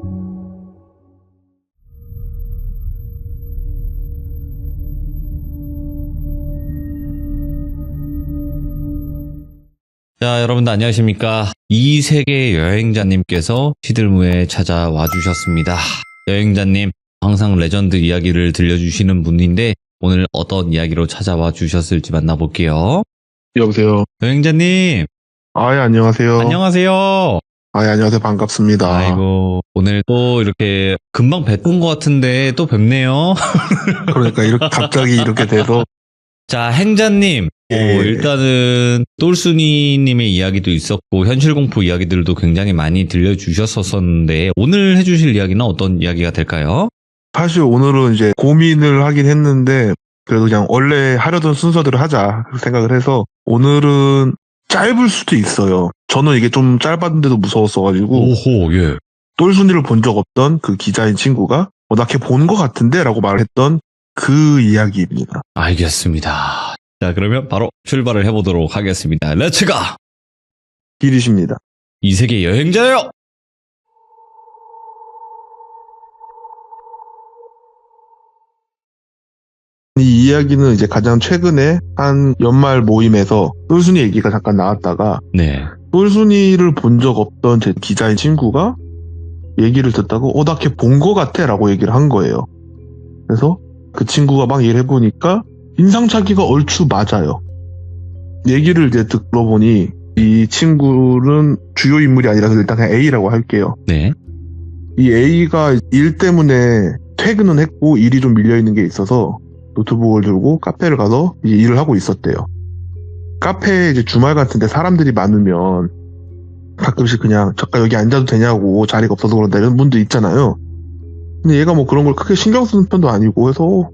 자, 여러분들 안녕하십니까. 이세계 여행자님께서 시들무에 찾아와 주셨습니다. 여행자님, 항상 레전드 이야기를 들려주시는 분인데 오늘 어떤 이야기로 찾아와 주셨을지 만나볼게요. 여보세요. 여행자님. 예, 안녕하세요. 안녕하세요. 안녕하세요. 반갑습니다. 아이고, 오늘 또 이렇게 금방 뵀던 것 같은데 또 뵙네요. 그러니까 이렇게 갑자기 이렇게 돼서. 자, 행자님. 예. 일단은 똘순이님의 이야기도 있었고 현실공포 이야기들도 굉장히 많이 들려주셨었는데 오늘 해주실 이야기는 어떤 이야기가 될까요? 사실 오늘은 이제 고민을 하긴 했는데 그래도 그냥 원래 하려던 순서대로 하자 생각을 해서 오늘은 짧을 수도 있어요. 저는 이게 좀 짧았는데도 무서웠어가지고. 오호, 예. 똘순이를 본 적 없던 그 기자인 친구가 나 걔 본 것 같은데 라고 말을 했던 그 이야기입니다. 알겠습니다. 자, 그러면 바로 출발을 해보도록 하겠습니다. 렛츠가! 길이십니다. 이세계 여행자요! 이 이야기는 이제 가장 최근에 한 연말 모임에서 똘순이 얘기가 잠깐 나왔다가 네. 똘순이를 본 적 없던 제 기자인 친구가 얘기를 듣다고 나 걔 본 거 같아 라고 얘기를 한 거예요. 그래서 그 친구가 막 얘기를 해보니까 인상착의가 얼추 맞아요. 얘기를 이제 들어보니 이 친구는 주요 인물이 아니라서 일단 그냥 A라고 할게요. 네. 이 A가 일 때문에 퇴근은 했고 일이 좀 밀려있는 게 있어서 노트북을 들고 카페를 가서 이제 일을 하고 있었대요. 카페에 이제 주말 같은데 사람들이 많으면 가끔씩 그냥 잠깐 여기 앉아도 되냐고 자리가 없어서 그런다 이런 분도 있잖아요. 근데 얘가 뭐 그런 걸 크게 신경 쓰는 편도 아니고 해서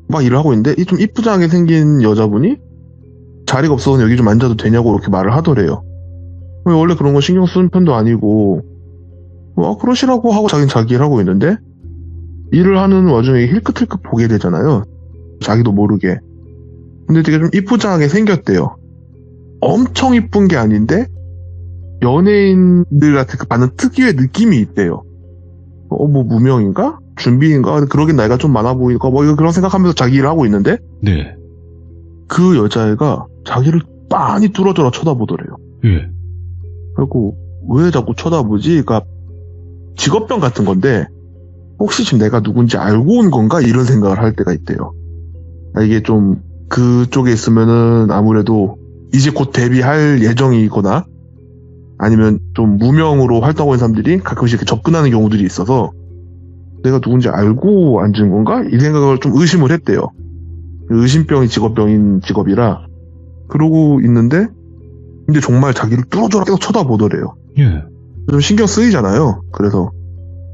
막 일을 하고 있는데 이 좀 이쁘장하게 생긴 여자분이 자리가 없어서 여기 좀 앉아도 되냐고 이렇게 말을 하더래요. 원래 그런 거 신경 쓰는 편도 아니고 그러시라고 하고 자기는 자기 일 하고 있는데 일을 하는 와중에 힐끗힐끗 보게 되잖아요. 자기도 모르게. 근데 되게 좀 이쁘장하게 생겼대요. 엄청 이쁜 게 아닌데 연예인들한테 받는 특유의 느낌이 있대요. 뭐 무명인가? 준비인가? 그러긴 나이가 좀 많아 보이니까 그런 생각하면서 자기 일을 하고 있는데 네. 그 여자애가 자기를 빤히 뚫어져라 쳐다보더래요. 예. 그리고 왜 자꾸 쳐다보지? 그러니까 직업병 같은 건데 혹시 지금 내가 누군지 알고 온 건가? 이런 생각을 할 때가 있대요. 이게 좀 그쪽에 있으면은 아무래도 이제 곧 데뷔할 예정이거나 아니면 좀 무명으로 활동하는 사람들이 가끔씩 이렇게 접근하는 경우들이 있어서 내가 누군지 알고 앉은 건가? 이 생각을 좀 의심을 했대요. 의심병이 직업병인 직업이라 그러고 있는데 근데 정말 자기를 뚫어져라 계속 쳐다보더래요. 예. 좀 신경 쓰이잖아요. 그래서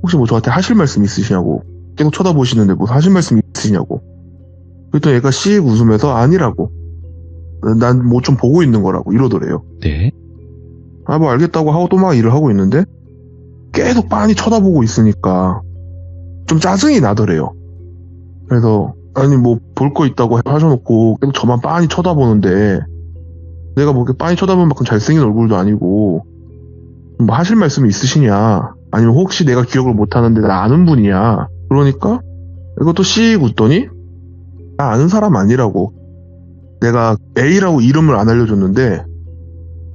혹시 뭐 저한테 하실 말씀 있으시냐고 계속 쳐다보시는데 뭐 하실 말씀 있으시냐고 그랬더니 얘가 씩 웃으면서 아니라고 난 뭐 좀 보고 있는 거라고 이러더래요. 네. 아 뭐 알겠다고 하고 또 막 일을 하고 있는데 계속 빤히 쳐다보고 있으니까 좀 짜증이 나더래요. 그래서 아니 뭐 볼 거 있다고 하셔놓고 계속 저만 빤히 쳐다보는데 내가 뭐 이렇게 빤히 쳐다보는 만큼 잘생긴 얼굴도 아니고 뭐 하실 말씀이 있으시냐 아니면 혹시 내가 기억을 못하는데 나 아는 분이야 그러니까 이것도 씩 웃더니 나 아는 사람 아니라고 내가 A라고 이름을 안 알려줬는데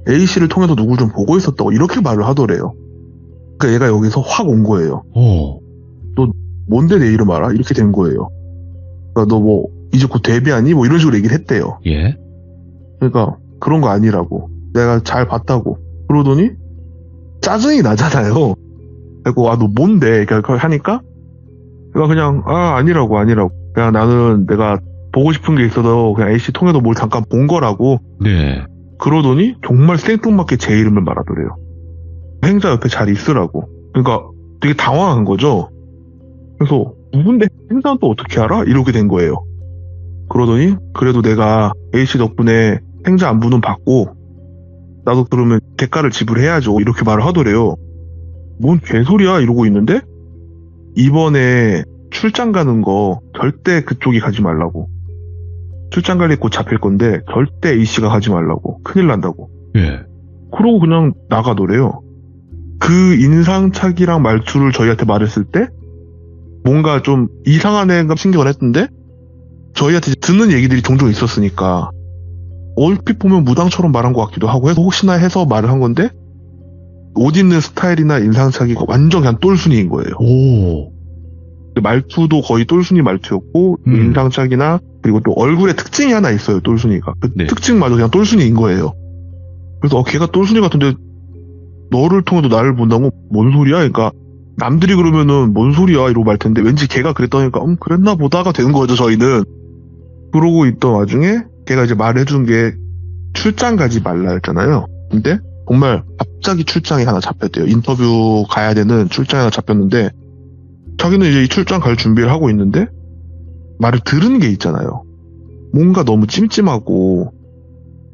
A씨를 통해서 누굴 좀 보고 있었다고 이렇게 말을 하더래요. 그러니까 얘가 여기서 확 온 거예요. 뭔데 내 이름 알아? 이렇게 된 거예요. 그러니까 너 뭐 이제 곧 데뷔하니? 뭐 이런 식으로 얘기를 했대요. 예. 그러니까 그런 거 아니라고 내가 잘 봤다고 그러더니 짜증이 나잖아요. 그리고 아 너 뭔데? 그러니까 하니까 내가 그냥 아니라고 그냥 나는 내가 보고 싶은 게 있어서 그냥 A씨 통해서 뭘 잠깐 본 거라고 네. 그러더니 정말 생뚱맞게 제 이름을 말하더래요. 행자 옆에 잘 있으라고. 그러니까 되게 당황한 거죠. 그래서 누군데 행자는 또 어떻게 알아? 이렇게 된 거예요. 그러더니 그래도 내가 A씨 덕분에 행자 안부는 받고 나도 그러면 대가를 지불해야죠. 이렇게 말을 하더래요. 뭔 개소리야 이러고 있는데 이번에 출장 가는 거 절대 그쪽이 가지 말라고. 출장 갈 일 곧 잡힐 건데 절대 A씨가 가지 말라고. 큰일 난다고. 예. 그러고 그냥 나가더래요. 그 인상착의랑 말투를 저희한테 말했을 때 뭔가 좀 이상한 애가 신경을 했는데 저희한테 듣는 얘기들이 종종 있었으니까 얼핏 보면 무당처럼 말한 것 같기도 하고 해서 혹시나 해서 말을 한 건데 옷 입는 스타일이나 인상착의가 완전 그냥 똘순이인 거예요. 오. 말투도 거의 똘순이 말투였고 인상착의나 그리고 또 얼굴에 특징이 하나 있어요. 똘순이가. 그 네. 특징마저 그냥 똘순이인 거예요. 그래서 걔가 똘순이 같은데 너를 통해서 나를 본다고? 뭔 소리야? 그러니까 남들이 그러면은 뭔 소리야? 이러고 말 텐데 왠지 걔가 그랬다니까 그랬나 보다가 되는 거죠. 저희는. 그러고 있던 와중에 걔가 이제 말해준 게 출장 가지 말라 했잖아요. 근데 정말 갑자기 출장이 하나 잡혔대요. 인터뷰 가야 되는 출장이 하나 잡혔는데 자기는 이제 이 출장 갈 준비를 하고 있는데 말을 들은 게 있잖아요. 뭔가 너무 찜찜하고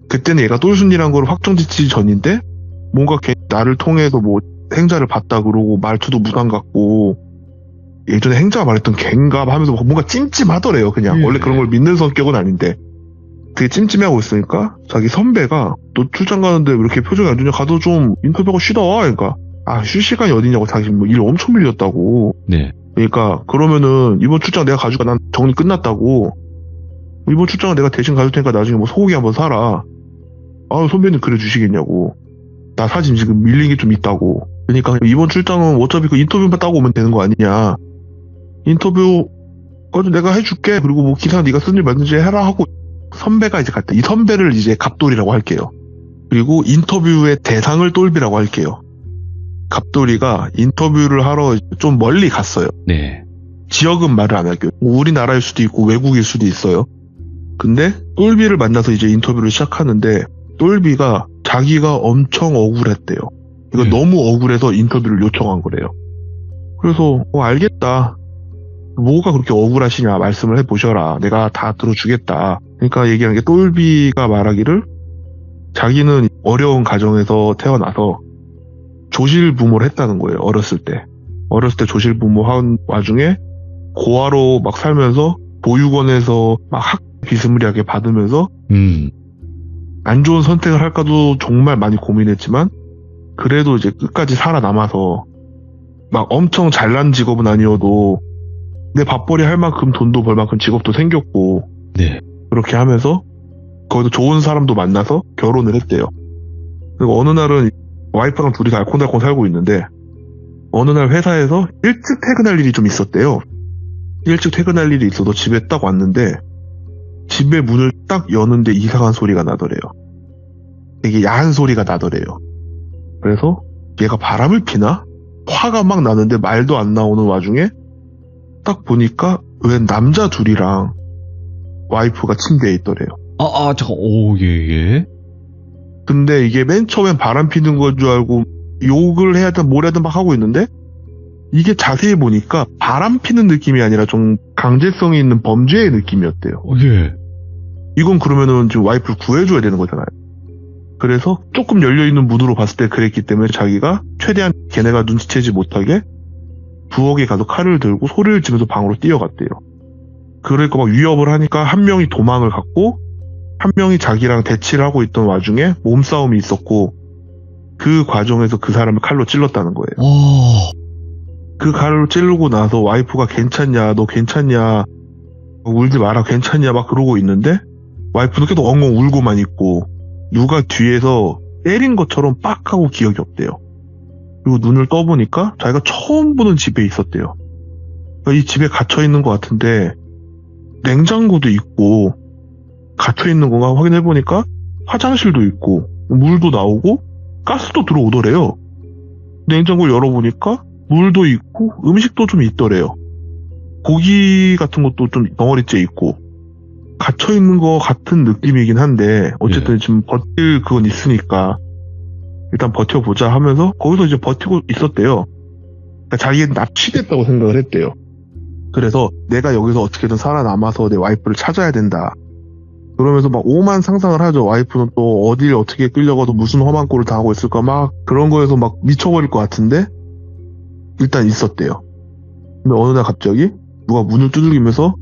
그때는 얘가 똘순이란 걸 확정짓기 전인데 뭔가 걔 나를 통해서 뭐 행자를 봤다 그러고 말투도 무당 같고 예전에 행자가 말했던 걘가 하면서 뭔가 찜찜하더래요. 그냥 원래 그런 걸 믿는 성격은 아닌데 되게 찜찜해하고 있으니까 자기 선배가 너 출장 가는데 왜 이렇게 표정이 안 좋냐 가도 좀 인터뷰하고 쉬다 와. 그러니까 쉴 시간이 어디냐고 자기 뭐 일 엄청 밀렸다고. 네. 그러니까 그러면은 이번 출장 내가 가져가 난 정리 끝났다고. 이번 출장은 내가 대신 가줄 테니까 나중에 뭐 소고기 한번 사라. 선배님 그래 주시겠냐고. 나 사진 지금 밀린 게 좀 있다고. 그러니까 이번 출장은 어차피 그 인터뷰만 따고 오면 되는 거 아니냐. 인터뷰 내가 해줄게. 그리고 뭐 기사 네가 쓴 일 맞는지 해라 하고 선배가 이제 갔다. 이 선배를 이제 갑돌이라고 할게요. 그리고 인터뷰의 대상을 똘비라고 할게요. 갑돌이가 인터뷰를 하러 좀 멀리 갔어요. 네. 지역은 말을 안 할게요. 우리나라일 수도 있고 외국일 수도 있어요. 근데 똘비를 만나서 이제 인터뷰를 시작하는데 똘비가 자기가 엄청 억울했대요. 이거 너무 억울해서 인터뷰를 요청한 거래요. 그래서 알겠다. 뭐가 그렇게 억울하시냐 말씀을 해보셔라. 내가 다 들어주겠다. 그러니까 얘기한 게 똘비가 말하기를 자기는 어려운 가정에서 태어나서 조실부모를 했다는 거예요. 어렸을 때 조실부모 한 와중에 고아로 막 살면서 보육원에서 막 학 비스무리하게 받으면서 안 좋은 선택을 할까도 정말 많이 고민했지만 그래도 이제 끝까지 살아남아서 막 엄청 잘난 직업은 아니어도 내 밥벌이 할 만큼 돈도 벌 만큼 직업도 생겼고 네. 그렇게 하면서 거기서 좋은 사람도 만나서 결혼을 했대요. 그리고 어느 날은 와이프랑 둘이 알콩달콩 살고 있는데 어느 날 회사에서 일찍 퇴근할 일이 좀 있었대요. 일찍 퇴근할 일이 있어서 집에 딱 왔는데 집에 문을 딱 여는데 이상한 소리가 나더래요. 되게 야한 소리가 나더래요. 그래서 얘가 바람을 피나? 화가 막 나는데 말도 안 나오는 와중에 딱 보니까 웬 남자 둘이랑 와이프가 침대에 있더래요. 잠깐, 예. 근데 이게 맨 처음엔 바람 피는 건 줄 알고 욕을 해야 되든 뭘 해야든 막 하고 있는데 이게 자세히 보니까 바람 피는 느낌이 아니라 좀 강제성이 있는 범죄의 느낌이었대요. 예. 이건 그러면은 지금 와이프를 구해줘야 되는 거잖아요. 그래서 조금 열려있는 문으로 봤을 때 그랬기 때문에 자기가 최대한 걔네가 눈치채지 못하게 부엌에 가서 칼을 들고 소리를 지르면서 방으로 뛰어갔대요. 그러니까 막 위협을 하니까 한 명이 도망을 갔고 한 명이 자기랑 대치를 하고 있던 와중에 몸싸움이 있었고 그 과정에서 그 사람을 칼로 찔렀다는 거예요. 그 칼로 찌르고 나서 와이프가 괜찮냐, 너 괜찮냐, 울지 마라, 괜찮냐 막 그러고 있는데 와이프는 계속 엉엉 울고만 있고 누가 뒤에서 때린 것처럼 빡 하고 기억이 없대요. 그리고 눈을 떠보니까 자기가 처음 보는 집에 있었대요. 그러니까 이 집에 갇혀있는 것 같은데 냉장고도 있고 갇혀있는 건가 확인해보니까 화장실도 있고 물도 나오고 가스도 들어오더래요. 냉장고를 열어보니까 물도 있고 음식도 좀 있더래요. 고기 같은 것도 좀 덩어리째 있고 갇혀있는 것 같은 느낌이긴 한데 어쨌든 지금 버틸 그건 있으니까 일단 버텨보자 하면서 거기서 이제 버티고 있었대요. 그러니까 자기는 납치됐다고 생각을 했대요. 그래서 내가 여기서 어떻게든 살아남아서 내 와이프를 찾아야 된다. 그러면서 막 오만 상상을 하죠. 와이프는 또 어딜 어떻게 끌려가도 무슨 험한 꼴을 당하고 있을까 막 그런 거에서 막 미쳐버릴 것 같은데 일단 있었대요. 근데 어느 날 갑자기 누가 문을 두들기면서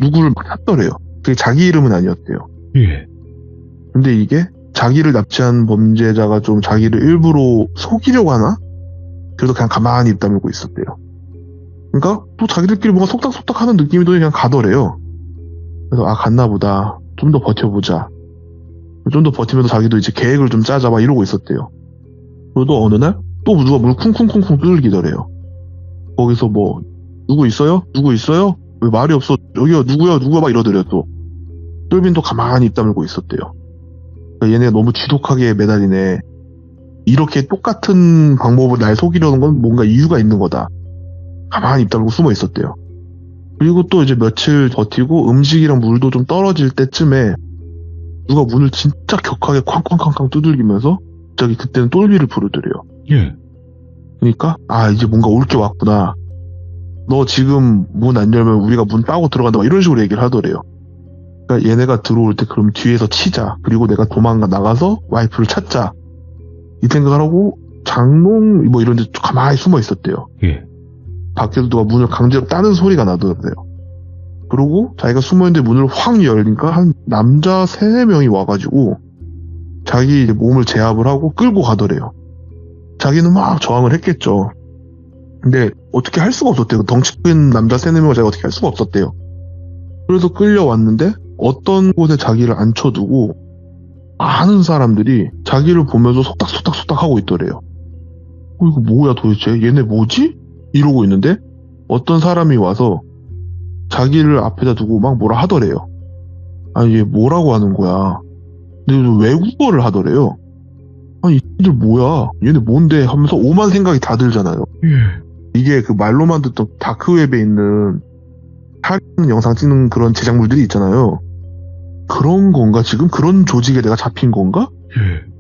누구를 막 샀더래요. 그게 자기 이름은 아니었대요. 예. 근데 이게 자기를 납치한 범죄자가 좀 자기를 일부러 속이려고 하나? 그래서 그냥 가만히 입 다물고 있었대요. 그러니까 또 자기들끼리 뭔가 속닥속닥 하는 느낌이 또 그냥 가더래요. 그래서 갔나 보다. 좀 더 버텨보자. 좀 더 버티면서 자기도 이제 계획을 좀 짜자 막 이러고 있었대요. 그리고 또 어느 날 또 누가 물 쿵쿵쿵쿵 두들기더래요. 거기서 뭐 누구 있어요? 누구 있어요? 왜 말이 없어? 여기요 누구야 누구야 막 이러더래요 또. 똘빈도 가만히 입 다물고 있었대요. 그러니까 얘네가 너무 지독하게 매달리네. 이렇게 똑같은 방법으로 날 속이려는 건 뭔가 이유가 있는 거다. 가만히 입 다물고 숨어 있었대요. 그리고 또 이제 며칠 버티고 음식이랑 물도 좀 떨어질 때쯤에 누가 문을 진짜 격하게 쾅쾅쾅쾅 두들기면서 갑자기 그때는 똘비를 부르더래요. 예. 그러니까 이제 뭔가 올 게 왔구나. 너 지금 문 안 열면 우리가 문 따고 들어간다 막 이런 식으로 얘기를 하더래요. 그러니까 얘네가 들어올 때 그럼 뒤에서 치자. 그리고 내가 나가서 와이프를 찾자. 이 생각을 하고 장롱 뭐 이런 데 가만히 숨어 있었대요. 예. 밖에서 누가 문을 강제로 따는 소리가 나더래요. 그러고 자기가 숨어있는데 문을 확 열니까 한 남자 3-4명이 와가지고 자기 이제 몸을 제압을 하고 끌고 가더래요. 자기는 막 저항을 했겠죠. 근데 어떻게 할 수가 없었대요. 덩치 큰 남자 3-4명을 자기가 어떻게 할 수가 없었대요. 그래서 끌려왔는데 어떤 곳에 자기를 앉혀두고 많은 사람들이 자기를 보면서 속닥속닥 하고 있더래요. 이거 뭐야 도대체? 얘네 뭐지? 이러고 있는데 어떤 사람이 와서 자기를 앞에다 두고 막 뭐라 하더래요. 얘 뭐라고 하는 거야? 근데 외국어를 하더래요. 이들 뭐야? 얘네 뭔데? 하면서 오만 생각이 다 들잖아요. 예. 이게 그 말로만 듣던 다크웹에 있는 살인 영상 찍는 그런 제작물들이 있잖아요. 그런 건가 지금? 그런 조직에 내가 잡힌 건가? 예.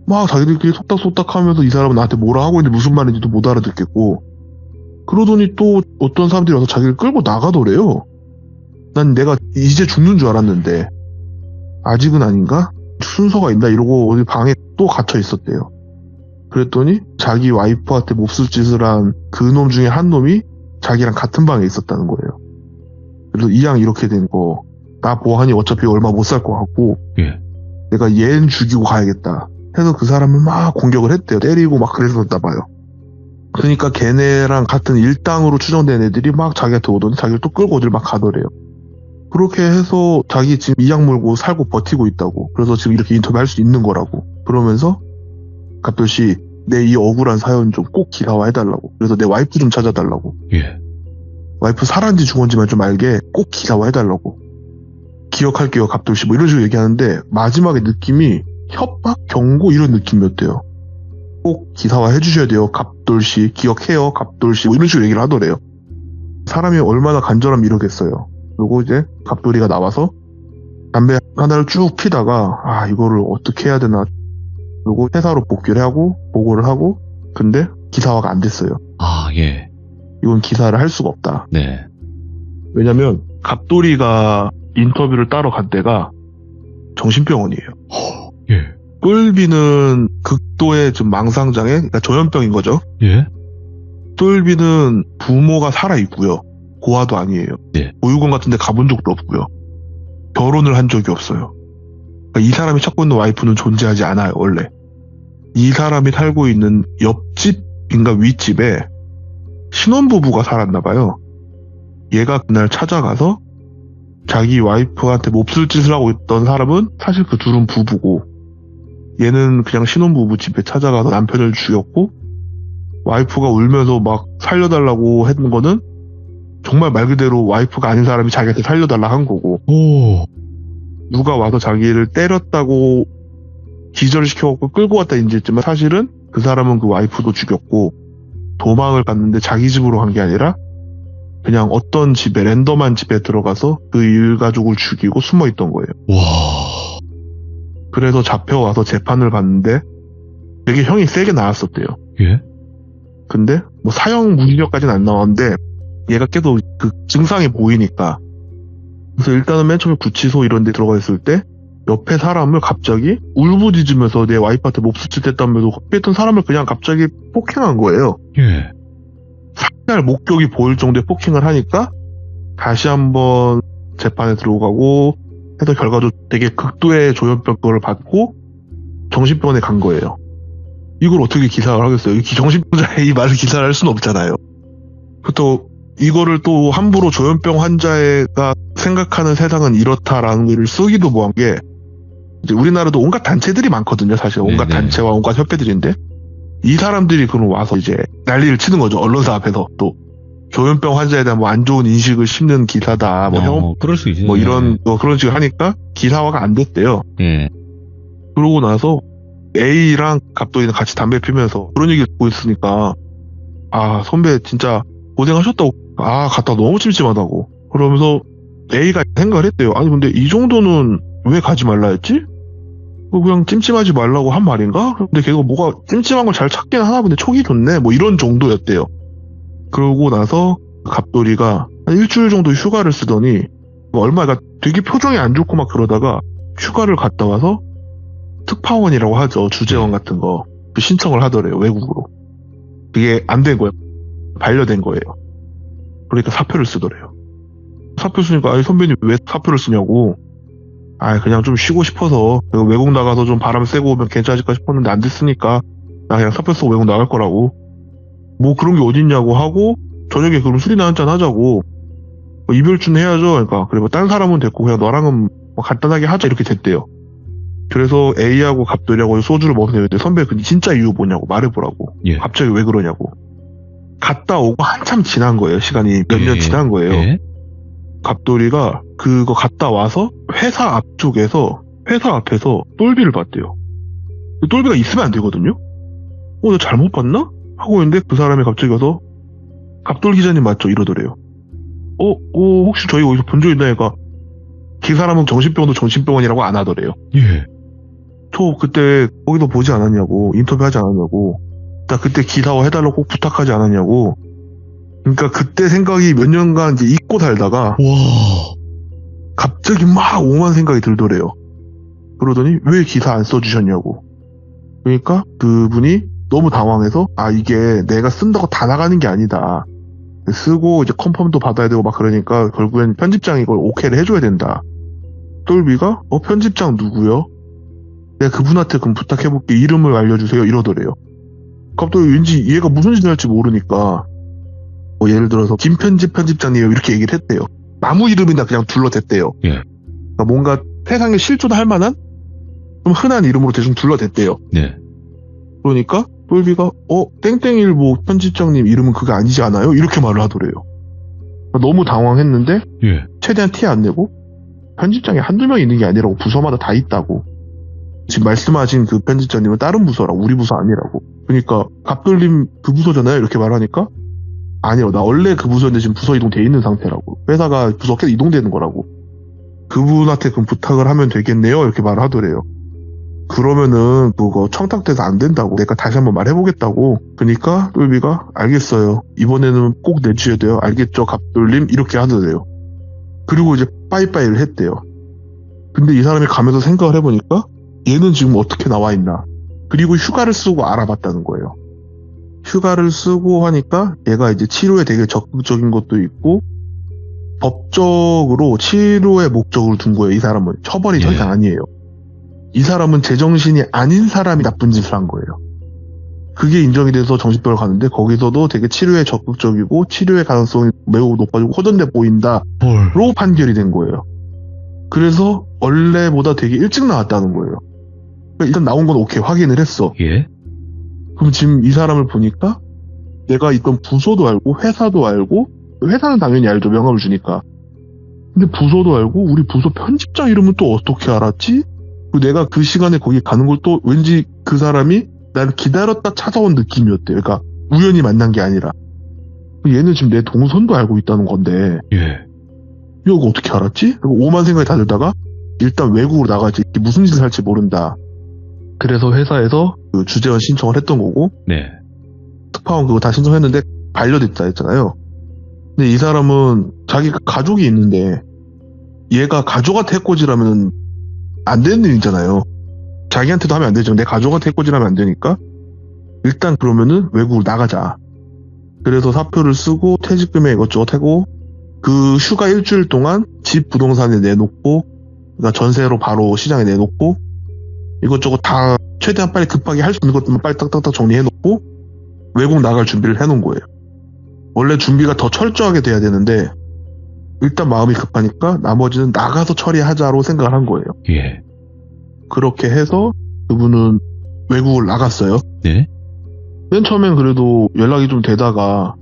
막 자기들끼리 속닥속닥 하면서 이 사람은 나한테 뭐라 하고 있는데 무슨 말인지도 못 알아듣겠고 그러더니 또 어떤 사람들이 와서 자기를 끌고 나가더래요. 난 내가 이제 죽는 줄 알았는데 아직은 아닌가? 순서가 있나? 이러고 어디 방에 또 갇혀 있었대요. 그랬더니 자기 와이프한테 몹쓸 짓을 한 그 놈 중에 한 놈이 자기랑 같은 방에 있었다는 거예요. 그래서 이왕 이렇게 된 거 나 보아하니 어차피 얼마 못 살 것 같고 예. 내가 얘는 죽이고 가야겠다 해서 그 사람을 막 공격을 했대요. 때리고 막 그랬었나 봐요. 그러니까 걔네랑 같은 일당으로 추정된 애들이 막 자기한테 오더니 자기를 또 끌고 어딜 막 가더래요. 그렇게 해서 자기 지금 이악 물고 살고 버티고 있다고. 그래서 지금 이렇게 인터뷰할 수 있는 거라고. 그러면서 갑별씨 내 이 억울한 사연 좀 꼭 기사화해달라고. 그래서 내 와이프 좀 찾아달라고. 예. 와이프 살았는지 죽었는지만 좀 알게 꼭 기사화해달라고. 기억할게요, 갑돌씨. 뭐 이런 식으로 얘기하는데 마지막에 느낌이 협박, 경고 이런 느낌이었대요. 꼭 기사화 해주셔야 돼요, 갑돌씨. 기억해요, 갑돌씨. 뭐 이런 식으로 얘기를 하더래요. 사람이 얼마나 간절하면 이러겠어요. 그리고 이제 갑돌이가 나와서 담배 하나를 쭉 피다가 이거를 어떻게 해야 되나. 그리고 회사로 복귀를 하고 보고를 하고 근데 기사화가 안 됐어요. 예. 이건 기사를 할 수가 없다. 네. 왜냐면 갑돌이가 인터뷰를 따러 간 데가 정신병원이에요. 예. 똘비는 극도의 좀 망상장애, 그러니까 조현병인 거죠. 예. 똘비는 부모가 살아있고요. 고아도 아니에요. 예. 보육원 같은 데 가본 적도 없고요. 결혼을 한 적이 없어요. 그러니까 이 사람이 찾고 있는 와이프는 존재하지 않아요, 원래. 이 사람이 살고 있는 옆집인가 윗집에 신혼부부가 살았나 봐요. 얘가 그날 찾아가서 자기 와이프한테 몹쓸 짓을 하고 있던 사람은 사실 그 둘은 부부고 얘는 그냥 신혼부부 집에 찾아가서 남편을 죽였고 와이프가 울면서 막 살려달라고 했던 거는 정말 말 그대로 와이프가 아닌 사람이 자기한테 살려달라 한 거고 오. 누가 와서 자기를 때렸다고 기절시켜갖고 끌고 왔다 인지했지만 사실은 그 사람은 그 와이프도 죽였고 도망을 갔는데 자기 집으로 간 게 아니라 그냥 어떤 집에 랜덤한 집에 들어가서 그 일가족을 죽이고 숨어 있던 거예요. 와. 그래서 잡혀와서 재판을 받는데 되게 형이 세게 나왔었대요. 예. 근데 뭐 사형 무기력까지는 안 나왔는데 얘가 계속 그 증상이 보이니까 그래서 일단은 맨 처음에 구치소 이런 데 들어가 있을 때 옆에 사람을 갑자기 울부짖으면서 내 와이프한테 몹쓸 짓 했다면서 옆에 있던 사람을 그냥 갑자기 폭행한 거예요. 예. 살날 목격이 보일 정도의 폭행을 하니까 다시 한번 재판에 들어가고 해서 결과도 되게 극도의 조현병을 받고 정신병원에 간 거예요. 이걸 어떻게 기사를 하겠어요? 정신병자의 이 말을 기사를 할 수는 없잖아요. 또 이거를 또 함부로 조현병 환자가 생각하는 세상은 이렇다라는 걸 쓰기도 뭐한 게 이제 우리나라도 온갖 단체들이 많거든요. 사실 온갖 네네. 단체와 온갖 협회들인데 이 사람들이 그럼 와서 이제 난리를 치는 거죠. 언론사 앞에서 또 조현병 환자에 대한 뭐 안 좋은 인식을 심는 기사다. 그럴 수 있어요. 뭐 이런 그런 식으로 하니까 기사화가 안 됐대요. 예. 그러고 나서 A랑 갑돌이는 같이 담배 피면서 그런 얘기 듣고 있으니까 선배 진짜 고생하셨다고 갔다 너무 찜찜하다고 그러면서 A가 생각을 했대요. 아니 근데 이 정도는 왜 가지 말라 했지? 그냥 찜찜하지 말라고 한 말인가? 근데 걔가 뭐가 찜찜한 걸 잘 찾긴 하나 본데 촉이 좋네 뭐 이런 정도였대요. 그러고 나서 갑돌이가 한 일주일 정도 휴가를 쓰더니 얼마가 되게 표정이 안 좋고 막 그러다가 휴가를 갔다 와서 특파원이라고 하죠. 주재원 같은 거 그 신청을 하더래요. 외국으로. 그게 안 된 거예요. 반려된 거예요. 그러니까 사표를 쓰더래요. 사표 쓰니까 선배님 왜 사표를 쓰냐고. 그냥 좀 쉬고 싶어서 외국 나가서 좀 바람 쐬고 오면 괜찮을까 싶었는데 안 됐으니까 나 그냥 사표 쓰고 외국 나갈 거라고. 뭐 그런 게 어딨냐고 하고 저녁에 그럼 술이나 한잔 하자고. 이별준 해야죠. 그러니까 그래 뭐 딴 사람은 됐고 그냥 너랑은 뭐 간단하게 하자 이렇게 됐대요. 그래서 A하고 갑돌이하고 소주를 먹는데 선배 그 진짜 이유 뭐냐고 말해보라고. 예. 갑자기 왜 그러냐고. 갔다 오고 한참 지난 거예요. 시간이 몇 년 지난 거예요. 예. 갑돌이가 그거 갔다 와서 회사 앞에서 똘비를 봤대요. 똘비가 있으면 안 되거든요. 나 잘못 봤나? 하고 있는데 그 사람이 갑자기 와서 갑돌 기자님 맞죠? 이러더래요. 혹시 저희 어디서 본 적 있나니까 그 사람은 정신병원도 정신병원이라고 안 하더래요. 예. 저 그때 거기서 보지 않았냐고, 인터뷰하지 않았냐고, 나 그때 기사화 해달라고 꼭 부탁하지 않았냐고. 그러니까 그때 생각이 몇 년간 이제 잊고 살다가 와. 갑자기 막 오만 생각이 들더래요. 그러더니 왜 기사 안 써주셨냐고. 그러니까 그분이 너무 당황해서 이게 내가 쓴다고 다 나가는 게 아니다. 쓰고 이제 컨펌도 받아야 되고 막 그러니까 결국엔 편집장이 이걸 오케이를 해줘야 된다. 똘비가 편집장 누구요? 내가 그분한테 그럼 부탁해볼게. 이름을 알려주세요. 이러더래요. 갑자기 왠지 얘가 무슨 짓을 할지 모르니까 예를 들어서 김편집 편집장님 이렇게 얘기를 했대요. 아무 이름이나 그냥 둘러댔대요. 예. 그러니까 뭔가 세상에 실존할 만한 좀 흔한 이름으로 대충 둘러댔대요. 네. 그러니까 똘비가 땡땡일보 편집장님 이름은 그게 아니지 않아요? 이렇게 말을 하더래요. 너무 당황했는데 예. 최대한 티 안 내고 편집장이 한두 명 있는 게 아니라고 부서마다 다 있다고. 지금 말씀하신 그 편집장님은 다른 부서라고, 우리 부서 아니라고. 그러니까 갑돌림 그 부서잖아요 이렇게 말하니까 아니요, 나 원래 그 부서인데 지금 부서 이동돼 있는 상태라고. 회사가 부서 계속 이동되는 거라고. 그분한테 그럼 부탁을 하면 되겠네요 이렇게 말을 하더래요. 그러면은 그거 청탁돼서 안 된다고, 내가 다시 한번 말해보겠다고. 그러니까 똘비가 알겠어요, 이번에는 꼭 내주셔야 돼요, 알겠죠 갑돌림, 이렇게 하더래요. 그리고 이제 빠이빠이를 했대요. 근데 이 사람이 가면서 생각을 해보니까 얘는 지금 어떻게 나와 있나, 그리고 휴가를 쓰고 알아봤다는 거예요. 휴가를 쓰고 하니까 얘가 이제 치료에 되게 적극적인 것도 있고 법적으로 치료의 목적을 둔 거예요. 이 사람은 처벌이 더 이상 아니에요. 이 사람은 제정신이 아닌 사람이 나쁜 짓을 한 거예요. 그게 인정이 돼서 정신병을 가는데 거기서도 되게 치료에 적극적이고 치료의 가능성이 매우 높아지고 호전돼 보인다로 판결이 된 거예요. 그래서 원래보다 되게 일찍 나왔다는 거예요. 그러니까 일단 나온 건 오케이, 확인을 했어. 예. 그럼 지금 이 사람을 보니까 내가 있던 부서도 알고 회사도 알고, 회사는 당연히 알죠, 명함을 주니까. 근데 부서도 알고 우리 부서 편집장 이름은 또 어떻게 알았지? 그리고 내가 그 시간에 거기 가는 걸 또 왠지 그 사람이 날 기다렸다 찾아온 느낌이었대요. 그러니까 우연히 만난 게 아니라. 얘는 지금 내 동선도 알고 있다는 건데 예. 이거 어떻게 알았지? 그리고 오만 생각이 다 들다가 일단 외국으로 나가지, 무슨 짓을 할지 모른다. 그래서 회사에서 그 주재원 신청을 했던 거고, 네. 특파원 그거 다 신청했는데 반려됐다 했잖아요. 근데 이 사람은 자기가 가족이 있는데 얘가 가족한테 해코지라면 안 되는 일이잖아요. 자기한테도 하면 안 되죠. 내 가족한테 해코지라면 안 되니까 일단 그러면은 외국으로 나가자. 그래서 사표를 쓰고 퇴직금에 이것저것 하고 그 휴가 일주일 동안 집 부동산에 내놓고, 그러니까 전세로 바로 시장에 내놓고 이것저것 다 최대한 빨리 급하게 할 수 있는 것들만 빨리 딱딱딱 정리해놓고 외국 나갈 준비를 해놓은 거예요. 원래 준비가 더 철저하게 돼야 되는데 일단 마음이 급하니까 나머지는 나가서 처리하자로 생각을 한 거예요. 예. 그렇게 해서 그분은 외국을 나갔어요. 네. 맨 처음엔 그래도 연락이 좀 되다가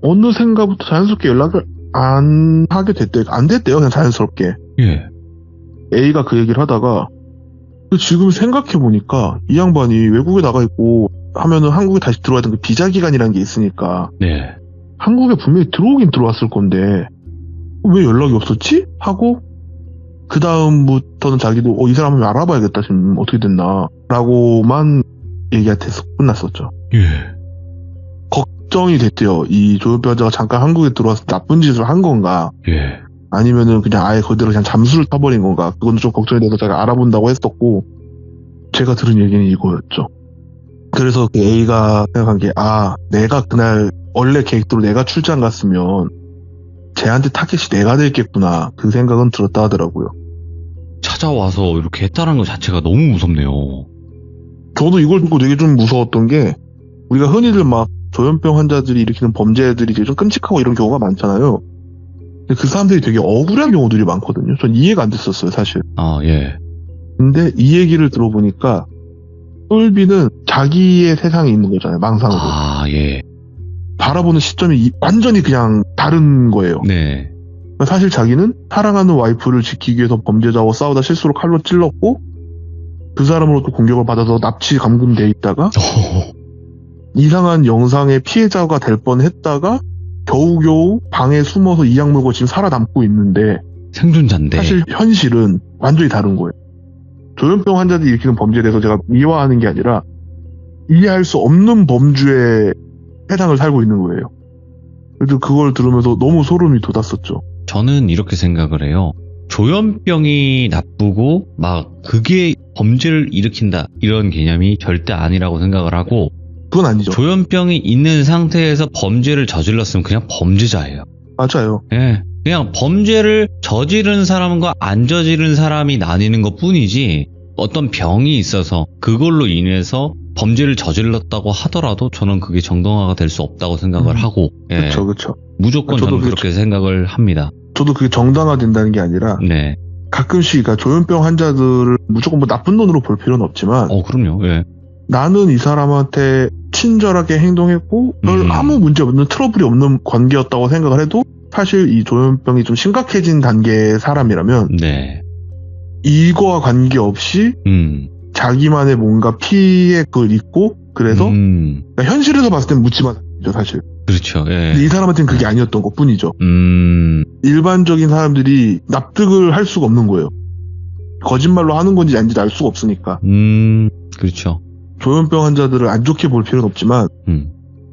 어느샌가부터 자연스럽게 연락을 안 하게 됐대요. 안 됐대요, 그냥 자연스럽게. 예. A가 그 얘기를 하다가 지금 생각해보니까 이 양반이 외국에 나가 있고 하면은 한국에 다시 들어와야 되는 그 비자 기간이라는 게 있으니까 네. 한국에 분명히 들어오긴 들어왔을 건데 왜 연락이 없었지? 하고 그 다음부터는 자기도 이 사람 한번 알아봐야겠다, 지금 어떻게 됐나 라고만 얘기한테 끝났었죠. 예. 걱정이 됐대요. 이 조현병 환자가 잠깐 한국에 들어와서 나쁜 짓을 한 건가, 예. 아니면은 그냥 아예 그대로 그냥 잠수를 타버린 건가, 그건 좀 걱정이 돼서 제가 알아본다고 했었고, 제가 들은 얘기는 이거였죠. 그래서 그 A가 생각한 게, 내가 그날 원래 계획대로 내가 출장 갔으면 쟤한테 타겟이 내가 됐겠구나, 그 생각은 들었다 하더라고요. 찾아와서 이렇게 했다는 것 자체가 너무 무섭네요. 저도 이걸 듣고 되게 좀 무서웠던 게, 우리가 흔히들 막 조현병 환자들이 일으키는 범죄들이 이제 좀 끔찍하고 이런 경우가 많잖아요. 근데 그 사람들이 되게 억울한 경우들이 많거든요. 전 이해가 안 됐었어요, 사실. 아, 예. 근데 이 얘기를 들어보니까 똘비는 자기의 세상에 있는 거잖아요, 망상으로. 아, 예. 바라보는 시점이 완전히 그냥 다른 거예요. 네. 사실 자기는 사랑하는 와이프를 지키기 위해서 범죄자와 싸우다 실수로 칼로 찔렀고 그 사람으로부터 공격을 받아서 납치 감금돼 있다가 이상한 영상의 피해자가 될 뻔했다가 겨우겨우 방에 숨어서 이악 물고 지금 살아남고 있는데, 생존자인데. 사실 현실은 완전히 다른 거예요. 조현병 환자들이 일으키는 범죄에 대해서 제가 미화하는 게 아니라 이해할 수 없는 범주의 세상을 살고 있는 거예요. 그래서 그걸 들으면서 너무 소름이 돋았었죠. 저는 이렇게 생각을 해요. 조현병이 나쁘고 막 그게 범죄를 일으킨다 이런 개념이 절대 아니라고 생각을 하고, 그건 아니죠. 조현병이 있는 상태에서 범죄를 저질렀으면 그냥 범죄자예요. 맞아요. 예. 그냥 범죄를 저지른 사람과 안 저지른 사람이 나뉘는 것 뿐이지, 어떤 병이 있어서 그걸로 인해서 범죄를 저질렀다고 하더라도 저는 그게 정당화가 될 수 없다고 생각을 하고, 예. 그렇죠. 무조건 저도 저는 그렇게 생각을 합니다. 저도 그게 정당화된다는 게 아니라 네. 가끔씩, 그러니까 조현병 환자들을 무조건 뭐 나쁜 놈으로 볼 필요는 없지만 그럼요. 예. 나는 이 사람한테 친절하게 행동했고 별 아무 문제 없는 트러블이 없는 관계였다고 생각을 해도 사실 이 조현병이 좀 심각해진 단계의 사람이라면 네. 이거와 관계없이 자기만의 뭔가 피해를 있고 그래서 그러니까 현실에서 봤을 땐 묻지만 않죠 사실. 그렇죠. 예. 근데 이 사람한테는 그게 아니었던 것 뿐이죠. 일반적인 사람들이 납득을 할 수가 없는 거예요. 거짓말로 하는 건지 아닌지 알 수가 없으니까. 그렇죠. 조현병 환자들을 안 좋게 볼 필요는 없지만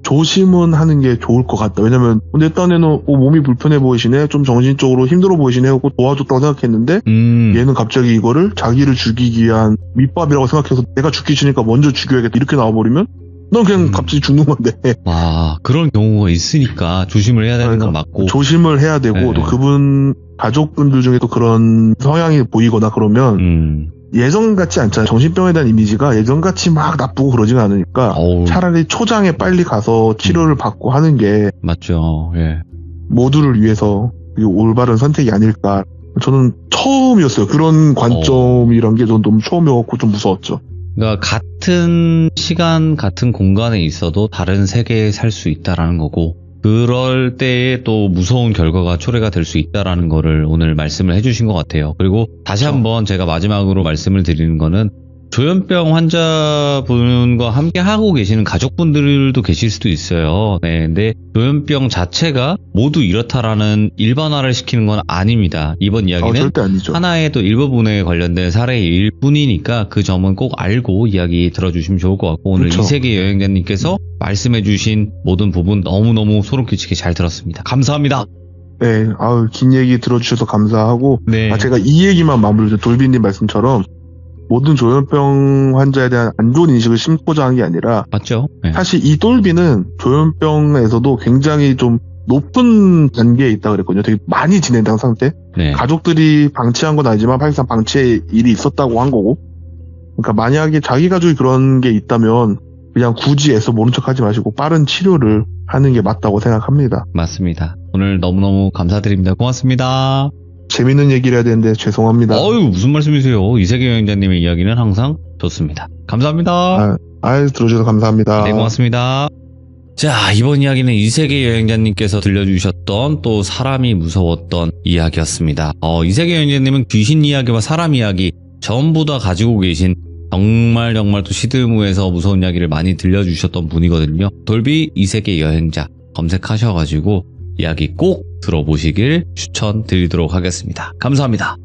조심은 하는 게 좋을 것 같다. 왜냐면 내 딴에는 몸이 불편해 보이시네, 좀 정신적으로 힘들어 보이시네 하고 도와줬다고 생각했는데 얘는 갑자기 이거를 자기를 죽이기 위한 밑밥이라고 생각해서 내가 죽기 싫으니까 먼저 죽여야겠다 이렇게 나와버리면 넌 그냥 갑자기 죽는 건데. 와, 그런 경우가 있으니까 조심을 해야 되는 건 맞고. 조심을 해야 되고 네. 또 그분 가족분들 중에 또 그런 성향이 보이거나 그러면 예전 같지 않잖아요. 정신병에 대한 이미지가 예전같이 막 나쁘고 그러지가 않으니까 차라리 초장에 빨리 가서 치료를 받고 하는 게 맞죠. 예. 모두를 위해서 올바른 선택이 아닐까. 저는 처음이었어요. 그런 관점이란 게 전 너무 처음이었고 좀 무서웠죠. 그러니까 같은 시간, 같은 공간에 있어도 다른 세계에 살 수 있다라는 거고, 그럴 때에 또 무서운 결과가 초래가 될 수 있다라는 거를 오늘 말씀을 해주신 것 같아요. 그리고 다시 한번 제가 마지막으로 말씀을 드리는 거는 조현병 환자분과 함께 하고 계시는 가족분들도 계실 수도 있어요. 네, 근데 조현병 자체가 모두 이렇다라는 일반화를 시키는 건 아닙니다. 이번 이야기는 절대 아니죠. 하나의 또 일부분에 관련된 사례일 뿐이니까 그 점은 꼭 알고 이야기 들어주시면 좋을 것 같고, 오늘 그렇죠. 이세계 여행자님께서 말씀해주신 모든 부분 너무너무 소름 끼치게 잘 들었습니다. 감사합니다. 네, 긴 얘기 들어주셔서 감사하고, 네. 제가 이 얘기만 마무리해서 돌비님 말씀처럼 모든 조현병 환자에 대한 안 좋은 인식을 심고자 하는 게 아니라, 맞죠? 네. 사실 이 돌비는 조현병에서도 굉장히 좀 높은 단계에 있다 그랬거든요. 되게 많이 진행된 상태. 네. 가족들이 방치한 건 아니지만 사실상 방치의 일이 있었다고 한 거고. 그러니까 만약에 자기 가족이 그런 게 있다면 그냥 굳이 애써 모른 척 하지 마시고 빠른 치료를 하는 게 맞다고 생각합니다. 맞습니다. 오늘 너무너무 감사드립니다. 고맙습니다. 재밌는 얘기를 해야 되는데 죄송합니다. 어유 무슨 말씀이세요? 이세계 여행자님의 이야기는 항상 좋습니다. 감사합니다. 들어주셔서 감사합니다. 네, 고맙습니다. 자, 이번 이야기는 이세계 여행자님께서 들려주셨던 또 사람이 무서웠던 이야기였습니다. 이세계 여행자님은 귀신 이야기와 사람 이야기 전부 다 가지고 계신 정말 또 시드무에서 무서운 이야기를 많이 들려주셨던 분이거든요. 돌비 이세계 여행자 검색하셔가지고 이야기 꼭 들어보시길 추천드리도록 하겠습니다. 감사합니다.